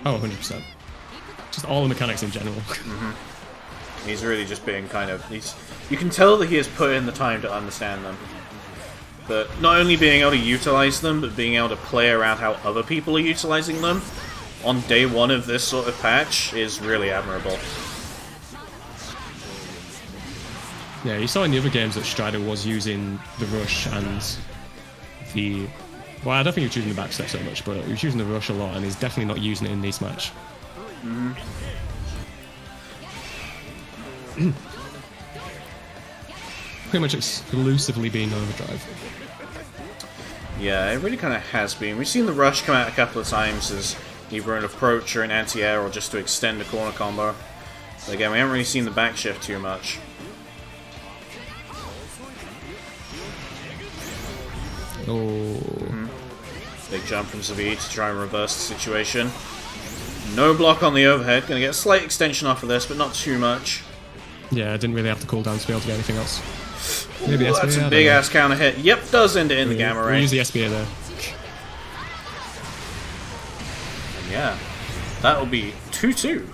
[SPEAKER 2] Oh, 100%. Just all the mechanics in general.
[SPEAKER 1] He's really just been kind of... you can tell that he has put in the time to understand them. But not only being able to utilize them, but being able to play around how other people are utilizing them on day one of this sort of patch is really admirable.
[SPEAKER 2] Yeah, you saw in the other games that Strider was using the rush and the... Well, I don't think he was using the backstep so much, but he was using the rush a lot, and he's definitely not using it in this match. Pretty much exclusively being overdrive.
[SPEAKER 1] Yeah, it really kind of has been. We've seen the rush come out a couple of times as either an approach or an anti-air or just to extend the corner combo. But again, we haven't really seen the backshift too much.
[SPEAKER 2] Oh.
[SPEAKER 1] Big jump from Zavid to try and reverse the situation. No block on the overhead. Gonna get a slight extension off of this, but not too much.
[SPEAKER 2] Yeah, I didn't really have to cool down to be able to get anything else. Maybe
[SPEAKER 1] Ooh, that's a big ass counter hit. Yep, does end it in the gamma ray.
[SPEAKER 2] We'll use the SBA there.
[SPEAKER 1] And yeah, that'll be 2-2.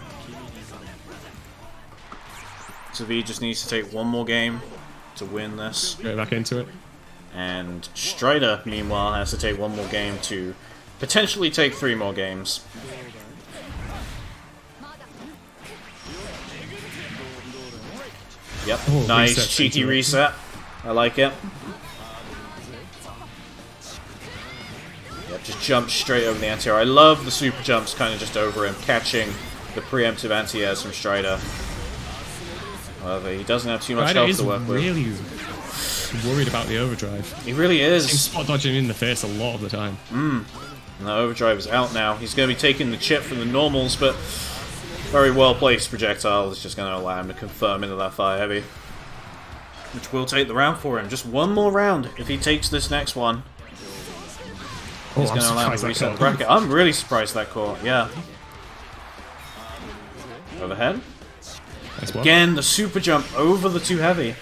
[SPEAKER 1] Zavid just needs to take one more game to win this.
[SPEAKER 2] Get back into it.
[SPEAKER 1] And Strider, meanwhile, has to take one more game to potentially take 3 more games. Yep,
[SPEAKER 2] Oh,
[SPEAKER 1] nice,
[SPEAKER 2] reset
[SPEAKER 1] cheeky
[SPEAKER 2] into it.
[SPEAKER 1] reset. I like it. Yep, just jump straight over the anti-air. I love the super jumps kind of just over him, catching the preemptive anti-airs from Strider. However, he doesn't have too much health to work with.
[SPEAKER 2] Really worried about the overdrive.
[SPEAKER 1] He really is.
[SPEAKER 2] He's spot dodging in the face a lot of the time.
[SPEAKER 1] And the overdrive is out now. He's going to be taking the chip from the normals, but very well placed projectile is just going to allow him to confirm into that fire heavy, which will take the round for him. Just one more round if he takes this next one. He's going to allow him to reset the bracket. I'm really surprised that caught. Yeah. Overhead. Again, the super jump over the too heavy.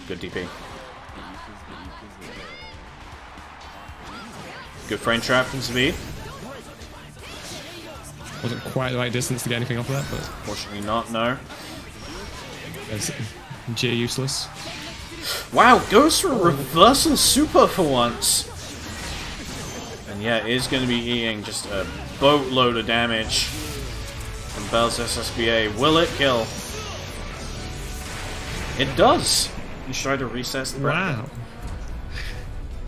[SPEAKER 1] Good DP. Good frame trap from Zavid.
[SPEAKER 2] Wasn't quite the right distance to get anything off of that, but
[SPEAKER 1] Fortunately not, no.
[SPEAKER 2] it's J useless.
[SPEAKER 1] Wow, goes for a reversal super for once. And yeah, it is going to be eating just a boatload of damage from Bell's SSBA. Will it kill? It does. He's trying to recess the bracket.
[SPEAKER 2] Wow.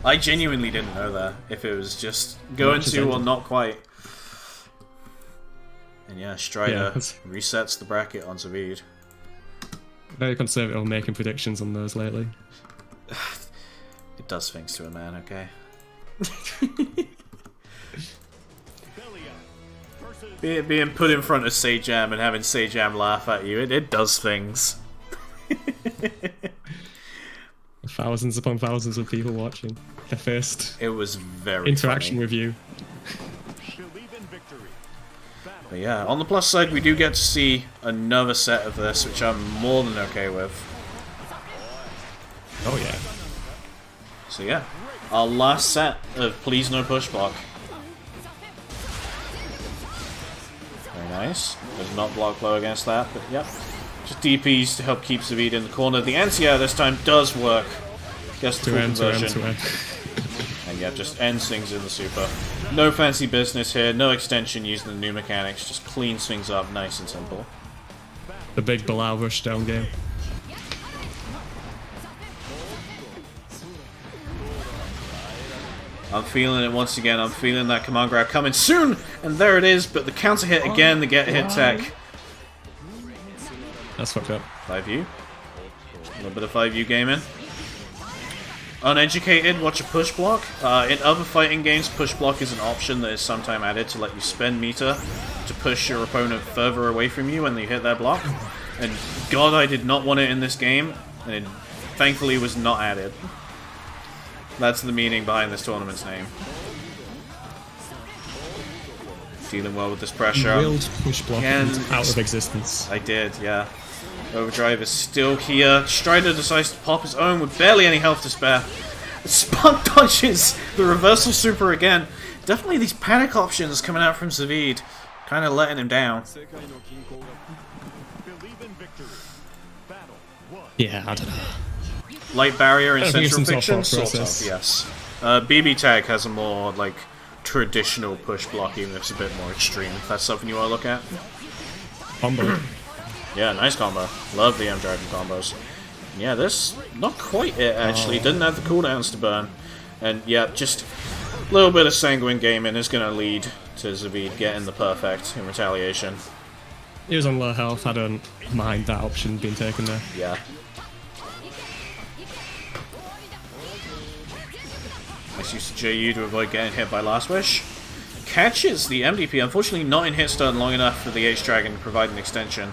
[SPEAKER 1] I genuinely didn't know that, if it was just going to or not quite. And yeah, Strider resets the bracket on Zavid.
[SPEAKER 2] Very conservative on making predictions on those lately.
[SPEAKER 1] It does things to a man, okay? Being put in front of Sajam and having Sajam laugh at you, it does things.
[SPEAKER 2] Thousands upon thousands of people watching. Their first
[SPEAKER 1] It was very
[SPEAKER 2] interaction
[SPEAKER 1] funny.
[SPEAKER 2] with you.
[SPEAKER 1] But yeah, on the plus side, we do get to see another set of this, which I'm more than okay with.
[SPEAKER 2] Oh yeah.
[SPEAKER 1] So yeah, our last set of Please No Pushblock. Very nice. Does not block low against that, but yep. Just DPs to help keep Zavid in the corner. The anti-air this time does work. Gets the full conversion. And yeah, just ends things in the super. No fancy business here, no extension using the new mechanics, just cleans things up nice and simple.
[SPEAKER 2] The big Bilal rush down game.
[SPEAKER 1] I'm feeling it once again, I'm feeling that command grab coming soon! And there it is, but the counter hit again, the get hit tech.
[SPEAKER 2] That's fucked up.
[SPEAKER 1] 5U. A little bit of 5U gaming. uneducated, watch a push block. In other fighting games, push block is an option that is sometimes added to let you spend meter to push your opponent further away from you when you hit their block. And God, I did not want it in this game, and it thankfully was not added. That's the meaning behind this tournament's name. Dealing well with this pressure.
[SPEAKER 2] Willed push block out of existence.
[SPEAKER 1] I did, yeah. Overdrive is still here. Strider decides to pop his own with barely any health to spare. Spun dodges the reversal super again. Definitely these panic options coming out from Zavid, kind of letting him down.
[SPEAKER 2] Yeah, I don't know.
[SPEAKER 1] Light barrier in
[SPEAKER 2] I think
[SPEAKER 1] Central
[SPEAKER 2] it's some
[SPEAKER 1] Fiction,
[SPEAKER 2] sort of
[SPEAKER 1] sort of,
[SPEAKER 2] process.
[SPEAKER 1] yes. BB Tag has a more, like, traditional push block, even if it's a bit more extreme. If that's something you want to look at.
[SPEAKER 2] Combo.
[SPEAKER 1] Yeah, nice combo. Love the M-Dragon combos. Yeah, this, not quite it, actually. Didn't have the cooldowns to burn. And, yeah, just a little bit of sanguine gaming is going to lead to Zavid getting the perfect in retaliation.
[SPEAKER 2] He was on low health, I don't mind that option being taken there.
[SPEAKER 1] Yeah. Nice use of JU to avoid getting hit by Last Wish. Catches the MDP, unfortunately not in hit stun long enough for the H-Dragon to provide an extension.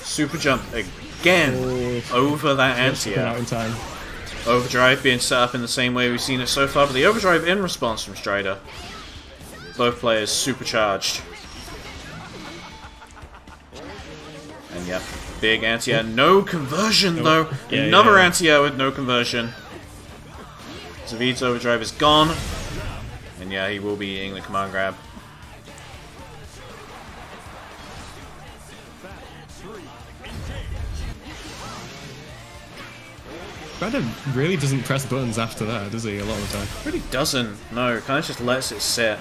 [SPEAKER 1] Super jump again over that anti-air. Overdrive being set up in the same way we've seen it so far, but the overdrive in response from Strider. Both players supercharged. And yep, big anti-air. No conversion though.
[SPEAKER 2] Yeah,
[SPEAKER 1] Another
[SPEAKER 2] yeah.
[SPEAKER 1] anti-air with no conversion. Zavid's overdrive is gone. And yeah, he will be eating the command grab.
[SPEAKER 2] Strider really doesn't press buttons after that, does he, a lot of the time?
[SPEAKER 1] Really doesn't. No, kind of just lets it sit.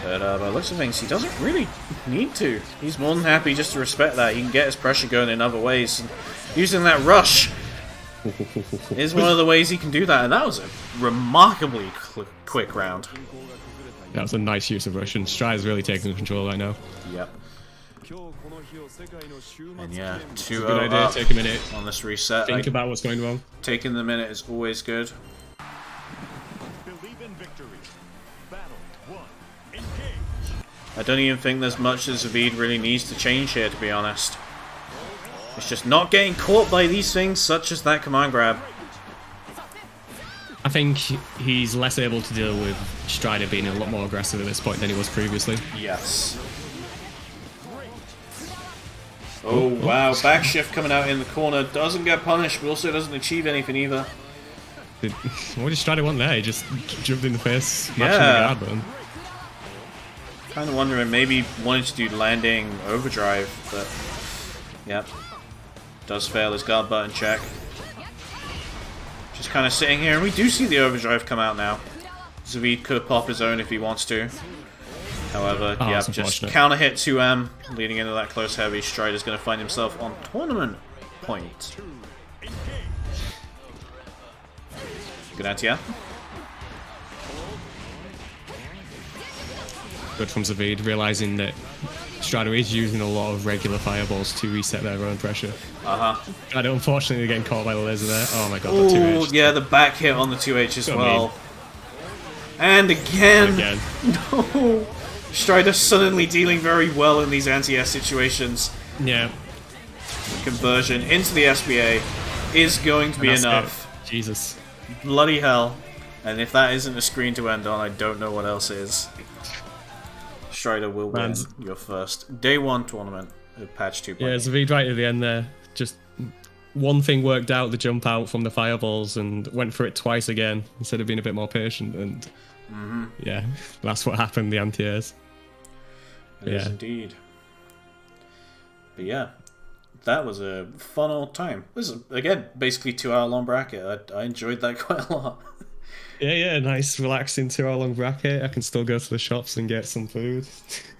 [SPEAKER 1] But by the looks of things, he doesn't really need to. He's more than happy just to respect that. He can get his pressure going in other ways. And using that rush is one of the ways he can do that. And that was a remarkably quick round.
[SPEAKER 2] That was a nice use of rush, and Strider's really taking control right now.
[SPEAKER 1] Yep. And yeah, 2-0
[SPEAKER 2] Good idea,
[SPEAKER 1] up
[SPEAKER 2] take a minute.
[SPEAKER 1] on this reset.
[SPEAKER 2] Think about what's going wrong.
[SPEAKER 1] Taking the minute is always good.
[SPEAKER 3] Believe in victory. Battle 1. Engage.
[SPEAKER 1] I don't even think there's much that Zavid really needs to change here, to be honest. It's just not getting caught by these things, such as that command grab.
[SPEAKER 2] I think he's less able to deal with Strider being a lot more aggressive at this point than he was previously.
[SPEAKER 1] Yes. Oh, wow. Back shift coming out in the corner. Doesn't get punished, but also doesn't achieve anything either.
[SPEAKER 2] What did Strider want there? He just jumped in the face, matching
[SPEAKER 1] Yeah.
[SPEAKER 2] the guard button.
[SPEAKER 1] Kind of wondering, maybe wanted to do landing overdrive, but... Yep. Does fail his guard button check. Just kind of sitting here, and we do see the overdrive come out now. Zavid could pop his own if he wants to. However,
[SPEAKER 2] Oh,
[SPEAKER 1] yeah,
[SPEAKER 2] that's
[SPEAKER 1] just
[SPEAKER 2] unfortunate.
[SPEAKER 1] counter hit 2M, leading into that close heavy. Strider's going to find himself on tournament point. Good anti-air.
[SPEAKER 2] Good from Zavid, realizing that Strider is using a lot of regular fireballs to reset their own pressure.
[SPEAKER 1] Uh-huh.
[SPEAKER 2] Strider unfortunately getting caught by the laser there. Oh my god,
[SPEAKER 1] Oh,
[SPEAKER 2] that 2H.
[SPEAKER 1] yeah, the back hit on the 2H as
[SPEAKER 2] Got
[SPEAKER 1] well.
[SPEAKER 2] me.
[SPEAKER 1] And again.
[SPEAKER 2] Again.
[SPEAKER 1] No. Strider suddenly dealing very well in these anti-air situations.
[SPEAKER 2] Yeah.
[SPEAKER 1] Conversion into the SBA is going to be
[SPEAKER 2] And that's
[SPEAKER 1] enough.
[SPEAKER 2] it. Jesus.
[SPEAKER 1] Bloody hell. And if that isn't a screen to end on, I don't know what else is. Strider will win
[SPEAKER 2] Man's-
[SPEAKER 1] your first Day 1 tournament of patch 2.0.
[SPEAKER 2] Yeah, Zavid right at the end there. Just one thing worked out, the jump out from the fireballs, and went for it twice again instead of being a bit more patient. And yeah, that's what happened, the anti-airs.
[SPEAKER 1] It is
[SPEAKER 2] Yeah.
[SPEAKER 1] indeed. But yeah, that was a fun old time. This is, again, basically 2-hour long bracket. I enjoyed that quite a lot.
[SPEAKER 2] Yeah, nice, relaxing 2-hour long bracket. I can still go to the shops and get some food.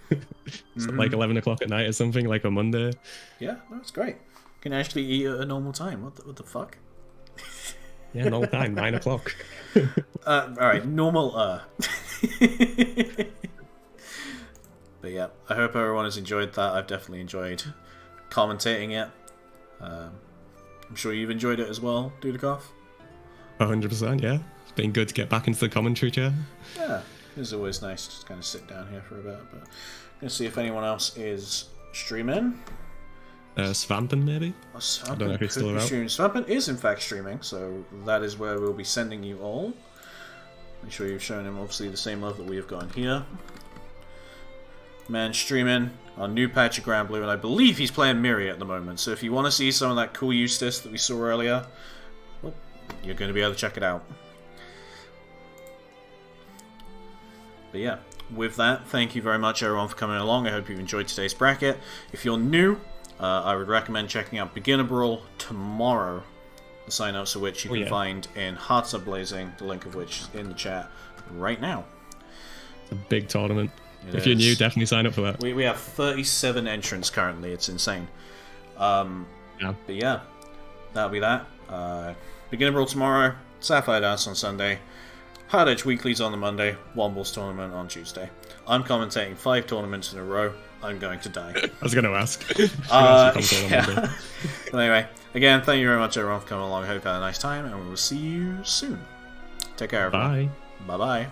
[SPEAKER 2] It's like 11 o'clock at night or something, like a Monday.
[SPEAKER 1] Yeah, that's great. You can actually eat at a normal time. What the fuck?
[SPEAKER 2] Yeah, normal time, 9 o'clock.
[SPEAKER 1] Alright, normal. But yeah, I hope everyone has enjoyed that. I've definitely enjoyed commentating it. I'm sure you've enjoyed it as well, Dudikoff.
[SPEAKER 2] 100%, yeah. It's been good to get back into the commentary chair.
[SPEAKER 1] Yeah, it's always nice to kind of sit down here for a bit. But let's see if anyone else is streaming.
[SPEAKER 2] Svampen, maybe?
[SPEAKER 1] Svampen
[SPEAKER 2] I don't know if he's still out.
[SPEAKER 1] Svampen is in fact streaming, so that is where we'll be sending you all. Make sure you've shown him obviously the same love that we have gotten here. Man streaming on new patch of Grand Blue, and I believe he's playing Miri at the moment. So if you want to see some of that cool Eustace that we saw earlier, well, you're going to be able to check it out. But yeah, with that, thank you very much everyone for coming along. I hope you've enjoyed today's bracket. If you're new, I would recommend checking out Beginner Brawl tomorrow. The sign-ups of which you can find in Hearts Are Blazing, the link of which is in the chat right now.
[SPEAKER 2] It's a big tournament. If you're new, definitely sign up for that.
[SPEAKER 1] We have 37 entrants currently. It's insane. But yeah, that'll be that. Beginner Brawl tomorrow, Sapphire Dance on Sunday, Hard Edge Weeklies on the Monday, Womble's Tournament on Tuesday. I'm commentating 5 tournaments in a row. I'm going to die.
[SPEAKER 2] I was going to ask.
[SPEAKER 1] Yeah. But anyway, again, thank you very much everyone for coming along. I hope you had a nice time, and we will see you soon. Take care, everyone.
[SPEAKER 2] Bye.
[SPEAKER 1] Bye-bye.